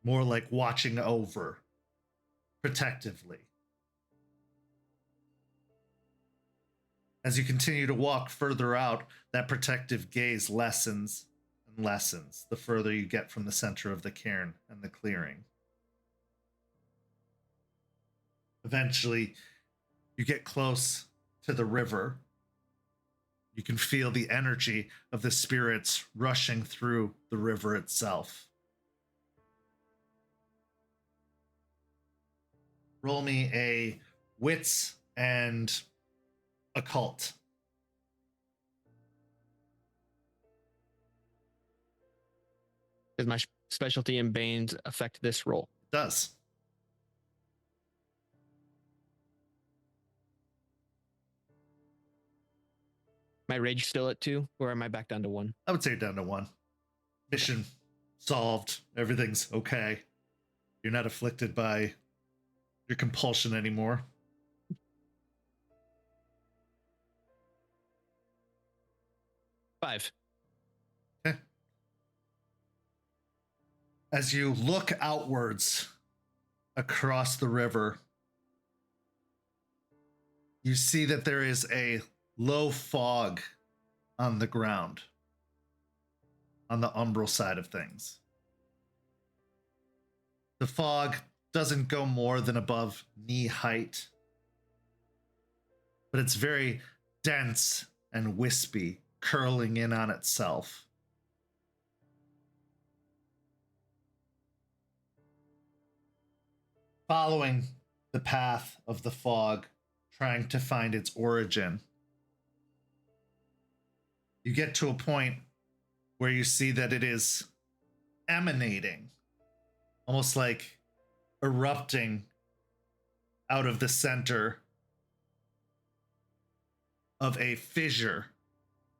More like watching over, protectively. As you continue to walk further out, that protective gaze lessens and lessens the further you get from the center of the cairn and the clearing. Eventually, you get close to the river. You can feel the energy of the spirits rushing through the river itself. Roll me a wits and occult. Does my specialty in Banes affect this roll? It does. My rage still at 2, or am I back down to 1? I would say down to 1. Mission solved. Everything's okay. You're not afflicted by your compulsion anymore. Five. Okay. As you look outwards across the river, you see that there is a low fog on the ground on the umbral side of things. The fog doesn't go more than above knee height, but it's very dense and wispy, curling in on itself. Following the path of the fog, trying to find its origin, you get to a point where you see that it is emanating, almost like erupting out of the center of a fissure,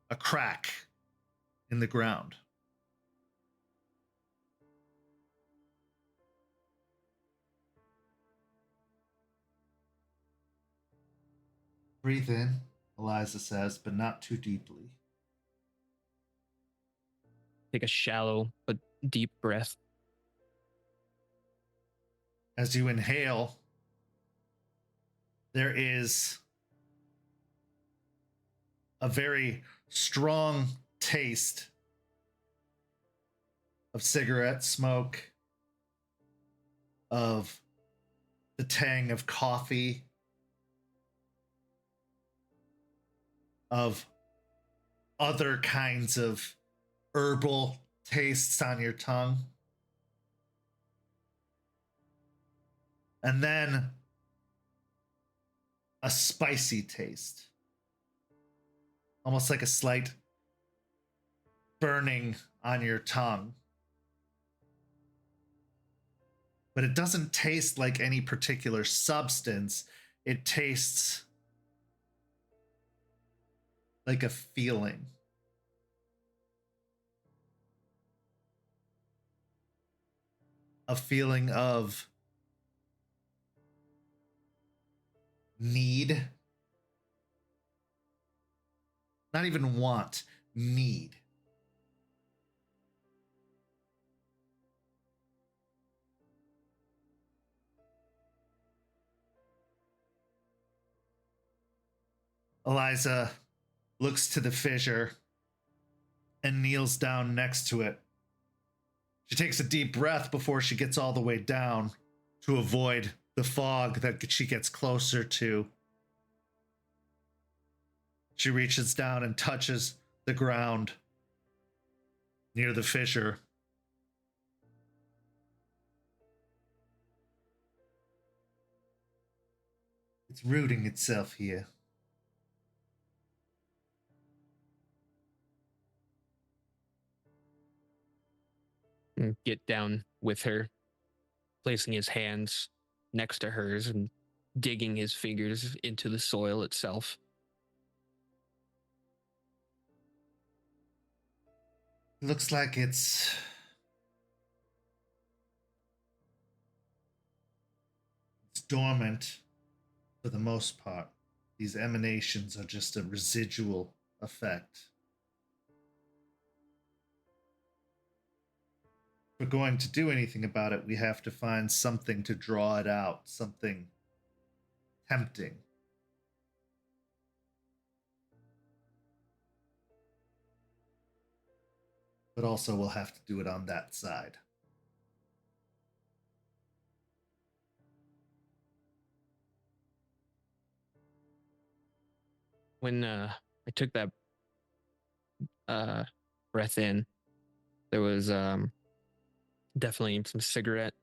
a crack in the ground. Breathe in, Eliza says, but not too deeply. Take a shallow but deep breath. As you inhale, there is a very strong taste of cigarette smoke, of the tang of coffee, of other kinds of herbal tastes on your tongue. And then a spicy taste. Almost like a slight burning on your tongue. But it doesn't taste like any particular substance. It tastes like a feeling. A feeling of need. Not even want, need. Eliza looks to the fissure and kneels down next to it. She takes a deep breath before she gets all the way down to avoid the fog that she gets closer to. She reaches down and touches the ground near the fissure. It's rooting itself here. And get down with her, placing his hands next to hers and digging his fingers into the soil itself. Looks like it's dormant for the most part. These emanations are just a residual effect. If we're going to do anything about it, we have to find something to draw it out, something tempting. But also we'll have to do it on that side. When I took that breath in, there was definitely some cigarette,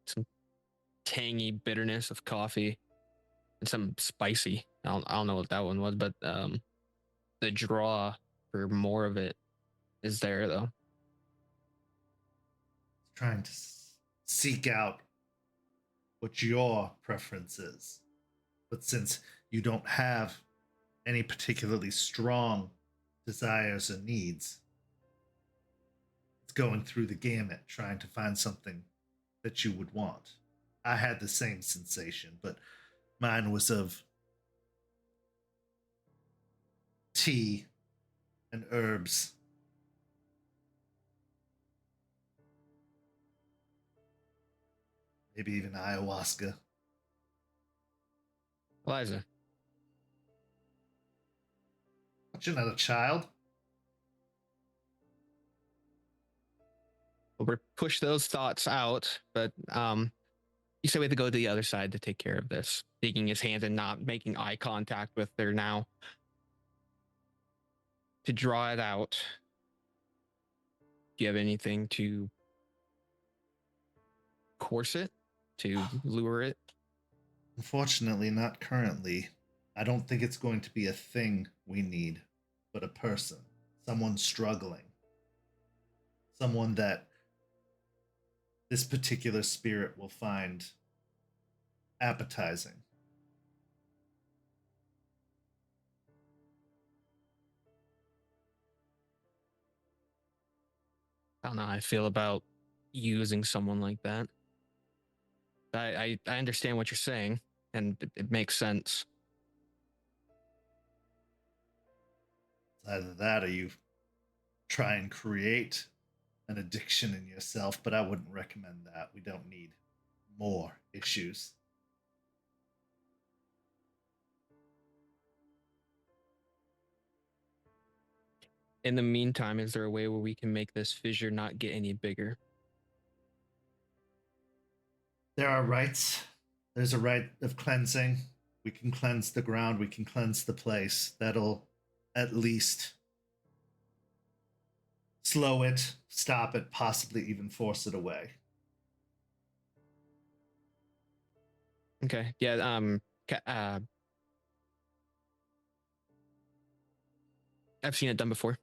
some tangy bitterness of coffee, and some spicy. I don't know what that one was, but the draw for more of it is there though. Trying to seek out what your preference is. But since you don't have any particularly strong desires or needs, it's going through the gamut, trying to find something that you would want. I had the same sensation, but mine was of tea and herbs. Maybe even ayahuasca. Eliza, But you're not a child. we'll push those thoughts out, but you said we have to go to the other side to take care of this. Taking his hands and not making eye contact with her now. To draw it out, do you have anything to course it, to lure it? Unfortunately, not currently. I don't think it's going to be a thing we need, but a person. Someone struggling. Someone that this particular spirit will find appetizing. I don't know how I feel about using someone like that. I understand what you're saying, and it makes sense. Either that or you try and create an addiction in yourself, but I wouldn't recommend that. We don't need more issues. In the meantime, is there a way where we can make this fissure not get any bigger? There are rites. There's a rite of cleansing. We can cleanse the ground. We can cleanse the place. That'll at least slow it, stop it, possibly even force it away. Okay. Yeah. I've seen it done before.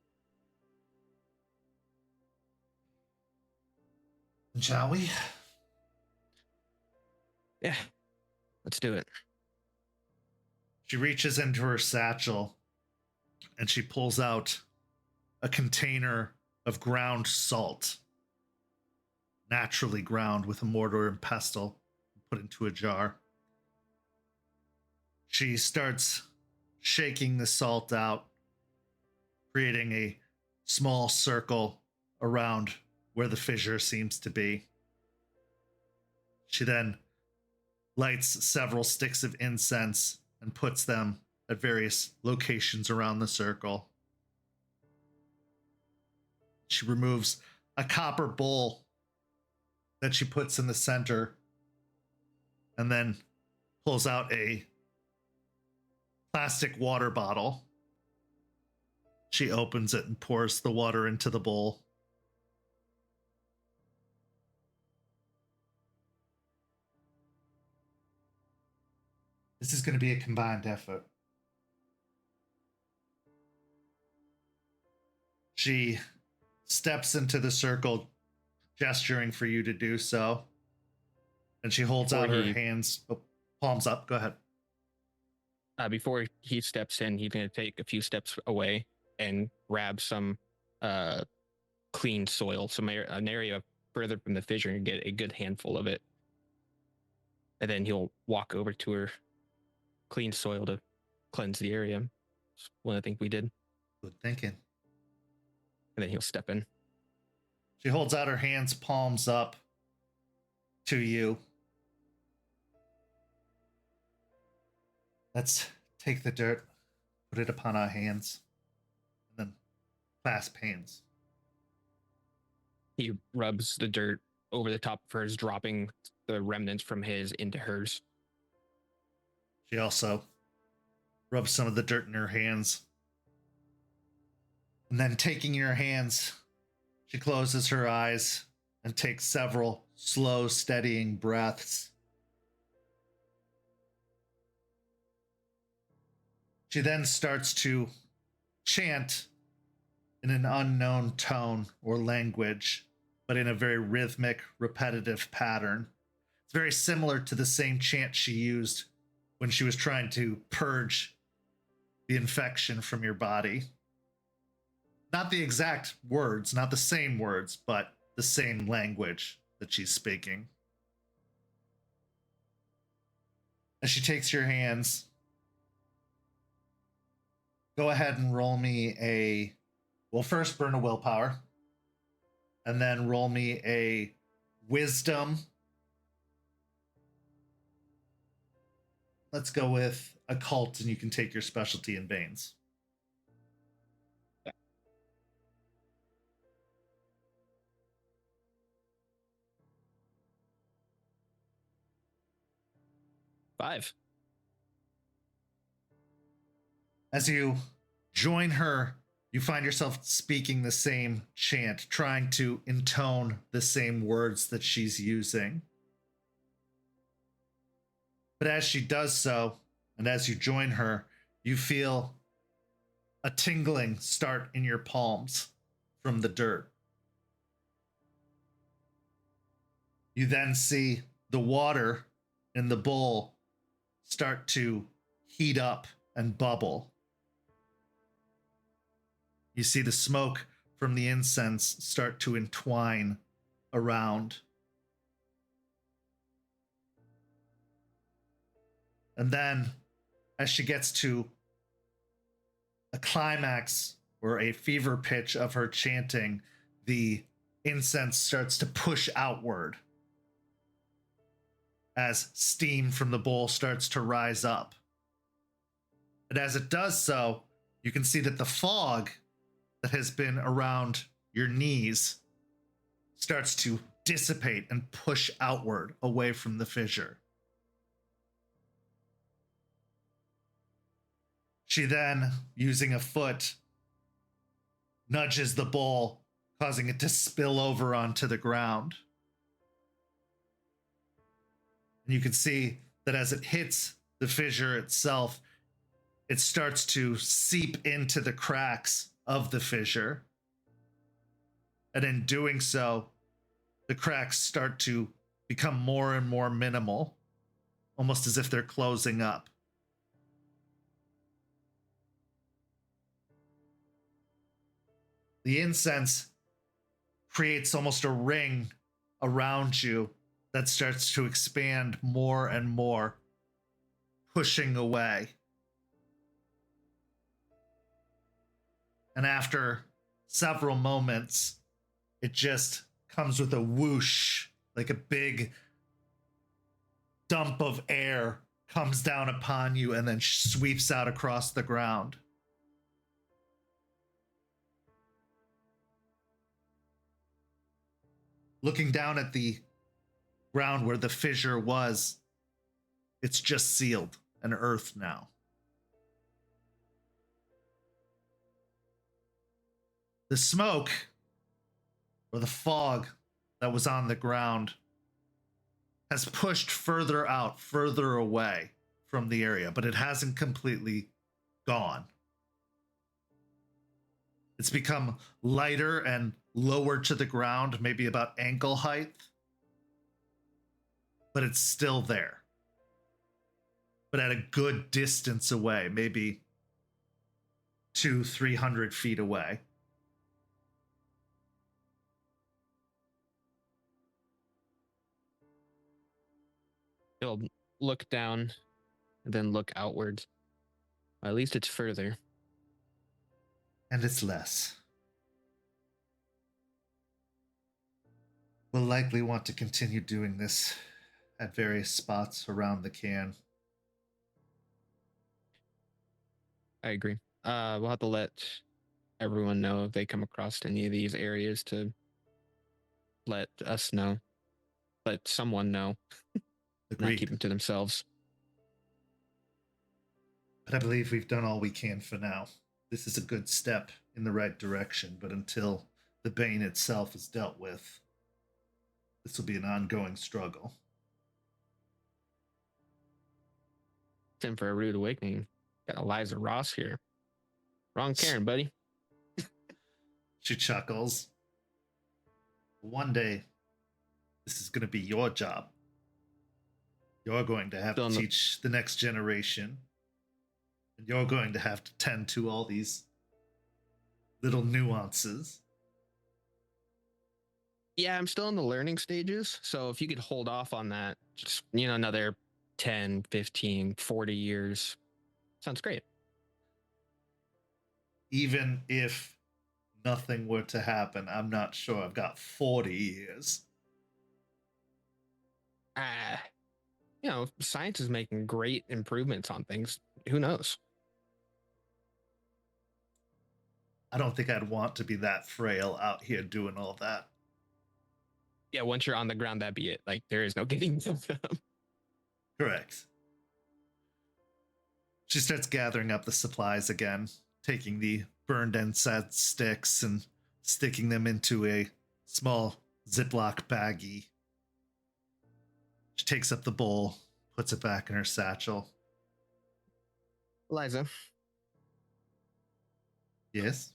Shall we? Yeah. Let's do it. She reaches into her satchel and she pulls out a container of ground salt, naturally ground with a mortar and pestle, put into a jar. She starts shaking the salt out, creating a small circle around where the fissure seems to be. She then lights several sticks of incense and puts them at various locations around the circle. She removes a copper bowl that she puts in the center and then pulls out a plastic water bottle. She opens it and pours the water into the bowl. This is going to be a combined effort. She steps into the circle, gesturing for you to do so. And she holds out her hands, palms up. Go ahead. Before he steps in, he's going to take a few steps away and grab some clean soil, an area further from the fissure, and get a good handful of it. And then he'll walk over to her clean soil to cleanse the area. That's one of the things we did. Good thinking. And then he'll step in. She holds out her hands, palms up to you. Let's take the dirt, put it upon our hands, and then clasp hands. He rubs the dirt over the top of hers, dropping the remnants from his into hers. She also rubs some of the dirt in her hands. And then taking your hands, she closes her eyes and takes several slow, steadying breaths. She then starts to chant in an unknown tone or language, but in a very rhythmic, repetitive pattern. It's very similar to the same chant she used when she was trying to purge the infection from your body. Not the exact words, not the same words, but the same language that she's speaking. As she takes your hands, go ahead and roll me first burn a willpower, and then roll me a wisdom. Let's go with occult, and you can take your specialty in Banes. Five. As you join her, you find yourself speaking the same chant, trying to intone the same words that she's using. But as she does so, and as you join her, you feel a tingling start in your palms from the dirt. You then see the water in the bowl start to heat up and bubble. You see the smoke from the incense start to entwine around. And then, as she gets to a climax or a fever pitch of her chanting, the incense starts to push outward as steam from the bowl starts to rise up. And as it does so, you can see that the fog that has been around your knees starts to dissipate and push outward away from the fissure. She then, using a foot, nudges the bowl, causing it to spill over onto the ground. And you can see that as it hits the fissure itself, it starts to seep into the cracks of the fissure. And in doing so, the cracks start to become more and more minimal, almost as if they're closing up. The incense creates almost a ring around you that starts to expand more and more, pushing away. And after several moments, it just comes with a whoosh, like a big dump of air comes down upon you and then sweeps out across the ground. Looking down at the ground where the fissure was, it's just sealed and earth now. The smoke, or the fog that was on the ground, has pushed further out, further away from the area, but it hasn't completely gone. It's become lighter and lower to the ground, maybe about ankle height, but it's still there. But at a good distance away, maybe 200-300 feet away. He'll look down and then look outwards. At least it's further. And it's less. We'll likely want to continue doing this at various spots around the Caern. I agree. We'll have to let everyone know if they come across any of these areas to let us know. Let someone know. Agreed. Not keep them to themselves. But I believe we've done all we can for now. This is a good step in the right direction, but until the Bane itself is dealt with, this will be an ongoing struggle. Time for a rude awakening. Got Eliza Ross here. Wrong Caern, buddy. She chuckles. One day, this is going to be your job. You're going to have to teach the next generation. And you're going to have to tend to all these little nuances. Yeah, I'm still in the learning stages. So if you could hold off on that, just, another 10, 15, 40 years. Sounds great. Even if nothing were to happen, I'm not sure I've got 40 years. Science is making great improvements on things. Who knows? I don't think I'd want to be that frail out here doing all that. Yeah, once you're on the ground, that'd be it. Like, there is no getting them. Correct. She starts gathering up the supplies again, taking the burned incense sticks and sticking them into a small Ziploc baggie. She takes up the bowl, puts it back in her satchel. Eliza. Yes?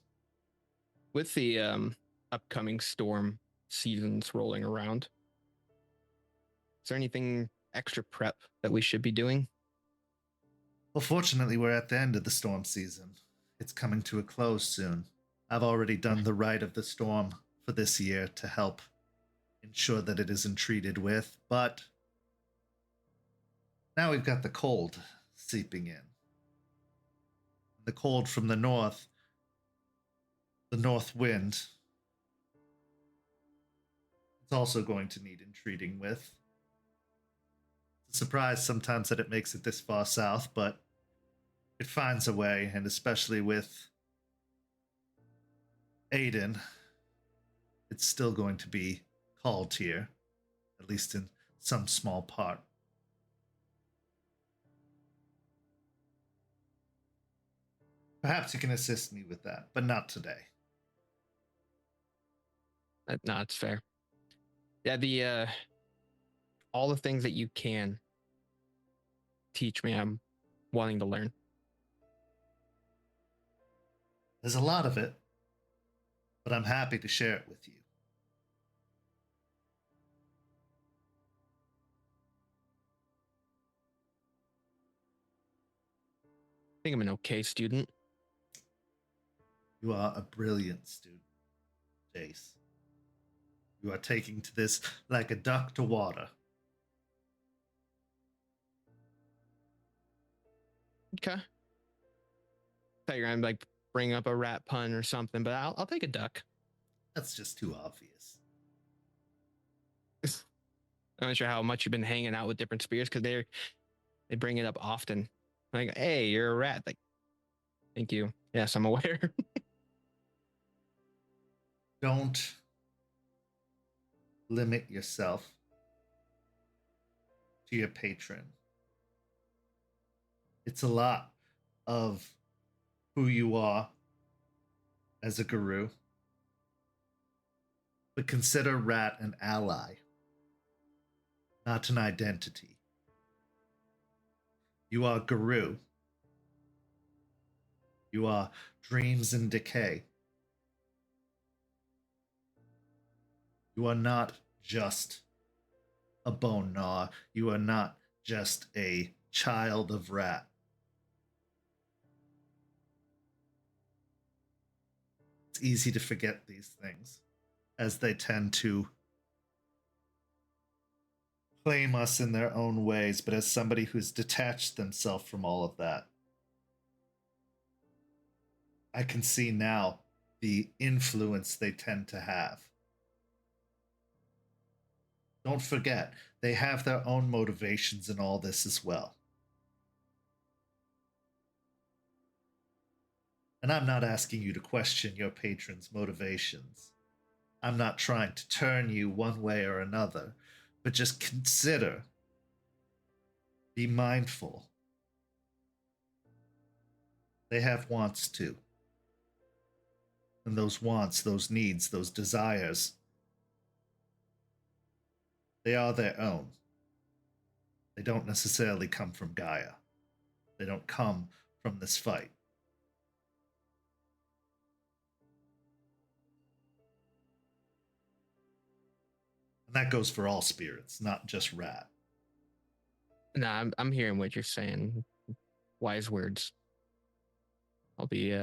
With the upcoming storm seasons rolling around, Is there anything extra prep that we should be doing? Well, fortunately, we're at the end of the storm season. It's coming to a close soon. I've already done the rite of the storm for this year to help ensure that it isn't treated with, but now we've got the cold seeping in. The cold from the north wind, it's also going to need entreating with. It's a surprise sometimes that it makes it this far south, but it finds a way, and especially with Aiden, it's still going to be called here, at least in some small part. Perhaps you can assist me with that, but not today. No, it's fair. Yeah, the all the things that you can teach me, I'm wanting to learn. There's a lot of it, but I'm happy to share it with you. I think I'm an okay student. You are a brilliant student, Jace. You are taking to this like a duck to water. Okay. Thought you were gonna like bring up a rat pun or something, but I'll take a duck. That's just too obvious. I'm not sure how much you've been hanging out with different spears because they bring it up often. Like, hey, you're a rat. Like, thank you. Yes, I'm aware. Don't limit yourself to your patron. It's a lot of who you are as a guru. But consider Rat an ally, not an identity. You are Guru. You are Dreams-In-Decay. You are not just a bone gnaw. You are not just a child of Rat. It's easy to forget these things, as they tend to claim us in their own ways, but as somebody who's detached themselves from all of that, I can see now the influence they tend to have. Don't forget, they have their own motivations in all this as well. And I'm not asking you to question your patron's motivations. I'm not trying to turn you one way or another, but just consider, be mindful. They have wants too. And those wants, those needs, those desires, they are their own. They don't necessarily come from Gaia. They don't come from this fight. And that goes for all spirits, not just Rat. Nah, I'm hearing what you're saying. Wise words. I'll be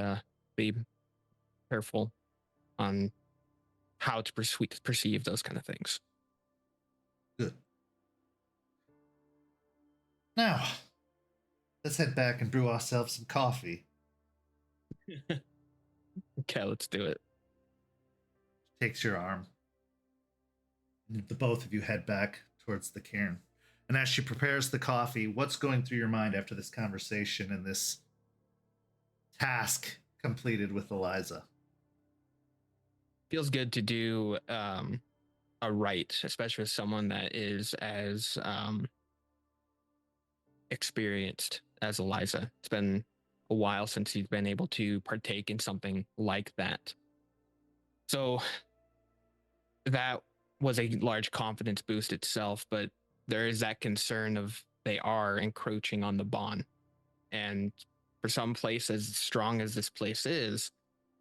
careful on how to perceive those kind of things. Good. Now, let's head back and brew ourselves some coffee. Okay, let's do it. Takes your arm. And the both of you head back towards the cairn. And as she prepares the coffee, what's going through your mind after this conversation and this task completed with Eliza? Feels good to do a rite, especially with someone that is as experienced as Eliza. It's been a while since he's been able to partake in something like that. So that was a large confidence boost itself, but there is that concern of they are encroaching on the bond. And for some place as strong as this place is,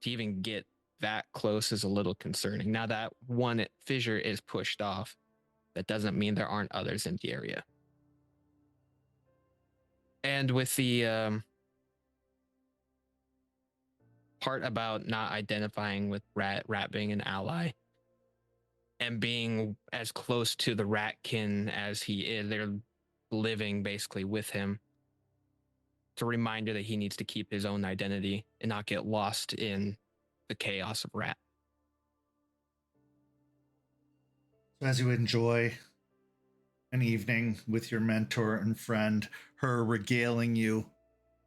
to even get that close is a little concerning. Now that one fissure is pushed off, That doesn't mean there aren't others in the area. And with the part about not identifying with rat being an ally and being as close to the ratkin as he is, they're living basically with him. It's a reminder that he needs to keep his own identity and not get lost in the chaos of rat. So as you enjoy an evening with your mentor and friend, her regaling you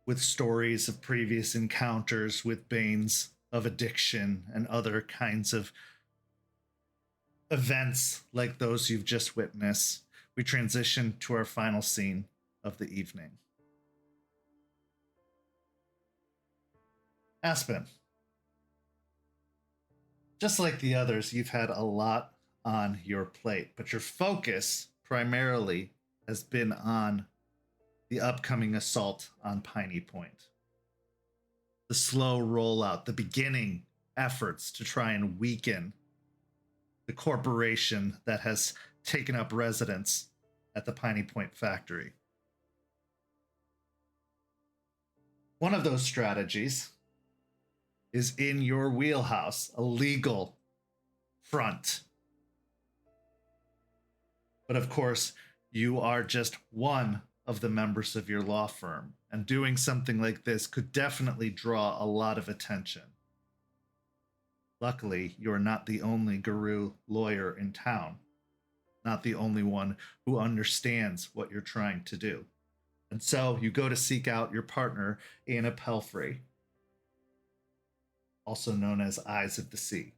with stories of previous encounters with banes of addiction and other kinds of events like those you've just witnessed, we transition to our final scene of the evening. Aspen, just like the others, you've had a lot on your plate, but your focus primarily has been on the upcoming assault on Piney Point. The slow rollout, the beginning efforts to try and weaken the corporation that has taken up residence at the Piney Point factory. One of those strategies is in your wheelhouse, a legal front. But of course, you are just one of the members of your law firm, and doing something like this could definitely draw a lot of attention. Luckily, you are not the only guru lawyer in town, not the only one who understands what you're trying to do. And so you go to seek out your partner, Anna Pelfrey, also known as Eyes of the Sea.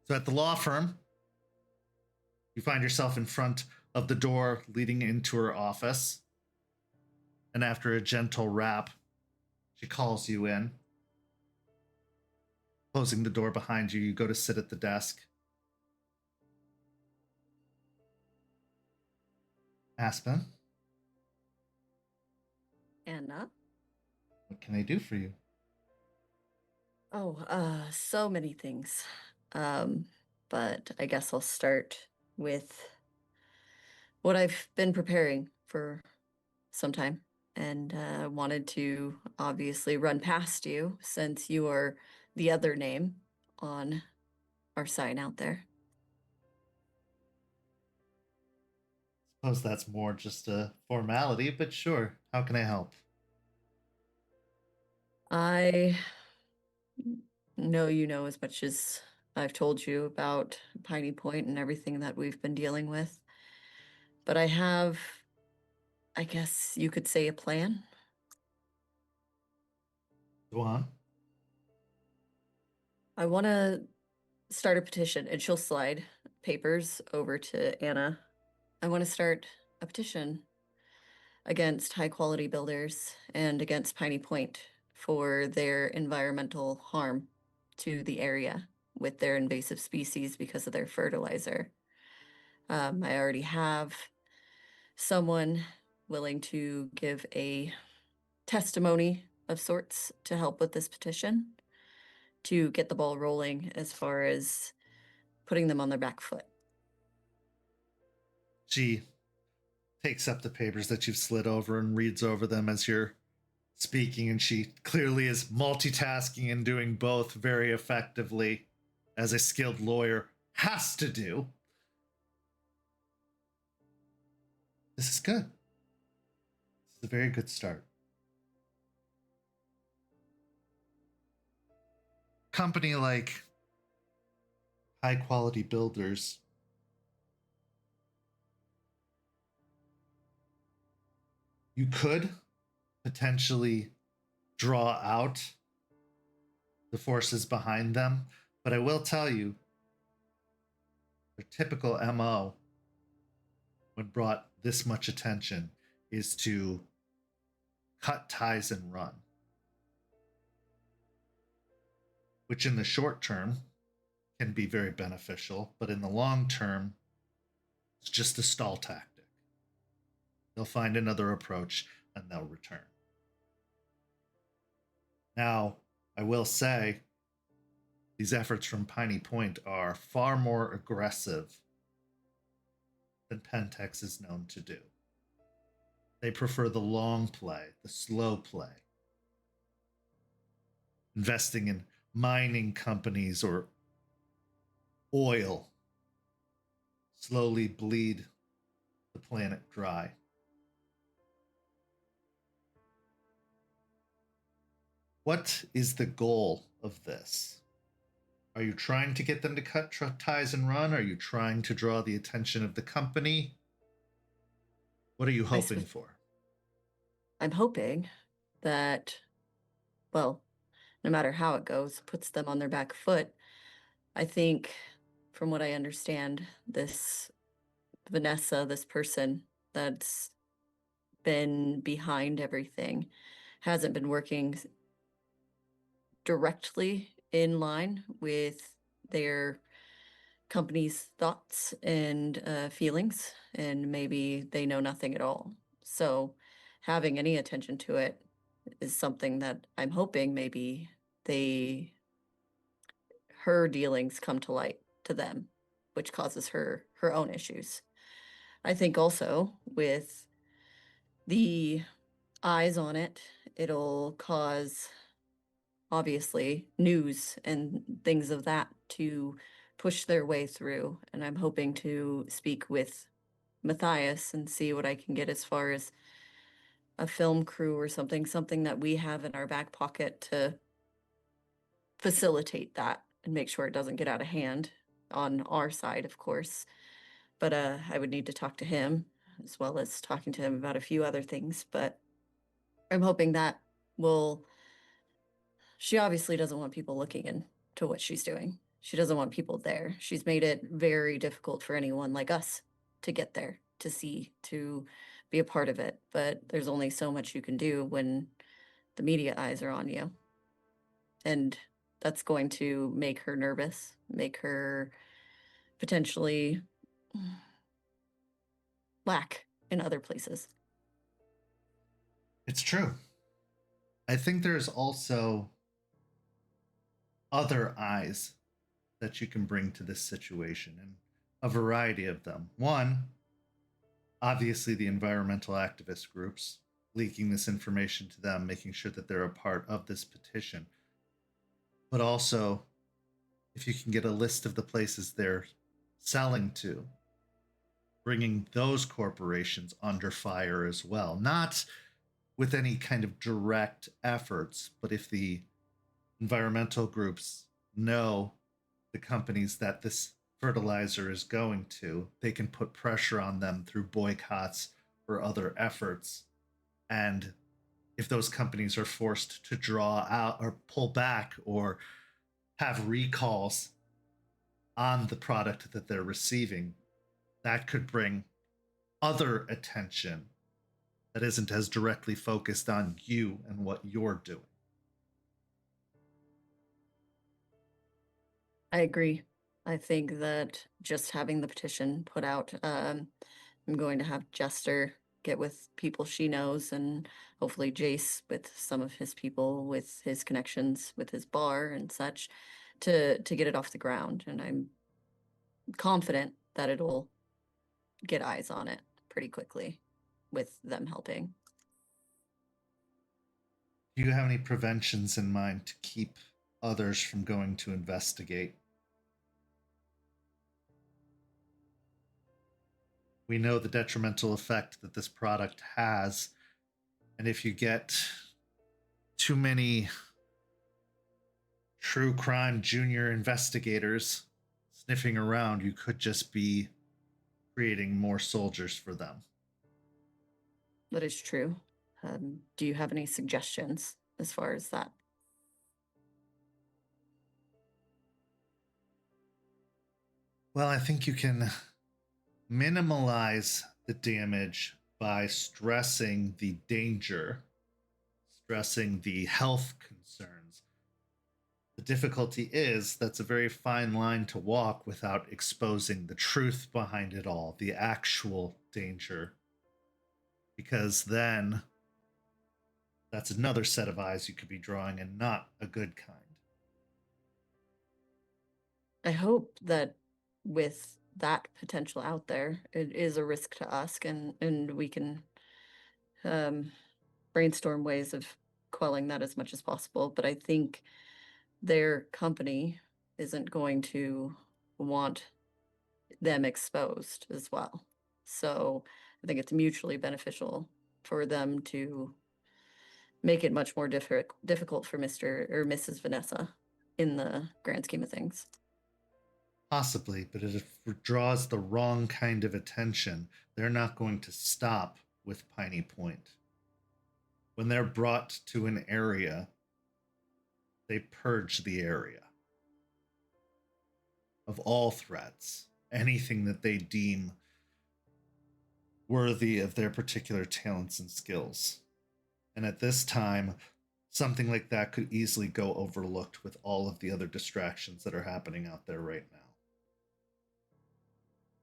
So at the law firm, you find yourself in front of the door leading into her office. And after a gentle rap, she calls you in. Closing the door behind you, you go to sit at the desk. Aspen? Anna? What can I do for you? So many things. But I guess I'll start with what I've been preparing for some time, and wanted to obviously run past you since you are the other name on our sign out there. Suppose that's more just a formality, but sure. How can I help? I know you know as much as I've told you about Piney Point and everything that we've been dealing with. But I have, I guess you could say, a plan. Go on. I want to start a petition, and she'll slide papers over to Anna. I want to start a petition against high quality builders and against Piney Point for their environmental harm to the area with their invasive species because of their fertilizer. I already have someone willing to give a testimony of sorts to help with this petition to get the ball rolling as far as putting them on their back foot. She takes up the papers that you've slid over and reads over them as you're speaking, and she clearly is multitasking and doing both very effectively, as a skilled lawyer has to do. This is good. This is a very good start. Company like high quality builders you could potentially draw out the forces behind them, but I will tell you, their typical MO when brought this much attention is to cut ties and run, which in the short term can be very beneficial, but in the long term, it's just a stall tactic. They'll find another approach and they'll return. Now, I will say, these efforts from Piney Point are far more aggressive than Pentex is known to do. They prefer the long play, the slow play. Investing in mining companies or oil slowly bleed the planet dry. What is the goal of this? Are you trying to get them to cut ties and run? Are you trying to draw the attention of the company? What are you hoping for? I'm hoping that, well, no matter how it goes, puts them on their back foot. I think, from what I understand, this Vanessa, this person that's been behind everything, hasn't been working directly in line with their company's thoughts and feelings, and maybe they know nothing at all. So having any attention to it is something that I'm hoping maybe her dealings come to light to them, which causes her own issues. I think also with the eyes on it, it'll cause, obviously, news and things of that to push their way through. And I'm hoping to speak with Matthias and see what I can get as far as a film crew or something that we have in our back pocket to facilitate that and make sure it doesn't get out of hand on our side, of course. But I would need to talk to him, as well as talking to him about a few other things. But I'm hoping that will... She obviously doesn't want people looking into what she's doing. She doesn't want people there. She's made it very difficult for anyone like us to get there, to see, to be a part of it. But there's only so much you can do when the media eyes are on you. And that's going to make her nervous, make her potentially lack in other places. It's true. I think there's also other eyes that you can bring to this situation, and a variety of them. One, obviously the environmental activist groups, leaking this information to them, making sure that they're a part of this petition. But also, if you can get a list of the places they're selling to, bringing those corporations under fire as well. Not with any kind of direct efforts, but if the environmental groups know the companies that this fertilizer is going to, they can put pressure on them through boycotts or other efforts. And if those companies are forced to draw out or pull back or have recalls on the product that they're receiving, that could bring other attention that isn't as directly focused on you and what you're doing. I agree. I think that just having the petition put out, I'm going to have Jester get with people she knows, and hopefully Jace with some of his people, with his connections with his bar and such, to get it off the ground. And I'm confident that it'll get eyes on it pretty quickly with them helping. Do you have any preventions in mind to keep others from going to investigate? We know the detrimental effect that this product has, and if you get too many true crime junior investigators sniffing around, you could just be creating more soldiers for them. That is true. Do you have any suggestions as far as that? Well, I think you can minimize the damage by stressing the danger, stressing the health concerns. The difficulty is that's a very fine line to walk without exposing the truth behind it all, the actual danger. Because then that's another set of eyes you could be drawing, and not a good kind. I hope that with that potential out there, it is a risk to us, and we can brainstorm ways of quelling that as much as possible. But I think their company isn't going to want them exposed as well. So I think it's mutually beneficial for them to make it much more difficult for Mr. or Mrs. Vanessa in the grand scheme of things. Possibly, but if it draws the wrong kind of attention, they're not going to stop with Piney Point. When they're brought to an area, they purge the area of all threats, anything that they deem worthy of their particular talents and skills. And at this time, something like that could easily go overlooked with all of the other distractions that are happening out there right now.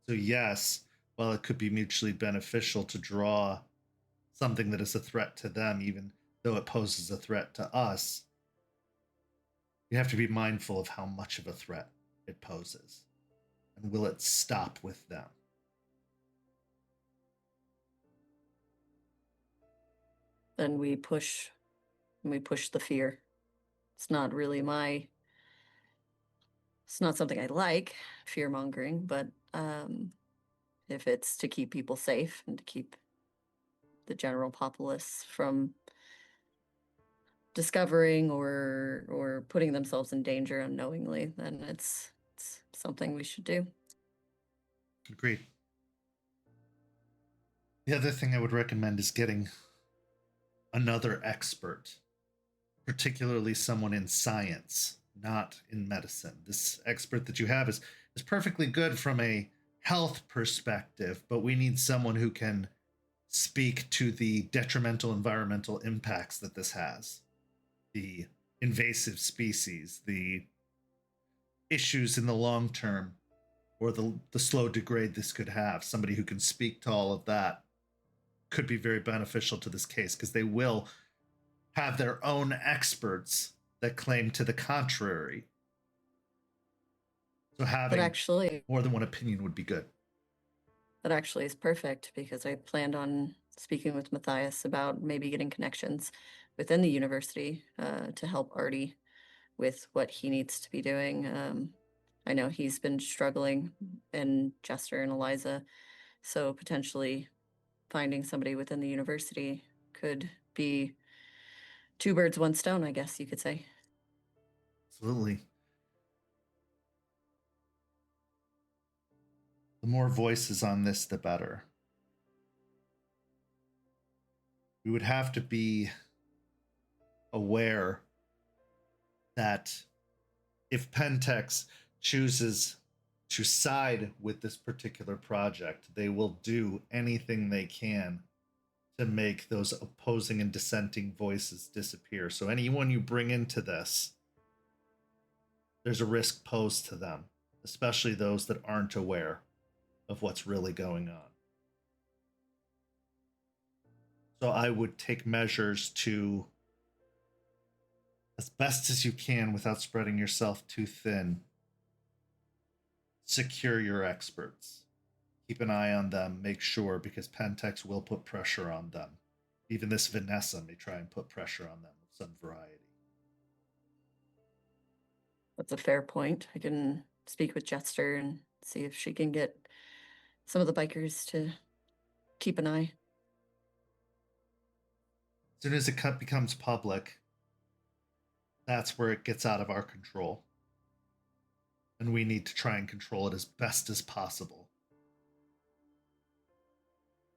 So yes, while it could be mutually beneficial to draw something that is a threat to them, even though it poses a threat to us, you have to be mindful of how much of a threat it poses. And will it stop with them? Then we push the fear. It's not really it's not something I like, fear mongering, but if it's to keep people safe and to keep the general populace from discovering or putting themselves in danger unknowingly, then it's something we should do. Agreed. The other thing I would recommend is getting another expert, particularly someone in science, not in medicine. This expert that you have is perfectly good from a health perspective, but we need someone who can speak to the detrimental environmental impacts that this has, the invasive species, the issues in the long term, or the slow degrade this could have. Somebody who can speak to all of that could be very beneficial to this case, because they will have their own experts that claim to the contrary. So having actually, more than one opinion would be good. That actually is perfect, because I planned on speaking with Matthias about maybe getting connections within the university to help Artie with what he needs to be doing. I know he's been struggling, and Jester and Eliza, so potentially finding somebody within the university could be two birds, one stone, I guess you could say. Absolutely. The more voices on this, the better. We would have to be aware that if Pentex chooses to side with this particular project, they will do anything they can to make those opposing and dissenting voices disappear. So anyone you bring into this, there's a risk posed to them, especially those that aren't aware of what's really going on. So I would take measures to, as best as you can without spreading yourself too thin, secure your experts. Keep an eye on them, make sure, because Pentex will put pressure on them. Even this Vanessa may try and put pressure on them of some variety. That's a fair point. I can speak with Jester and see if she can get some of the bikers to keep an eye. As soon as it becomes public, that's where it gets out of our control. And we need to try and control it as best as possible.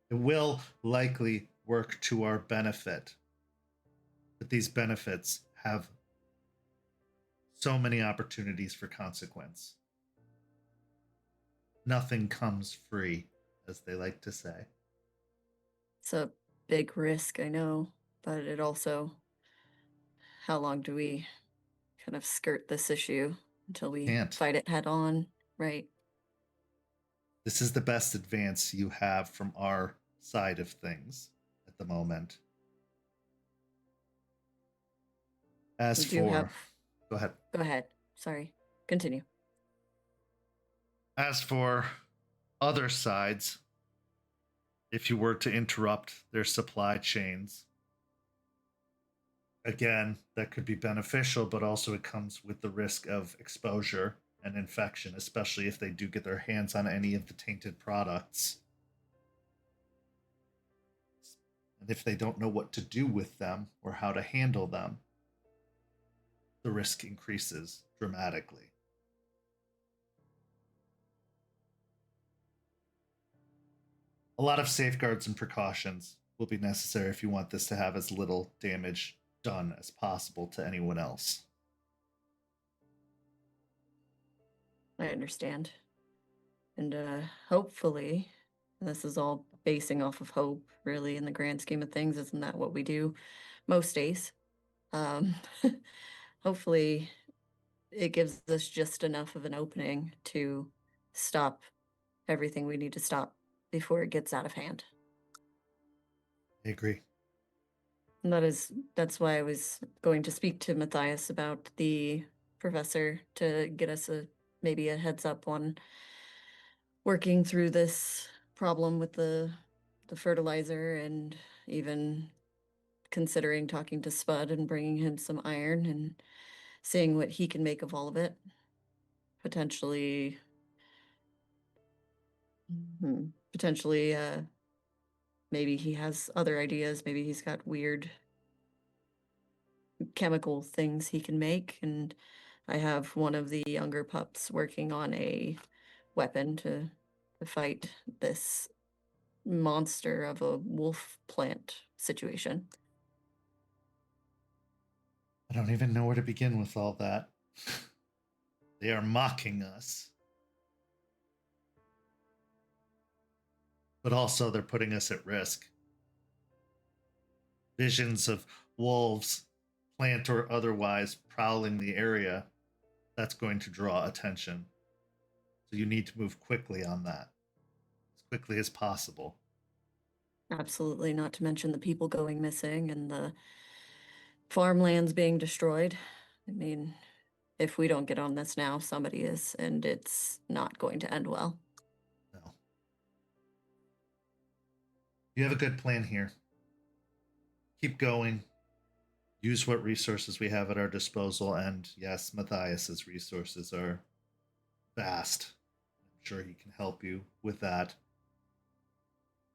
It will likely work to our benefit, but these benefits have so many opportunities for consequence. Nothing comes free, as they like to say. It's a big risk, I know, but it also, how long do we kind of skirt this issue until we fight it head on, right? This is the best advance you have from our side of things at the moment. As for... Go ahead. Go ahead. Sorry. Continue. As for other sides, if you were to interrupt their supply chains, again, that could be beneficial, but also it comes with the risk of exposure and infection, especially if they do get their hands on any of the tainted products. And if they don't know what to do with them or how to handle them, the risk increases dramatically. A lot of safeguards and precautions will be necessary if you want this to have as little damage done as possible to anyone else. I understand. And hopefully, and this is all basing off of hope, really, in the grand scheme of things. Isn't that what we do most days? Hopefully, it gives us just enough of an opening to stop everything we need to stop before it gets out of hand. I agree. And that's why I was going to speak to Matthias about the professor to get us maybe a heads up on working through this problem with the fertilizer, and even considering talking to Spud and bringing him some iron and seeing what he can make of all of it. Potentially, maybe he has other ideas. Maybe he's got weird chemical things he can make, and I have one of the younger pups working on a weapon to fight this monster of a wolf plant situation. I don't even know where to begin with all that. They are mocking us. But also they're putting us at risk. Visions of wolves, plant or otherwise, prowling the area, that's going to draw attention. So you need to move quickly on that, as quickly as possible. Absolutely, not to mention the people going missing and the farmlands being destroyed. I mean, if we don't get on this now, somebody is, and it's not going to end well. No. You have a good plan here. Keep going. Use what resources we have at our disposal, and yes, Matthias's resources are vast. I'm sure he can help you with that.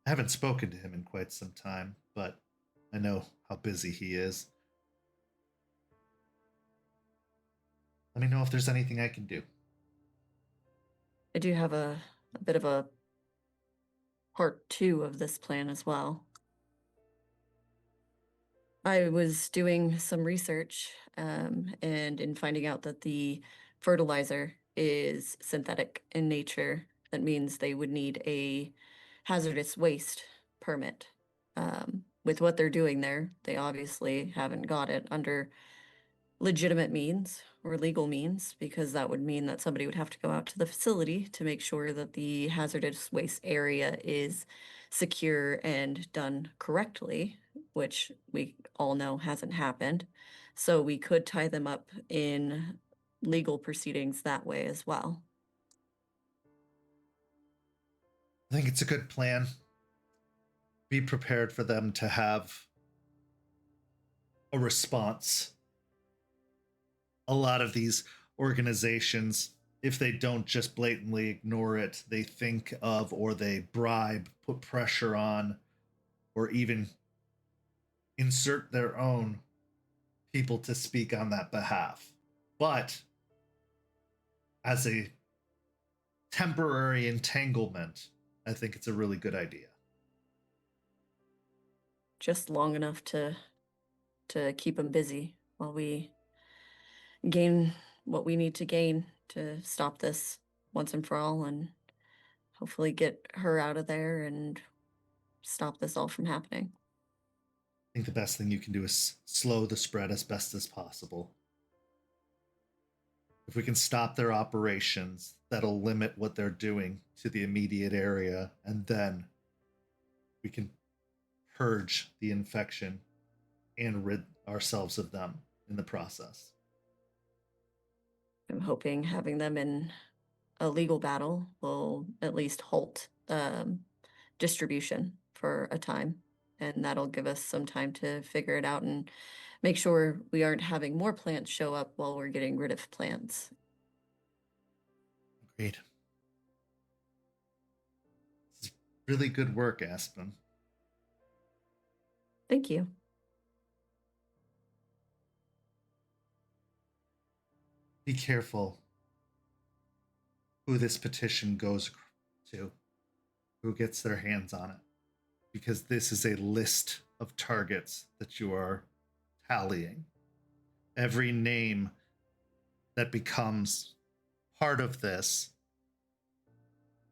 I haven't spoken to him in quite some time, but I know how busy he is. Let me know if there's anything I can do. I do have a bit of a part 2 of this plan as well. I was doing some research, and in finding out that the fertilizer is synthetic in nature, that means they would need a hazardous waste permit. With what they're doing there, they obviously haven't got it under legitimate means or legal means, because that would mean that somebody would have to go out to the facility to make sure that the hazardous waste area is secure and done correctly, which we all know hasn't happened. So we could tie them up in legal proceedings that way as well. I think it's a good plan. Be prepared for them to have a response. A lot of these organizations, if they don't just blatantly ignore it, they think of, or they bribe, put pressure on, or even insert their own people to speak on that behalf. But as a temporary entanglement, I think it's a really good idea. Just long enough to keep them busy while we gain what we need to gain to stop this once and for all, and hopefully get her out of there and stop this all from happening. I think the best thing you can do is slow the spread as best as possible. If we can stop their operations, that'll limit what they're doing to the immediate area, and then we can purge the infection and rid ourselves of them in the process. I'm hoping having them in a legal battle will at least halt distribution for a time. And that'll give us some time to figure it out and make sure we aren't having more plants show up while we're getting rid of plants. Great. This is really good work, Aspen. Thank you. Be careful who this petition goes to, who gets their hands on it, because this is a list of targets that you are tallying. Every name that becomes part of this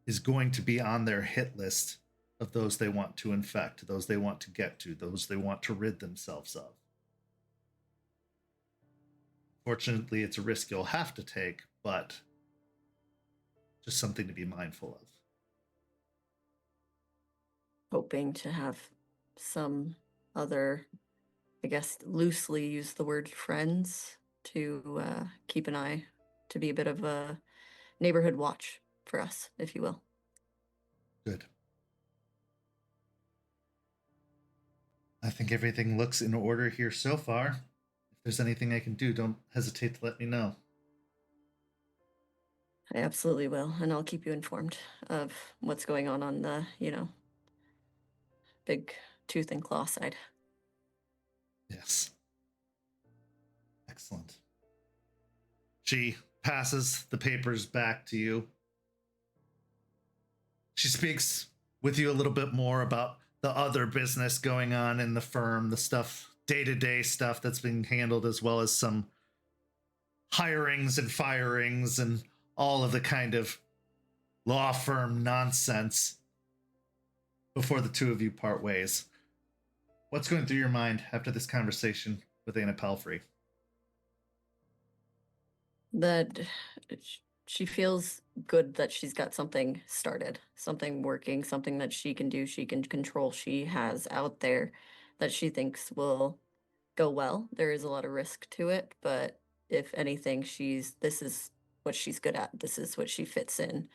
is going to be on their hit list of those they want to infect, those they want to get to, those they want to rid themselves of. Fortunately, it's a risk you'll have to take, but just something to be mindful of. Hoping to have some other, I guess, loosely use the word friends to keep an eye, to be a bit of a neighborhood watch for us, if you will. Good. I think everything looks in order here so far. If there's anything I can do, don't hesitate to let me know. I absolutely will, and I'll keep you informed of what's going on the, big tooth and claw side. Yes. Excellent. She passes the papers back to you. She speaks with you a little bit more about the other business going on in the firm, the stuff, day-to-day stuff that's being handled, as well as some hirings and firings and all of the kind of law firm nonsense before the two of you part ways. What's going through your mind after this conversation with Anna Pelfrey? That she feels good that she's got something started, something working, something that she can do, she can control, she has out there that she thinks will go well. There is a lot of risk to it, but if anything, this is what she's good at. This is what she fits in.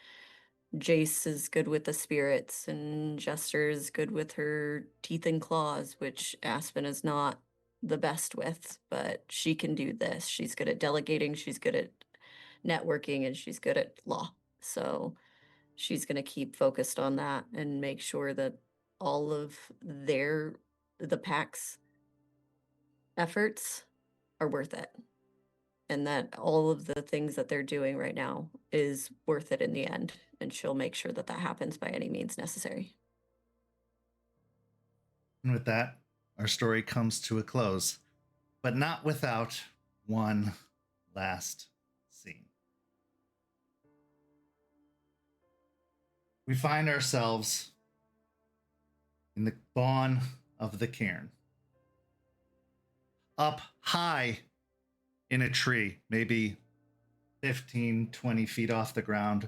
Jace is good with the spirits, and Jester is good with her teeth and claws, which Aspen is not the best with, but she can do this. She's good at delegating, she's good at networking, and she's good at law. So she's going to keep focused on that and make sure that all of the pack's efforts are worth it. And that all of the things that they're doing right now is worth it in the end. And she'll make sure that that happens by any means necessary. And with that, our story comes to a close, but not without one last scene. We find ourselves in the dawn of the cairn. Up high in a tree, maybe 15, 20 feet off the ground.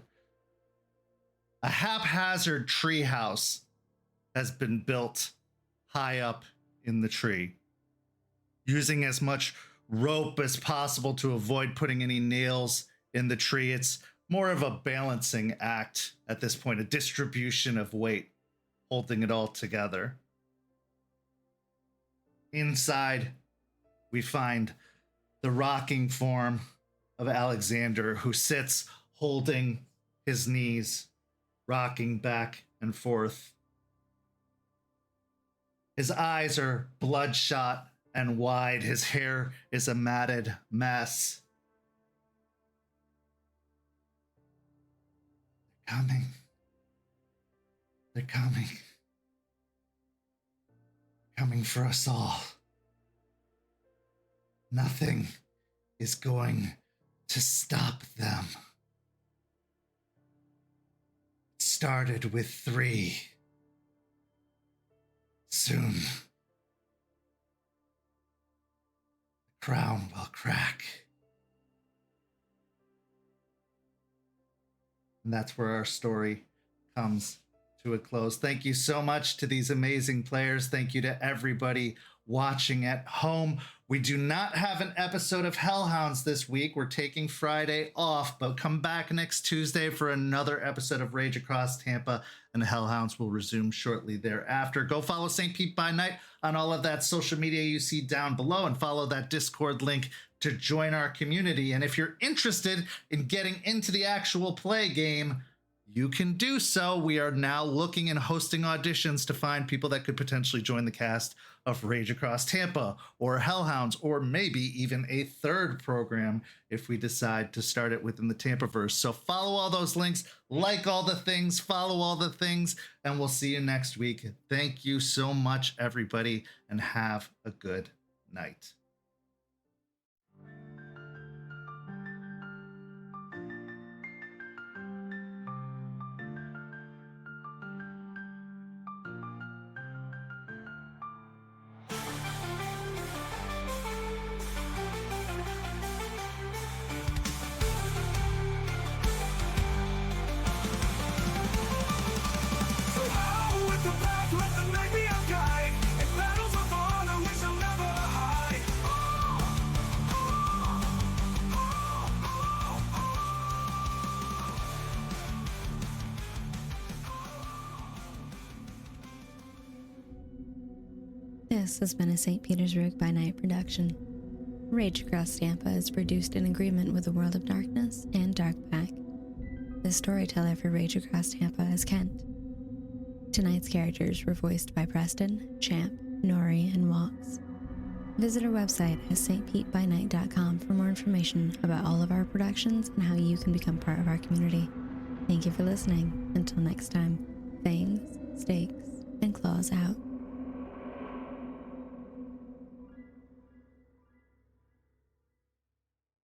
A haphazard tree house has been built high up in the tree, using as much rope as possible to avoid putting any nails in the tree. It's more of a balancing act at this point, a distribution of weight, holding it all together. Inside, we find the rocking form of Alexander, who sits holding his knees, rocking back and forth. His eyes are bloodshot and wide. His hair is a matted mess. They're coming. They're coming. Coming for us all. Nothing is going to stop them. It started with 3. Soon, the crown will crack. And that's where our story comes to a close. Thank you so much to these amazing players. Thank you to everybody watching at home. We do not have an episode of Hellhounds this week. We're taking Friday off, but come back next Tuesday for another episode of Rage Across Tampa, and Hellhounds will resume shortly thereafter. Go follow St. Pete by Night on all of that social media you see down below, and follow that Discord link to join our community. And if you're interested in getting into the actual play game, you can do so. We are now looking and hosting auditions to find people that could potentially join the cast of Rage Across Tampa or Hellhounds, or maybe even a third program if we decide to start it within the Tampaverse. So follow all those links, like all the things, follow all the things, and we'll see you next week. Thank you so much, everybody, and have a good night. So how with the path, let the night be our guide. In battles of honor, we shall never hide. This has been a St. Petersburg by Night production. Rage Across Tampa is produced in agreement with the World of Darkness and Dark Pack. The storyteller for Rage Across Tampa is Kent. Tonight's characters were voiced by Preston, Champ, Noree, and Weiss. Visit our website at stpetebynight.com for more information about all of our productions and how you can become part of our community. Thank you for listening. Until next time, fangs, stakes, and claws out.